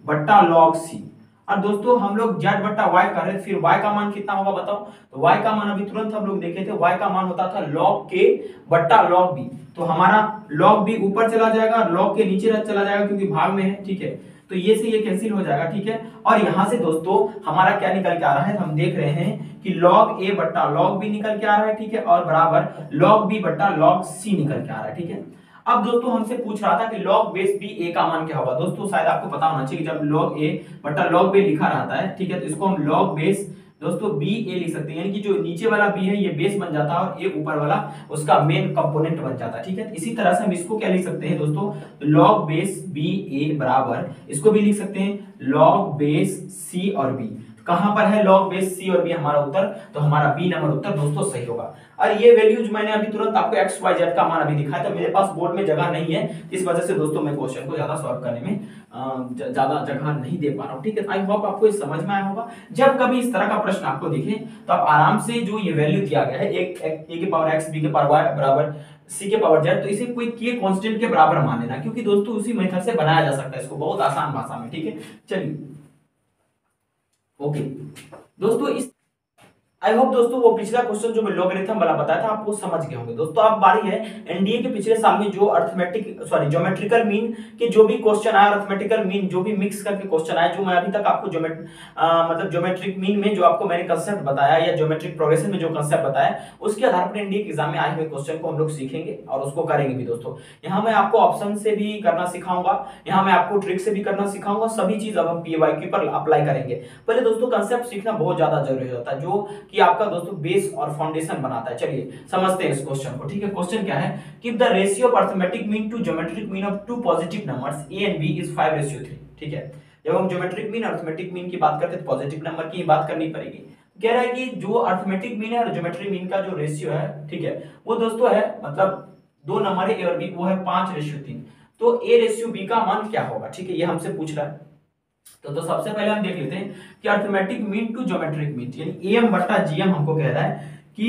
बट्टा log c। और दोस्तों हम लोग z बट्टा y कर रहे, फिर y का मान कितना होगा बताओ, तो y का मान अभी तुरंत हम लोग देखे थे, y का मान होता था log k बट्टा log b। तो हमारा log b ऊपर चला जाएगा और log k नीचे चला जाएगा क्योंकि भाग में है। ठीक है, तो ये से ये कैंसिल हो जाएगा। ठीक है, और यहां से दोस्तों हमारा क्या निकल के आ रहा है, हम देख रहे हैं कि log a बट्टा log b निकल के आ रहा है। ठीक है, और बराबर log b बट्टा log c निकल के आ रहा है। ठीक है, अब दोस्तों हमसे पूछ रहा था कि log बेस b a का मान क्या होगा। दोस्तों शायद आपको पता होना चाहिए कि जब log a बट्टा log b लिखा रहता है, ठीक है, तो इसको हम log बेस दोस्तों b a लिख सकते हैं, यानी कि जो नीचे वाला b है ये बेस बन जाता है और a ऊपर वाला उसका मेन कंपोनेंट बन जाता है। ठीक है, इसी तरह से हम इसको क्या लिख सकते हैं दोस्तों, log बेस b a बराबर इसको भी लिख सकते हैं log बेस c और b। कहां पर है log बेस c और b हमारा उत्तर, तो हमारा बी नंबर उत्तर दोस्तों सही होगा। और ये वैल्यूज मैंने अभी तुरंत आपको x y z का मान अभी दिखाया, तो मेरे पास बोर्ड में जगह नहीं है, इस वजह से दोस्तों मैं क्वेश्चन को ज्यादा सॉल्व करने में ज्यादा जगह नहीं दे पा रहा हूं। ठीक है, आई होप आपको ये समझ में आया होगा। जब कभी इस तरह का प्रश्न आपको दिखे तो आप आराम से जो ये वैल्यू दिया गया है a के पावर x b के पावर y बराबर c के पावर z, तो इसे कोई k कांस्टेंट के बराबर मान लेना, क्योंकि दोस्तों उसी मेथड से बनाया जा सकता है इसको बहुत आसान भाषा में। ठीक है, चलिए ओके दोस्तों, इस आई होप दोस्तों वो पिछला क्वेश्चन जो मैं लॉगरिथम वाला बताया था आपको समझ गए होंगे। दोस्तों अब बारी है एनडीए के पिछले साल में जो ज्योमेट्रिकल मीन के जो भी क्वेश्चन आए, अर्थमेटिकल मीन जो भी मिक्स करके क्वेश्चन आए, जो मैं अभी तक आपको मतलब ज्योमेट्रिक मीन में जो आपको मैंने कंसेप्ट बताया या ज्योमेट्रिक प्रोग्रेशन में जो कंसेप्ट बताया, उसके आधार पर एनडीए के एग्जाम में आए हुए क्वेश्चन को हम लोग सीखेंगे और उसको करेंगे भी। दोस्तों यहाँ मैं आपको ऑप्शन से भी करना सिखाऊंगा, यहाँ मैं आपको ट्रिक से भी करना सिखाऊंगा, सभी चीज अब हम पीवाईक्यू पर अप्लाई करेंगे। पहले दोस्तों कंसेप्ट सीखना बहुत ज्यादा जरूरी होता है, जो कि आपका दोस्तों बेस और फाउंडेशन बनाता है। चलिए समझते हैं इस क्वेश्चन को। ठीक है, क्वेश्चन क्या है कि the ratio of arithmetic mean to geometric mean of two positive numbers a and b is 5:3। ठीक है, जब हम ज्योमेट्रिक मीन अरिथमेटिक मीन की बात करते हैं तो पॉजिटिव नंबर की बात करनी पड़ेगी। कह रहा है कि जो अरिथमेटिक मीन है और ज्योमेट्रिक मीन का जो रेशियो है, ठीक है, वो दोस्तों है मतलब दो नंबर है a और b, वो है 5:3। तो a/b का मान क्या होगा। ठीक है, ये हमसे पूछ रहा है। तो सबसे पहले हम देख लेते हैं कि arithmetic mean to geometric mean, यानी am बट्टा gm हमको कह रहा है कि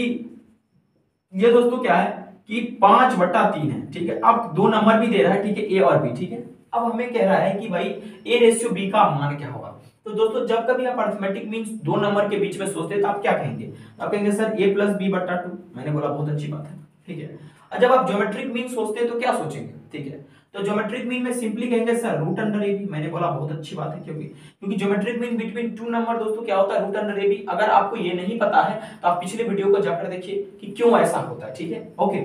ये दोस्तों क्या है कि 5/3 है। ठीक है, अब दो नंबर भी दे रहा है, ठीक है, a और b। ठीक है, अब हमें कह रहा है कि भाई a/b का मान क्या होगा। तो दोस्तों जब कभी आप अरिथमेटिक मीन दो नंबर के बीच में सोचते हैं तो आप क्या कहेंगे, तो आप कहेंगे सर a + b/2। मैंने बोला बहुत अच्छी बात है। ठीक है, और जब आप ज्योमेट्रिक मीन सोचते हैं तो क्या सोचेंगे। ठीक है, तो ज्योमेट्रिक मीन में सिंपली कहेंगे सर √ab। मैंने बोला बहुत अच्छी बात है, क्योंकि geometric mean between to number दोस्तों क्या होता है √ab। अगर आपको ये नहीं पता है तो आप पिछले वीडियो को जाकर देखिए कि क्यों ऐसा होता है। ठीक है, ओके,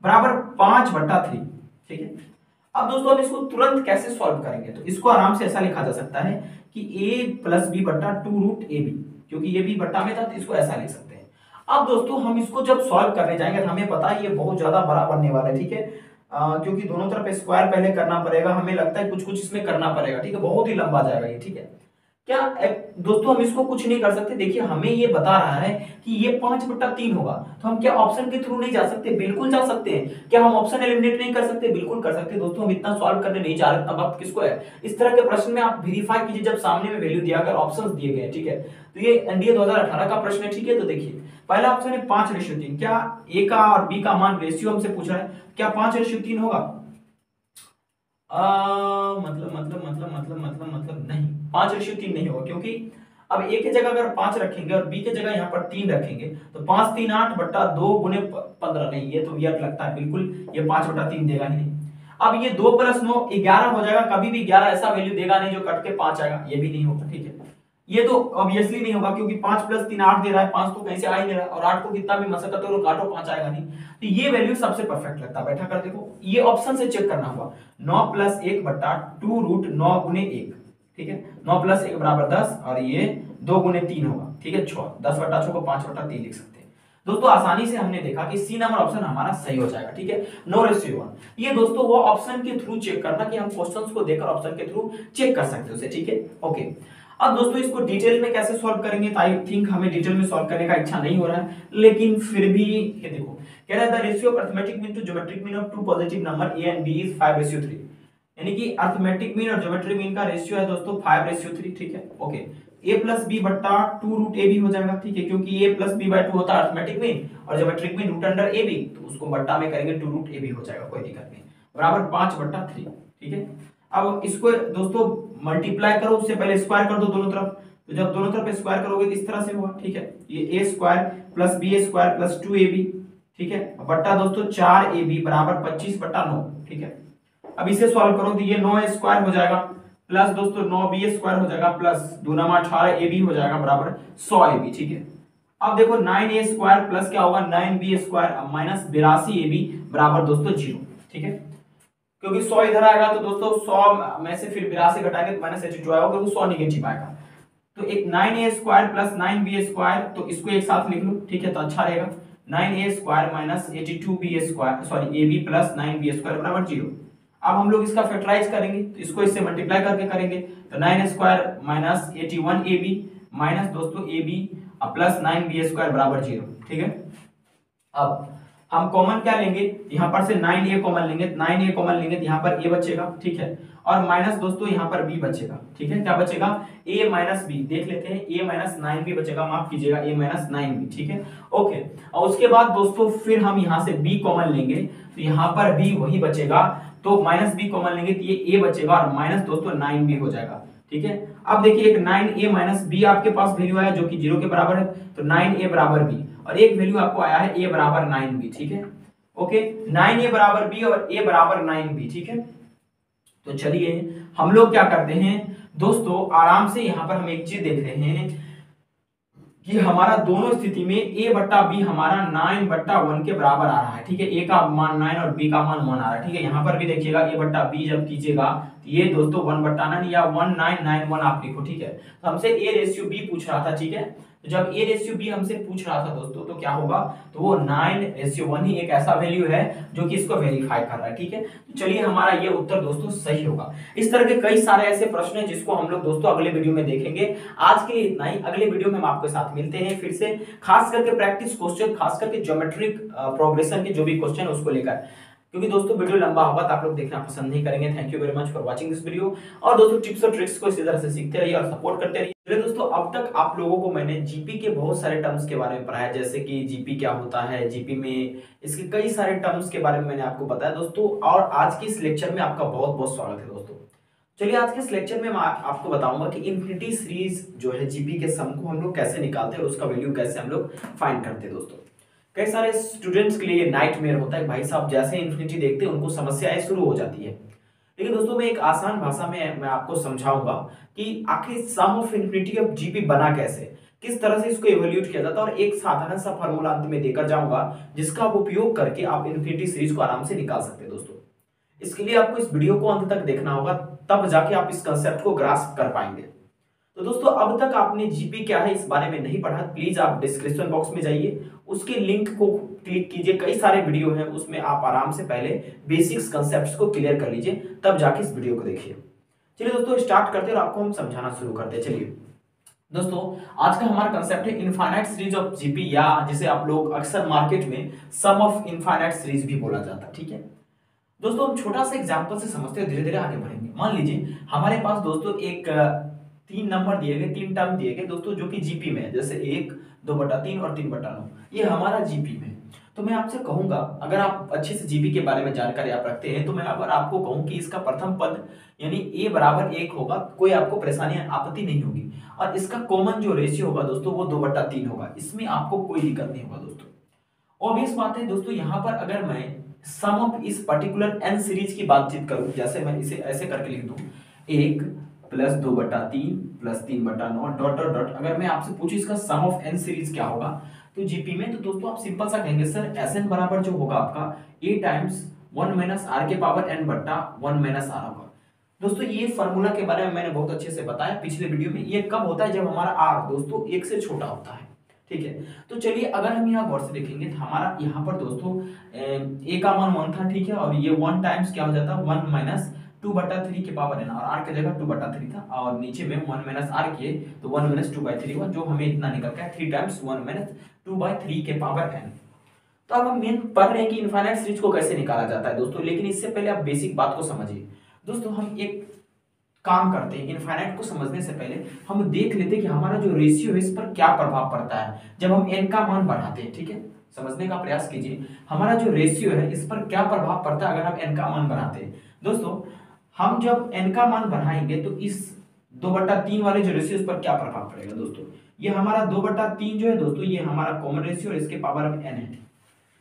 बराबर 5/3। ठीक है, अब दोस्तों हम इसको तुरंत कैसे सॉल्व करेंगे, तो इसको आराम से ऐसा लिखा जा सकता है कि a प्लस बी बट्टा 2 रूट ए बी, क्योंकि ये भी बट्टा में था तो इसको ऐसा लिख सकते हैं। अब दोस्तों हम इसको जब सॉल्व करने जाएंगे तो हमें पता है ये बहुत ज्यादा बड़ा बनने वाला है, ठीक है, क्योंकि दोनों तरफ स्क्वायर पहले करना पड़ेगा, हमें लगता है कुछ कुछ इसमें करना पड़ेगा, ठीक है, बहुत ही लंबा जाएगा ये, ठीक है। क्या दोस्तों हम इसको कुछ नहीं कर सकते, देखिए हमें ये बता रहा है कि ये 5/3 होगा, तो हम क्या ऑप्शन के थ्रू नहीं जा सकते? बिल्कुल जा सकते हैं। क्या हम ऑप्शन एलिमिनेट नहीं कर सकते? बिल्कुल कर सकते हैं दोस्तों। हम इतना सॉल्व करने नहीं जा रहे, इतना वक्त किसको है? इस तरह के प्रश्न में आप वेरीफाई कीजिए जब सामने में वैल्यू दिया गया, ऑप्शंस दिए गए, ठीक है। तो ये एनडीए 2018 का प्रश्न है, ठीक है। तो देखिए पहला ऑप्शन है 5:3, क्या ए का और बी का मान रेशियो हमसे पूछ रहा है, क्या 5:3 होगा? मतलब नहीं, 5:3 नहीं होगा, क्योंकि अब ए की जगह अगर 5 रखेंगे और बी की जगह यहाँ पर 3 रखेंगे तो 5 3 8 बट्टा 2 गुने 15, नहीं ये तो वियर्ड लगता है बिल्कुल, ये 5/3 देगा ही नहीं। अब ये 2 + 9 11 हो जाएगा, कभी भी 11 ऐसा वैल्यू देगा नहीं जो कट के 5 आएगा, ये भी नहीं होगा, ठीक है। ये तो ऑब्वियसली नहीं होगा, क्योंकि 5 + 3 8 दे रहा है, 5 तो कहीं से आ ही नहीं रहा, और 8 को कितना भी मशक्कत करो काटो 5 आएगा नहीं। तो ये वैल्यू सबसे परफेक्ट लगता है। बैठा कर देखो, ये ऑप्शन से चेक करना होगा। 9 + 1 बट्टा 2 रूट 9 गुने 1, ठीक है। 9 + 1 बराबर 10 और ये 2 गुने 3 होगा, ठीक है, 6। 10/6 को 5/3 लिख सकते हैं दोस्तों। आसानी से हमने देखा कि सी नंबर ऑप्शन हमारा सही हो जाएगा, ठीक है। 9:1। ये दोस्तों वो ऑप्शन के थ्रू चेक करना कि हम क्वेश्चंस को देखकर ऑप्शन के थ्रू चेक कर सकते हैं उसे, ठीक है, ओके। अब दोस्तों इसको डिटेल में कैसे सॉल्व करेंगे, तो आई थिंक हमें डिटेल में सॉल्व करने का इच्छा नहीं हो रहा है, लेकिन फिर भी ये देखो कह रहा है the ratio of arithmetic mean to geometric mean of two positive number a and b is 5:3, यानी कि अरिथमेटिक मीन और ज्योमेट्रिक मीन का रेशियो है दोस्तों 5:3, ठीक है, ओके। a + b बट्टा 2 रूट ए बी हो जाएगा, ठीक है, क्योंकि a + b/2 होता है अरिथमेटिक मीन और ज्योमेट्रिक मीन √ab, तो उसको बट्टा में करेंगे 2 रूट ए बी हो जाएगा, कोई दिक्कत नहीं, बराबर 5/3, ठीक है। अब इसको दोस्तों मल्टीप्लाई करो, उससे पहले स्क्वायर कर दो दोनों तरफ, तो जब दोनों तरफ स्क्वायर करोगे तो इस तरह से होगा, ठीक है। ये a² + b² + 2ab, ठीक है, बट्टा दोस्तों 4ab बराबर 25/9, ठीक है। अब इसे सॉल्व करो तो ये 9a² हो जाएगा, प्लस दोस्तों 9b² हो जाएगा, प्लस 2 9 18ab हो जाएगा बराबर 100ab, ठीक है। अब देखो 9a² प्लस क्या होगा 9b² माइनस 82ab बराबर दोस्तों 0, ठीक है, क्योंकि 100 इधर आएगा तो दोस्तों 100 में से फिर 82 घटाएंगे तो -82 आएगा, क्योंकि 100 नेगेटिव आएगा। तो एक 9a² प्लस 9b², तो इसको एक साथ लिख लो, ठीक है, तो अच्छा रहेगा। 9a² minus 82b², sorry ab plus 9b² बराबर 0। अब हम लोग इसका फैक्टराइज करेंगे, तो इसको इससे मल्टीप्लाई करके करेंगे, तो 9a² माइनस 81ab माइनस दोस्तों ab प्लस 9b² बराबर 0, ठीक है। अब हम कॉमन क्या लेंगे, यहाँ पर से 9a कॉमन लेंगे, 9a कॉमन लेंगे तो यहाँ पर a बचेगा, ठीक है, और माइनस दोस्तों यहाँ पर b बचेगा, ठीक है। क्या बचेगा a माइनस b, देख लेते हैं, a माइनस 9b बचेगा, माफ कीजिएगा a माइनस 9b, ठीक है, ओके। और उसके बाद दोस्तों फिर हम यहाँ से b कॉमन लेंगे, तो यहाँ पर b वही बचेगा, तो माइनस b कॉमन लेंगे तो ये a बचेगा और माइनस दोस्तों 9b हो जाएगा, ठीक है। अब देखिए एक 9a माइनस b आपके पास वैल्यू आया जो कि 0 के बराबर है, तो 9a बराबर b, और एक वैल्यू आपको आया है a बराबर 9b, ठीक है, ओके। 9a बराबर b और a बराबर 9b, ठीक है। तो चलिए हम लोग क्या करते हैं दोस्तों, आराम से यहाँ पर हम एक चीज देख रहे हैं कि हमारा दोनों स्थिति में a बट्टा b हमारा 9/1 के बराबर आ रहा है, ठीक है। a का मान 9 और b का मान 1 आ रहा है, ठीक है। यहाँ पर भी देखिएगा a बट्टा b जब कीजिएगा तो ये दोस्तों 1/9 या 1991 आप लिखो, ठीक है। तो हमसे a/b पूछ रहा था, ठीक है। तो जब a/b हमसे पूछ रहा था दोस्तों तो क्या होगा, तो वो 9:1 ही एक ऐसा वैल्यू है जो कि इसको वेरीफाई कर रहा है, ठीक है। तो चलिए हमारा ये उत्तर दोस्तों सही होगा। इस तरह के कई सारे ऐसे प्रश्न हैं जिसको हम लोग दोस्तों अगले वीडियो में देखेंगे। आज के लिए इतना ही, अगले वीडियो में हम आपके साथ मिलते हैं फिर से, खास करके प्रैक्टिस क्वेश्चन, खास करके ज्योमेट्रिक प्रोग्रेशन के जो भी क्वेश्चन है उसको लेकर, क्योंकि दोस्तों वीडियो लंबा होगा तो आप लोग देखना पसंद नहीं करेंगे। Thank you very much for watching this video. और दोस्तों टिप्स और ट्रिक्स को इसी तरह से सीखते रहिए और सपोर्ट करते रहिए। दोस्तों अब तक आप लोगों को मैंने जीपी के बहुत सारे टर्म्स के बारे में पढ़ाया, जैसे कि जीपी क्या होता है, जीपी में इसके कई सारे टर्म्स के बारे में मैंने आपको बताया दोस्तों। और आज के इस लेक्चर में आपका बहुत बहुत स्वागत है दोस्तों। चलिए आज के इस लेक्चर में मैं आपको बताऊंगा कि इन्फिनिटी सीरीज जो है जीपी के सम को हम लोग कैसे निकालते हैं और उसका वैल्यू कैसे हम लोग फाइंड करते हैं दोस्तों। कई सारे स्टूडेंट्स के लिए नाइटमेयर होता है, भाई साहब जैसे इन्फिनिटी देखते हैं उनको समस्याएं शुरू हो जाती है। लेकिन दोस्तों मैं एक आसान भाषा में मैं आपको समझाऊंगा कि आखिर सम ऑफ इन्फिनिटी ऑफ जीपी बना कैसे, किस तरह से इसको इवैल्यूएट किया जाता है, और एक साधारण सा फार्मूला अंत में देकर जाऊंगा जिसका आप उपयोग करके आप इन्फिनिटी सीरीज को आराम से निकाल सकते हैं दोस्तों। इसके लिए आपको इस वीडियो को अंत तक देखना होगा, तब जाके आप इस कंसेप्ट को ग्रास्प कर पाएंगे। तो दोस्तों अब तक आपने जीपी क्या है इस बारे में नहीं पढ़ा, प्लीज आप डिस्क्रिप्शन बॉक्स में जाइए, उसके लिंक को क्लिक कीजिए, कई सारे वीडियो हैं उसमें आप आराम से पहले बेसिक्स कंसेप्ट्स को क्लियर कर लीजिए, तब जाके इस वीडियो को देखिए। चलिए दोस्तों स्टार्ट करते हैं और आपको हम समझाना शुरू करते हैं। चलिए दोस्तों आज का हमारा कंसेप्ट है इनफाइनाइट सीरीज ऑफ जीपी, या जिसे आप लोग अक्सर मार्केट में सम ऑफ इनफाइनाइट सीरीज भी बोला जाता है। ठीक है दोस्तों, हम छोटा सा एग्जांपल से समझते हैं, धीरे धीरे आगे बढ़ेंगे। मान लीजिए हमारे पास दोस्तों एक 3 नंबर दिए गए, 3 टर्म दिए गए दोस्तों, जो कि जीपी में है, जैसे 1, 2/3 और 3/9, ये हमारा जीपी में। तो मैं आपसे कहूंगा, अगर आप अच्छे से जीपी के बारे में जानकारी आप रखते हैं, तो मैं अगर आपको कहूं कि इसका प्रथम पद यानी a बराबर 1 होगा, कोई आपको परेशानी आपत्ति नहीं होगी, और इसका कॉमन जो रेशियो होगा दोस्तों वो 2/3 होगा, इसमें आपको कोई दिक्कत नहीं होगा दोस्तों। ऑब्वियस बात है दोस्तों, यहाँ पर अगर मैं सम ऑफ इस पर्टिकुलर n सीरीज की बातचीत करूं, जैसे मैं इसे ऐसे करके लिख दूं 1 plus 2/3 plus 3/9 dot dot dot, अगर मैं आपसे पूछूं इसका सम ऑफ n सीरीज क्या होगा तो जीपी में, तो दोस्तों आप सिंपल सा कहेंगे सर Sn बराबर जो होगा आपका a टाइम्स 1 माइनस r के पावर n बट्टा 1 माइनस r होगा। दोस्तों ये फार्मूला के बारे में मैंने बहुत अच्छे से बताया पिछले वीडियो में, ये कब होता है जब हमारा r दोस्तों 1 से छोटा होता है। ठीक है, तो चलिए अगर हम यहाँ गौर से देखेंगे तो हमारा यहाँ पर दोस्तों a का मान 1 था, ठीक है, और ये 1 टाइम्स क्या हो जाता है 1 माइनस 2/3 के पावर n, और r की जगह 2/3 था, और नीचे में 1 माइनस r किए तो 1 माइनस 2/3 हुआ, जो हमें इतना निकल गया 3 टाइम्स 1 माइनस 2/3 के पावर n। तो अब हम मेन पढ़ रहे हैं कि इनफाइनाइट सीरीज को कैसे निकाला जाता है दोस्तों, लेकिन इससे पहले आप बेसिक बात को समझिए दोस्तों। हम एक काम करते हैं, इनफाइनाइट को समझने से पहले हम देख लेते हैं कि हमारा जो रेशियो है इस पर क्या प्रभाव पड़ता है जब हम n का मान बढ़ाते हैं। ठीक है, समझने का प्रयास कीजिए, हमारा जो रेशियो है इस पर क्या प्रभाव पड़ता है अगर हम n का मान बढ़ाते हैं। दोस्तों हम जब n का मान बढ़ाएंगे तो इस 2/3 वाले जो रेशियो इस पर क्या प्रभाव पड़ेगा दोस्तों, ये हमारा 2/3 जो है दोस्तों, ये हमारा कॉमन रेशियो और इसके पावर अब n है।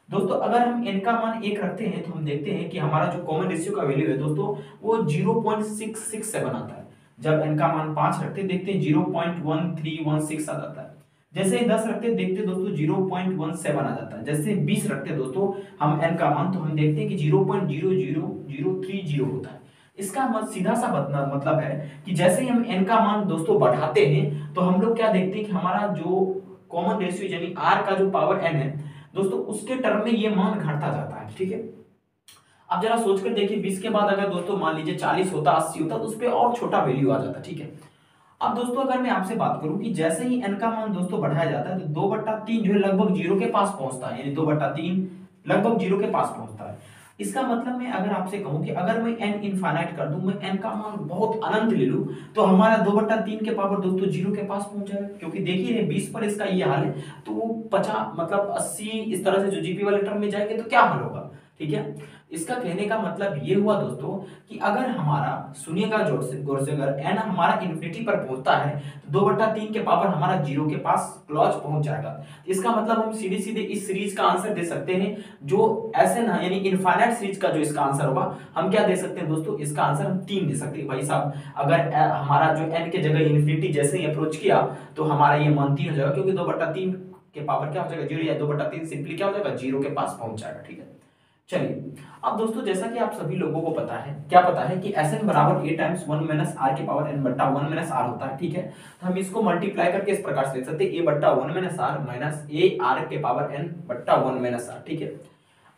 दोस्तों अगर हम n का मान 1 रखते हैं तो हम देखते हैं कि हमारा जो कॉमन रेशियो का वैल्यू है दोस्तों वो 0.667 आता है। जब n का मान 5 रखते हैं देखते हैं 0.1316 आ जाता है। जैसे 10 रखते हैं देखते हैं दोस्तों 0.17 आ जाता है। जैसे 20 रखते हैं दोस्तों हम n का मान, तो हम देखते हैं कि 0.00030 होता है। इसका सीधा सा मतलब है कि जैसे ही हम n का मान दोस्तों बढ़ाते हैं तो हम लोग क्या देखते हैं कि हमारा जो कॉमन रेशियो यानी r का जो पावर n है दोस्तों उसके टर्म में ये मान घटता जाता है। ठीक है, अब जरा सोचकर देखिए 20 के बाद अगर दोस्तों मान लीजिए 40 होता 80 होता तो उस पर और छोटा वैल्यू आ जाता। ठीक है, अब दोस्तों अगर मैं आपसे बात करूं कि जैसे ही n का मान दोस्तों बढ़ाया जाता है तो 2/3 जो है लगभग 0 के पास पहुंचता है, यानी 2/3 लगभग 0 के पास पहुंचता है। इसका मतलब मैं अगर आपसे कहूं कि अगर मैं n इनफाइनाइट कर दूं, मैं n का मान बहुत अनंत ले लूं, तो हमारा 2/3 के पावर दोस्तों 0 के पास पहुंच जाएगा। क्योंकि देखिए 20 पर इसका ये हाल है, तो वो 50 मतलब 80 इस तरह से जो जीपी वाले टर्म में जाएंगे तो क्या हाल होगा। ठीक है, इसका कहने का मतलब ये हुआ दोस्तों कि अगर हमारा, सुनिएगा जोर से गौर से, अगर n हमारा इन्फिनिटी पर पहुंचता है तो 2/3 के पावर हमारा 0 के पास क्लॉज पहुंच जाएगा। इसका मतलब हम सीधे सीधे इस सीरीज का आंसर दे सकते हैं, जो Sn है यानी इनफाइनाइट सीरीज का जो इसका आंसर होगा हम क्या दे सकते हैं दोस्तों, इसका आंसर हम 3 दे सकते हैं। भाई साहब अगर हमारा जो n के जगह इन्फिनिटी जैसे ही अप्रोच किया तो हमारा ये मान 3 हो जाएगा, क्योंकि 2/3 के पावर क्या हो जाएगा 0, या 2/3 सिंपली क्या हो जाएगा 0 के पास पहुंच जाएगा। ठीक है, चलिए अब दोस्तों जैसा कि आप सभी लोगों को पता है, क्या पता है कि Sn बराबर a टाइम्स 1 माइनस r के पावर n बट्टा 1 माइनस r होता है। ठीक है, तो हम इसको मल्टीप्लाई करके इस प्रकार से लिख सकते हैं a बट्टा 1 minus r minus a r के पावर n बट्टा 1 माइनस r। ठीक है,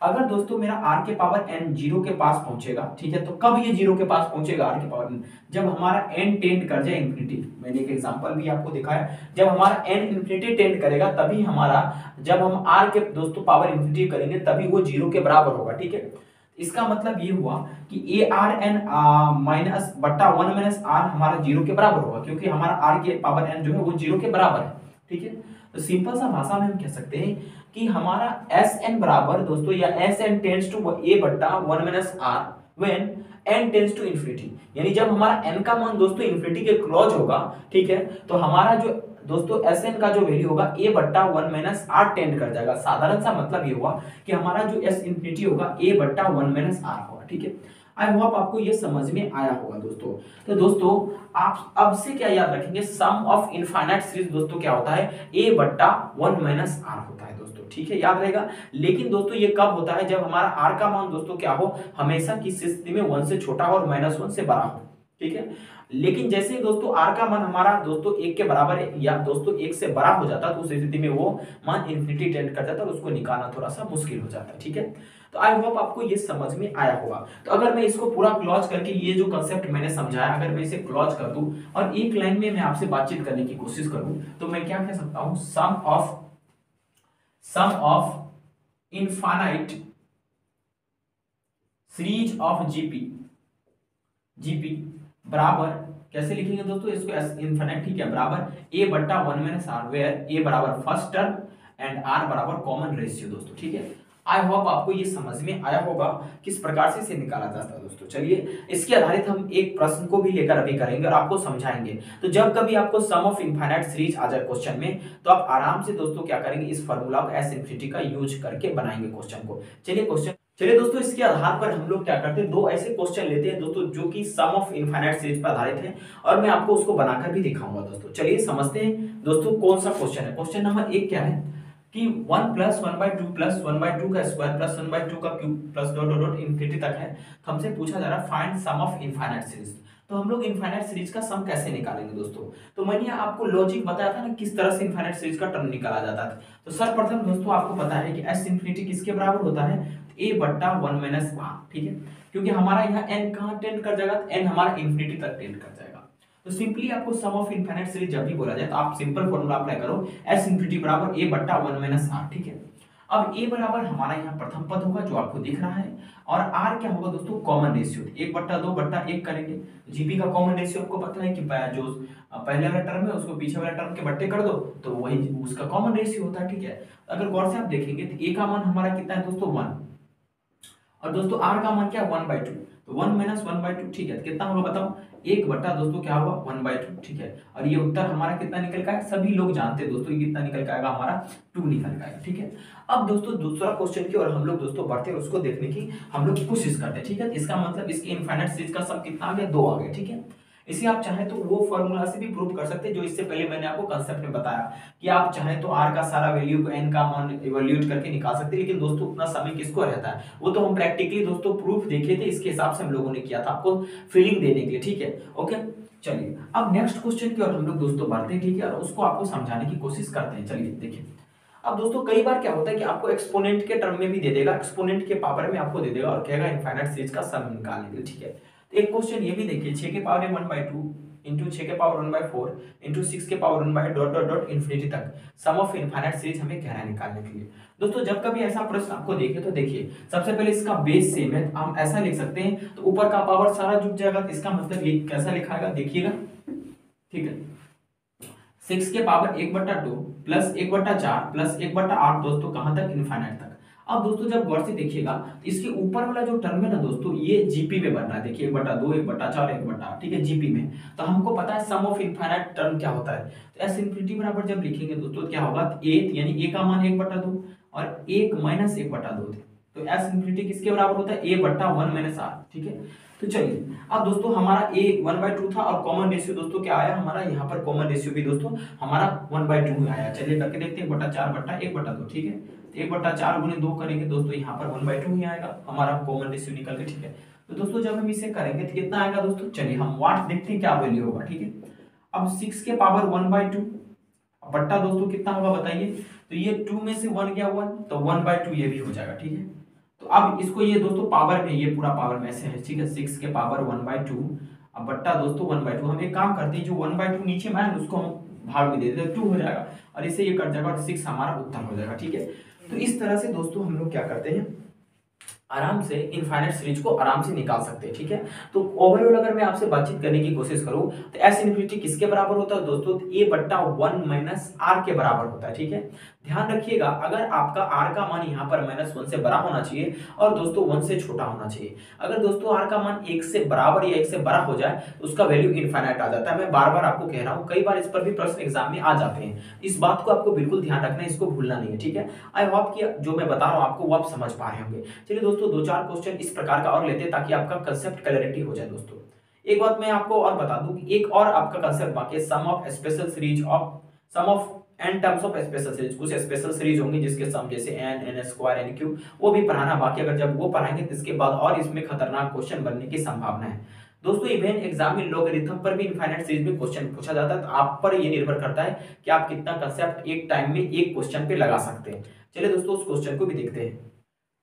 अगर दोस्तों मेरा r के पावर n 0 के पास पहुंचेगा, ठीक है, तो कब ये 0 के पास पहुंचेगा r के पावर n, जब हमारा n टेंड कर जाए इंफिनिटी। मैंने एक एग्जांपल भी आपको दिखाया, जब हमारा n इंफिनिटी टेंड करेगा तभी हमारा, जब हम r के दोस्तों पावर इंफिनिटी करेंगे तभी वो 0 के बराबर होगा। ठीक है, इसका मतलब ये हुआ कि a r n माइनस बट्टा 1 माइनस r हमारा 0 के बराबर होगा, क्योंकि हमारा r के पावर n जो है वो 0 के बराबर है। ठीक है, तो सिंपल सा भाषा में हम कह सकते हैं कि हमारा Sn बराबर दोस्तों, या Sn टेंड्स टू a बट्टा 1 minus r when n tends to infinity, यानी जब हमारा n का मान दोस्तों इंफिनिटी के क्लोज होगा, ठीक है, तो हमारा जो दोस्तों Sn का जो वैल्यू होगा a बट्टा 1 माइनस r टेंड कर जाएगा। साधारण सा मतलब ये हुआ कि हमारा जो S इंफिनिटी होगा a बट्टा 1 माइनस r होगा। ठीक है, आई होप आपको ये समझ में आया होगा दोस्तों। तो दोस्तों आप अब से क्या याद रखेंगे, सम ऑफ इनफाइनाइट सीरीज दोस्तों क्या होता है, a बट्टा 1 माइनस r होता है दोस्तों। ठीक है, याद रहेगा। लेकिन दोस्तों ये कब होता है, जब हमारा आर का मान दोस्तों क्या हो, हमेशा किसी स्थिति में 1 से छोटा हो और -1 से बड़ा हो, ठीक है। लेकिन जैसे ही दोस्तों आर का मान हमारा दोस्तों 1 के बराबर है या दोस्तों 1 से बड़ा हो जाता है, तो उस स्थिति में वो मान इन्फिनिटी टेंड कर जाता है और उसको निकालना थोड़ा सा मुश्किल हो जाता है, ठीक है। तो आई होप आपको ये समझ में आया होगा। तो अगर मैं इसको पूरा क्लोज करके, ये जो कंसेप्ट मैंने समझाया, अगर मैं इसे क्लोज कर दूं और एक लाइन में मैं आपसे बातचीत करने की कोशिश करूं, तो मैं क्या कह सकता हूं, sum of infinite series of GP बराबर, कैसे लिखेंगे दोस्तों इसको, इनफिनिट, ठीक है, बराबर a बट्टा 1 माइनस आर, वेयर a बराबर फर्स्ट टर्म एंड r बराबर कॉमन रेशियो दोस्तों, ठीक है। आई होप आपको ये समझ में आया होगा किस प्रकार से इसे निकाला जाता है दोस्तों। चलिए इसके आधारित हम एक प्रश्न को भी लेकर अभी करेंगे और आपको समझाएंगे। तो जब कभी आपको सम ऑफ इनफाइनाइट सीरीज आ जाए क्वेश्चन में, तो आप आराम से दोस्तों क्या करेंगे, इस फार्मूला को एस इनफिनिटी का यूज करके बनाएंगे क्वेश्चन को। चलिए दोस्तों इसके आधार पर हम लोग क्या करते हैं, दो ऐसे क्वेश्चन लेते हैं दोस्तों जो कि सम ऑफ इनफाइनाइट सीरीज पर आधारित है और मैं आपको उसको बनाकर भी दिखाऊंगा दोस्तों। चलिए समझते हैं दोस्तों कौन सा क्वेश्चन है। क्वेश्चन नंबर 1 क्या है कि 1 + 1/2 + 1/2 का स्क्वायर प्लस 1/2 का cube plus dot dot dot infinity तक है। तो हमसे पूछा जा रहा है find sum of infinite series. तो हम लोग इनफाइनाइट सीरीज का सम कैसे निकालेंगे दोस्तों। तो मैंने आपको लॉजिक बताया था ना किस तरह से इनफाइनाइट सीरीज का टर्म निकाला जाता है। तो सर्वप्रथम दोस्तों आपको पता है कि एस इनफिनिटी किसके बराबर होता है, a बट्टा 1 माइनस r, ठीक है, क्योंकि हमारा यहाँ n कहाँ टेंड कर जाएगा, n हमारा इनफिनिटी तक टेंड कर जाएगा। तो सिंपली आपको सम ऑफ इनफिनिट सीरीज जब भी बोला जाए तो आप सिंपल फॉर्मूला अप्लाई करो, s इनफिनिटी बराबर a बट्टा 1 माइनस r, ठीक है। अब a बराबर हमारा यहाँ प्रथम पद होगा जो आपको दिख रहा है, और r क्या होगा दोस्तों, कॉमन रेशियो 1/2/1 करेंगे। जीपी का कॉमन रेशियो आपको पता है कि जो पहले वाला टर्म है उसको पीछे वाला टर्म के बट्टे कर दो तो वही उसका कॉमन रेशियो होता है, ठीक है। अगर गौर से आप देखेंगे तो a का मान हमारा कितना है दोस्तों 1, और दोस्तों r का मान क्या 1/2, तो 1 - 1/2, ठीक है, कितना होगा बताओ, 1 बट्टा दोस्तों क्या होगा 1/2, ठीक है। और ये उत्तर हमारा कितना निकल का है, सभी लोग जानते हैं दोस्तों, ये कितना निकल का आएगा हमारा 2 निकल का आएगा, ठीक है। अब दोस्तों दूसरा क्वेश्चन की और हम लोग दोस्तों बढ़ते हैं, उसको देखने की हम लोग कोशिश करते हैं, ठीक है। इसका मतलब इसके इनफाइनाइट सीरीज का सम कितना आ गया, 2 आ गया, ठीक है। इसे आप चाहे तो वो फॉर्मूला से भी प्रूव कर सकते हैं जो इससे पहले मैंने आपको कांसेप्ट में बताया कि आप चाहे तो r का सारा वैल्यू को n का मान इवैल्यूएट करके निकाल सकते हैं, लेकिन दोस्तों उतना समय किसको रहता है, वो तो हम प्रैक्टिकली दोस्तों प्रूफ देखे थे, इसके हिसाब से हम लोगों ने किया था आपको फीलिंग देने के लिए, ठीक है, ओके। चलिए अब नेक्स्ट क्वेश्चन की और हम लोग दोस्तों बढ़ते हैं, ठीक है, और उसको आपको समझाने की कोशिश करते हैं। चलिए देखिए, अब दोस्तों कई बार क्या होता है कि आपको एक्सपोनेंट के टर्म में भी दे देगा, एक्सपोनेंट के पावर में आपको दे देगा और कहेगा इनफाइनाइट सीरीज का सम निकालने के लिए, ठीक है। तो एक क्वेश्चन ये भी देखिए, 6 के पावर 1/2 इंटू 6 के पावर 1/4 इंटू 6 के power 1 dot dot dot infinity तक सम ऑफ इनफाइनाइट सीरीज हमें कह रहा है निकालने के लिए। दोस्तों जब कभी ऐसा प्रश्न आपको देखे तो देखिए सबसे पहले इसका बेस सेम है, हम ऐसा लिख सकते हैं, तो ऊपर का पावर सारा जुड़ जाएगा, तो इसका मतलब ये कैसा लिखाएगा देखिएगा, ठीक है, 6 के पावर 1/2 प्लस 1/4 प्लस 1/8 दोस्तों कहां तक, इनफाइनाइट तक। अब दोस्तों जब गौर से देखिएगा इसके ऊपर वाला जो टर्म है ना दोस्तों, ये जीपी में बन रहा है, देखिए 1/2 1/4 1/8, ठीक है, जीपी में। तो हमको पता है सम ऑफ इनफाइनाइट टर्म क्या होता है, तो एस इनफिनिटी बराबर जब लिखेंगे दोस्तों क्या होगा, a यानी a का मान 1/2 और 1 - 1/2, तो एस इनफिनिटी किसके बराबर होता है, a बट्टा 1 माइनस r, ठीक है। तो चलिए अब दोस्तों हमारा a 1/2 था और कॉमन रेशियो दोस्तों क्या आया हमारा, यहाँ पर कॉमन रेशियो भी दोस्तों हमारा 1/2 आया। चलिए करके देखते हैं, 1/4/1/2, ठीक है, 1/4 गुने 2 करेंगे दोस्तों यहाँ पर 1/2 ही आएगा हमारा कॉमन रेशियो निकल के, ठीक है। तो दोस्तों जब हम इसे करेंगे तो कितना आएगा दोस्तों, चलिए हम वाट देखते हैं क्या वैल्यू होगा, ठीक है। अब 6 के पावर 1/2 बट्टा दोस्तों कितना होगा बताइए, तो ये 2 में से 1 गया 1, तो 1/2 ये भी हो जाएगा, ठीक है। तो अब इसको ये दोस्तों पावर में, ये पूरा पावर में से है, ठीक है, 6 के पावर 1/2 अब बट्टा दोस्तों 1/2। हम एक काम करते हैं, जो 1/2 नीचे में है उसको हम भाग में दे देते हैं, 2 हो जाएगा और इसे ये कट जाएगा और 6 हमारा उत्तर हो जाएगा, ठीक है। तो इस तरह से दोस्तों हम लोग क्या करते हैं, आराम से इनफाइनाइट सीरीज को आराम से निकाल सकते हैं, ठीक है। तो ओवरऑल अगर मैं आपसे बातचीत करने की कोशिश करूं तो एस इनफिनिटी किसके बराबर होता है दोस्तों, a बट्टा 1 माइनस r के बराबर होता है, ठीक है। ध्यान रखिएगा अगर आपका r का मान यहाँ पर -1 से बड़ा होना चाहिए और दोस्तों 1 से छोटा होना चाहिए। अगर दोस्तों r का मान 1 से बराबर या 1 से बड़ा हो जाए तो उसका वैल्यू इनफाइनाइट आ जाता है। मैं बार बार आपको कह रहा हूँ, कई बार इस पर भी प्रश्न एग्जाम में आ जाते हैं, इस बात को आपको बिल्कुल ध्यान रखना है, इसको भूलना नहीं है, ठीक है। आई होप कि जो मैं बता रहा हूँ आपको वो आप समझ पा रहे होंगे। चलिए दोस्तों 2-4 क्वेश्चन इस प्रकार का और लेते हैं ताकि आपका कंसेप्ट क्लैरिटी हो जाए दोस्तों। एक बात मैं आपको और बता दूं कि एक और आपका कंसेप्ट बाकी है, sum of special series of sum of n terms of special series, कुछ स्पेशल सीरीज होंगी जिसके सम जैसे n, n square, n cube, वो भी पढ़ाना बाकी। अगर जब वो पढ़ाएंगे तो इसके बाद और इसमें खतरनाक क्वेश्चन बनने की संभावना है। दोस्तों इवन एग्जाम में लॉगरिथम पर भी इनफाइनाइट सीरीज में क्वेश्चन पूछा जाता है, तो आप पर ये निर्भर करता है कि आप कितना कंसेप्ट एक टाइम में एक क्वेश्चन पे लगा सकते हैं। चलिए दोस्तों उस क्वेश्चन को भी देखते हैं।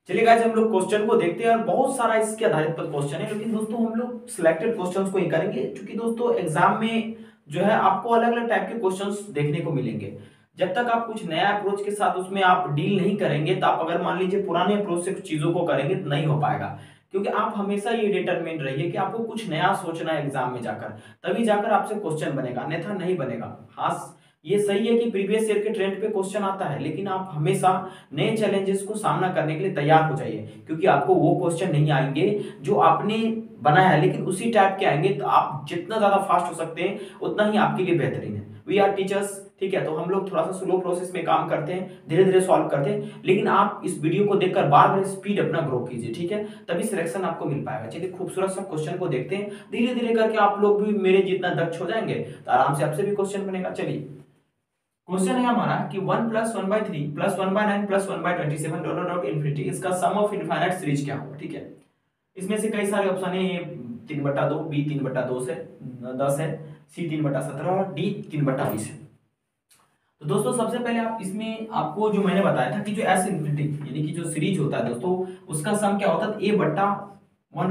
चलिए गाइस हम लोग क्वेश्चन को देखते हैं, और बहुत सारा इसके आधारित पर क्वेश्चन है, लेकिन दोस्तों हम लोग सिलेक्टेड क्वेश्चंस को ही करेंगे, क्योंकि दोस्तों एग्जाम में जो है आपको अलग अलग टाइप के क्वेश्चंस देखने को मिलेंगे। जब तक आप कुछ नया अप्रोच के साथ उसमें आप डील नहीं करेंगे, तो आप अगर मान लीजिए पुराने अप्रोच से कुछ चीजों को करेंगे तो नहीं हो पाएगा। क्योंकि आप हमेशा ये डिटरमिन रहिए कि आपको कुछ नया सोचना है एग्जाम में जाकर, तभी जाकर आपसे क्वेश्चन बनेगा, अन्यथा नहीं बनेगा। हाँ ये सही है कि प्रीवियस ईयर के ट्रेंड पे क्वेश्चन आता है, लेकिन आप हमेशा नए चैलेंजेस को सामना करने के लिए तैयार हो जाइए, क्योंकि आपको वो क्वेश्चन नहीं आएंगे जो आपने बनाया है, लेकिन उसी टाइप के आएंगे। तो आप जितना ज्यादा फास्ट हो सकते हैं उतना ही आपके लिए बेहतरीन है। वी आर टीचर्स, ठीक है, तो हम लोग थोड़ा सा स्लो प्रोसेस में काम करते हैं, धीरे धीरे सॉल्व करते हैं, लेकिन आप इस वीडियो को देखकर बार बार स्पीड अपना ग्रो कीजिए, ठीक है, तभी सिलेक्शन आपको मिल पाएगा। चलिए खूबसूरत सा क्वेश्चन को देखते हैं, धीरे धीरे करके आप लोग भी मेरे जितना दक्ष हो जाएंगे तो आराम से आपसे भी क्वेश्चन बनेगा। चलिए क्वेश्चन है हमारा कि 1 + 1/3 + 1/9 + 1/27 डॉट डॉट इनफिनिटी, इसका सम ऑफ इनफाइनाइट सीरीज क्या होगा, ठीक है। इसमें से कई सारे ऑप्शन है, ए 3/2, बी 3/2 से 10 है, सी 3/17 और डी 3/20 है। तो दोस्तों सबसे पहले आप इसमें आपको जो मैंने बताया था कि जो एस इनफिनिटी यानी कि जो सीरीज होता है दोस्तों, उसका सम क्या होता है, a/1 - r।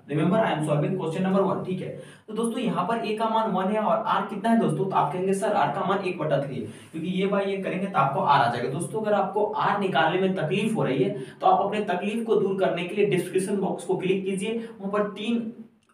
Remember I am solving question number 1, ठीक है। तो दोस्तों यहाँ पर a का मान 1 है और r कितना है दोस्तों, तो आप कहेंगे सर r का मान 1/3 है, क्योंकि ये बाय ये करेंगे तो आपको r आ जाएगा। दोस्तों अगर आपको r निकालने में तकलीफ हो रही है तो आप अपने तकलीफ को दूर करने के लिए डिस्क्रिप्शन बॉक्स को क्लिक कीजिए, वहां पर 3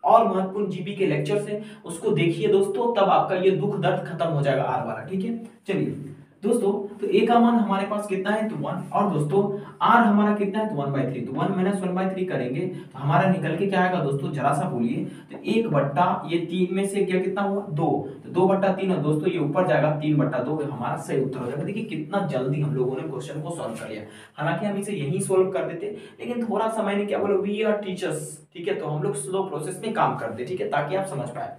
और महत्वपूर्ण जीपी के लेक्चर्स हैं, उसको देखिए दोस्तों, तब आपका ये दुख दर्द खत्म हो जाएगा आर वाला, ठीक है। चलिए दोस्तों तो ए का मान हमारे पास कितना है, तो 1, और दोस्तों आर हमारा कितना है, तो 1/3, तो 1 - 1/3 करेंगे तो हमारा निकल के क्या आएगा दोस्तों, जरा सा बोलिए, तो 1 ये 3 में से क्या कितना हुआ, 2, तो 2/3 है दोस्तों, ये ऊपर जाएगा 3/2, हमारा सही उत्तर हो जाएगा। देखिए कितना जल्दी हम लोगों ने क्वेश्चन को सॉल्व कर लिया, हालांकि हम इसे यहीं सॉल्व कर देते, लेकिन थोड़ा सा मैंने क्या बोला, वी आर टीचर्स, ठीक है, तो हम लोग स्लो प्रोसेस में काम करते, ठीक है, ताकि आप समझ पाए।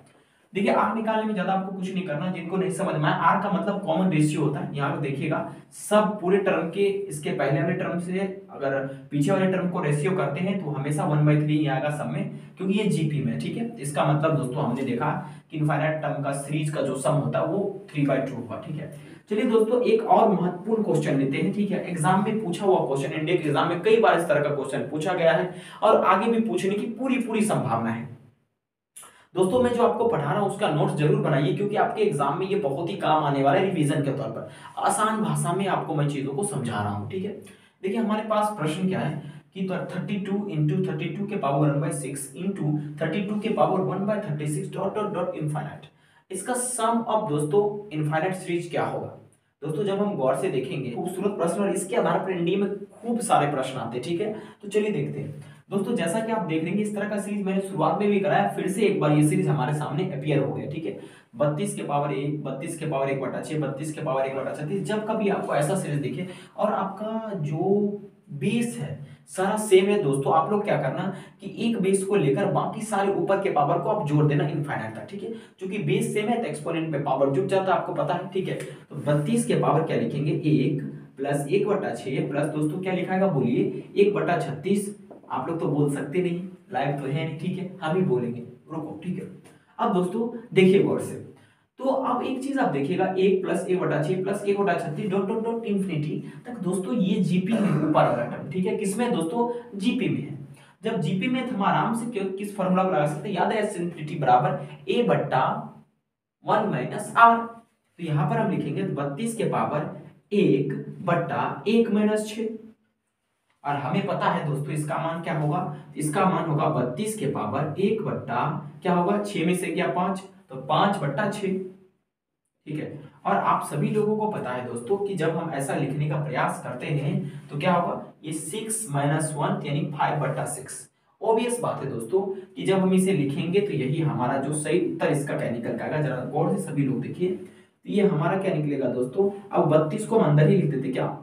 देखिए आर निकालने में ज्यादा आपको कुछ नहीं करना, जिनको नहीं समझ में आया, आर का मतलब कॉमन रेशियो होता है। यहाँ पे देखिएगा सब पूरे टर्म के इसके पहले वाले टर्म से अगर पीछे वाले टर्म को रेशियो करते हैं तो हमेशा 1/3 ही आएगा सब में, क्योंकि ये जीपी में, ठीक है। इसका मतलब दोस्तों हमने देखा कि इनफाइनाइट टर्म का सीरीज का जो सम होता है वो 3/2 होगा, ठीक है। चलिए दोस्तों एक और महत्वपूर्ण क्वेश्चन लेते हैं, ठीक है, एग्जाम में पूछा हुआ क्वेश्चन, इंडिया के एग्जाम में कई बार इस तरह का क्वेश्चन पूछा गया है और आगे भी पूछने की पूरी संभावना है। दोस्तों मैं जो आपको पढ़ा रहा हूं उसका नोट्स जरूर बनाइए, क्योंकि आपके एग्जाम में ये बहुत ही काम आने वाला है रिवीजन के तौर पर। आसान भाषा में आपको मैं चीजों को समझा रहा हूं, ठीक है। देखिए हमारे पास प्रश्न क्या है कि 32 × 32 के पावर 1/6 × 32 के power 1/36 dot dot dot infinite, इसका सम ऑफ दोस्तों इनफाइनाइट सीरीज क्या होगा। दोस्तों जब हम गौर से देखेंगे खूबसूरत प्रश्न, और इसके आधार पर इंडिया में खूब सारे प्रश्न आते हैं, ठीक है। तो चलिए देखते हैं दोस्तों, जैसा कि आप देख रहे हैं इस तरह का सीरीज मैंने शुरुआत में भी कराया, फिर से एक बार ये सीरीज हमारे सामने अपीयर हो गया, ठीक है। 32 के पावर 1, 32 के पावर 1/6, 32 के पावर 1/36, जब कभी आपको ऐसा सीरीज दिखे और आपका जो बेस है सारा सेम है दोस्तों, आप लोग क्या करना कि एक बेस को लेकर बाकी सारे ऊपर के पावर को आप जोड़ देना इनफाइनाइट तक, ठीक है। क्योंकि बेस सेम है तो एक्सपोनेंट पे पावर जुड़ जाता है, आपको पता है, ठीक है। तो 32 के पावर क्या लिखेंगे, 1 + 1/6 प्लस दोस्तों क्या लिखाएगा बोलिए, 1/36। आप लोग तो बोल सकते नहीं, लाइव तो है नहीं, ठीक है, हम ही बोलेंगे, रुको, ठीक है। अब दोस्तों देखिए गौर से, तो अब एक चीज आप देखिएगा, 1 + 1/6 + 1/36 डॉट डॉट डॉट इनफिनिटी तक दोस्तों, ये जीपी में ऊपर वाला टर्म, ठीक है, किसमें दोस्तों, जीपी में है। जब जीपी में हम आराम से किस फॉर्मूला को लगा सकते हैं, याद है, एस इनफिनिटी बराबर a/1 - r। तो यहां पर हम लिखेंगे 32 के पावर 1/1 - 6, और हमें पता है दोस्तों इसका मान क्या होगा, इसका मान होगा 32 के पावर 1 बट्टा क्या होगा, 6 में से गया 5, तो 5/6, ठीक है। और आप सभी लोगों को पता है दोस्तों कि जब हम ऐसा लिखने का प्रयास करते हैं तो क्या होगा, ये 6 - 1 यानी 5/6। ऑब्वियस बात है दोस्तों कि जब हम इसे लिखेंगे तो यही हमारा जो सही उत्तर इसका क्या निकल आएगा, जरा गौर से सभी लोग देखिए, तो ये हमारा क्या निकलेगा दोस्तों। अब 32 को हम अंदर ही लिख देते, क्या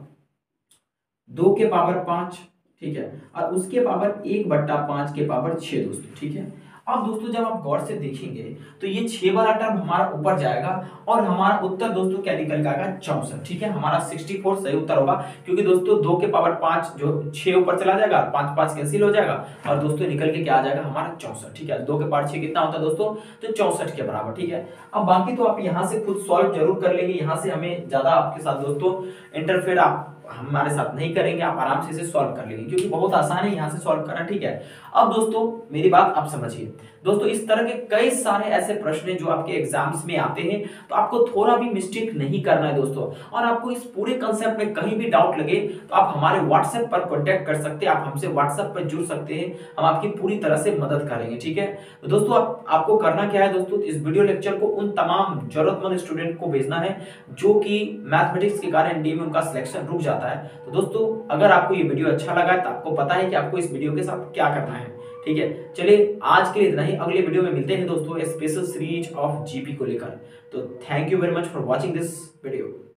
2 के पावर 5, ठीक है, और उसके पावर 1/5 के पावर 6 दोस्तों, ठीक है। अब दोस्तों जब आप गौर से देखेंगे तो ये 6 वाला टर्म हमारा ऊपर जाएगा और हमारा उत्तर दोस्तों क्या निकल के आएगा 64। ठीक है, हमारा 64 सही उत्तर होगा, क्योंकि दोस्तों 2 के पावर 5 जो 6 ऊपर चला जाएगा, 5 5 कैंसिल हो जाएगा और दोस्तों निकल के क्या आ जाएगा हमारा 64। ठीक है, 2 के पावर 6 कितना होता है दोस्तों, तो 64 के बराबर। ठीक है, अब बाकी तो आप यहाँ से खुद सॉल्व जरूर कर लेंगे, यहाँ से हमें ज्यादा आपके साथ दोस्तों इंटरफेयर आप हमारे साथ नहीं करेंगे, आप आराम से इसे सॉल्व कर लेंगे क्योंकि बहुत आसान है यहाँ से सॉल्व करना। ठीक है, अब दोस्तों मेरी बात आप समझिए दोस्तों, इस तरह के कई सारे ऐसे प्रश्न हैं जो आपके एग्जाम्स में आते हैं, तो आपको थोड़ा भी मिस्टेक नहीं करना है दोस्तों। और आपको इस पूरे कंसेप्ट में कहीं भी डाउट लगे तो आप हमारे व्हाट्सएप पर कॉन्टेक्ट कर सकते हैं, आप हमसे व्हाट्सएप पर जुड़ सकते हैं, हम आपकी पूरी तरह से मदद करेंगे। ठीक है, तो दोस्तों आपको करना क्या है दोस्तों, इस वीडियो लेक्चर को उन तमाम जरूरतमंद स्टूडेंट को भेजना है जो कि मैथमेटिक्स के कारण एनडीए में उनका सिलेक्शन रुक जाता है। तो दोस्तों अगर आपको ये वीडियो अच्छा लगा है तो आपको पता है कि आपको इस वीडियो के साथ क्या करना है। ठीक है, चलिए आज के लिए इतना ही, अगले वीडियो में मिलते हैं दोस्तों स्पेशल सीरीज ऑफ जीपी को लेकर। तो thank you very much for watching this video.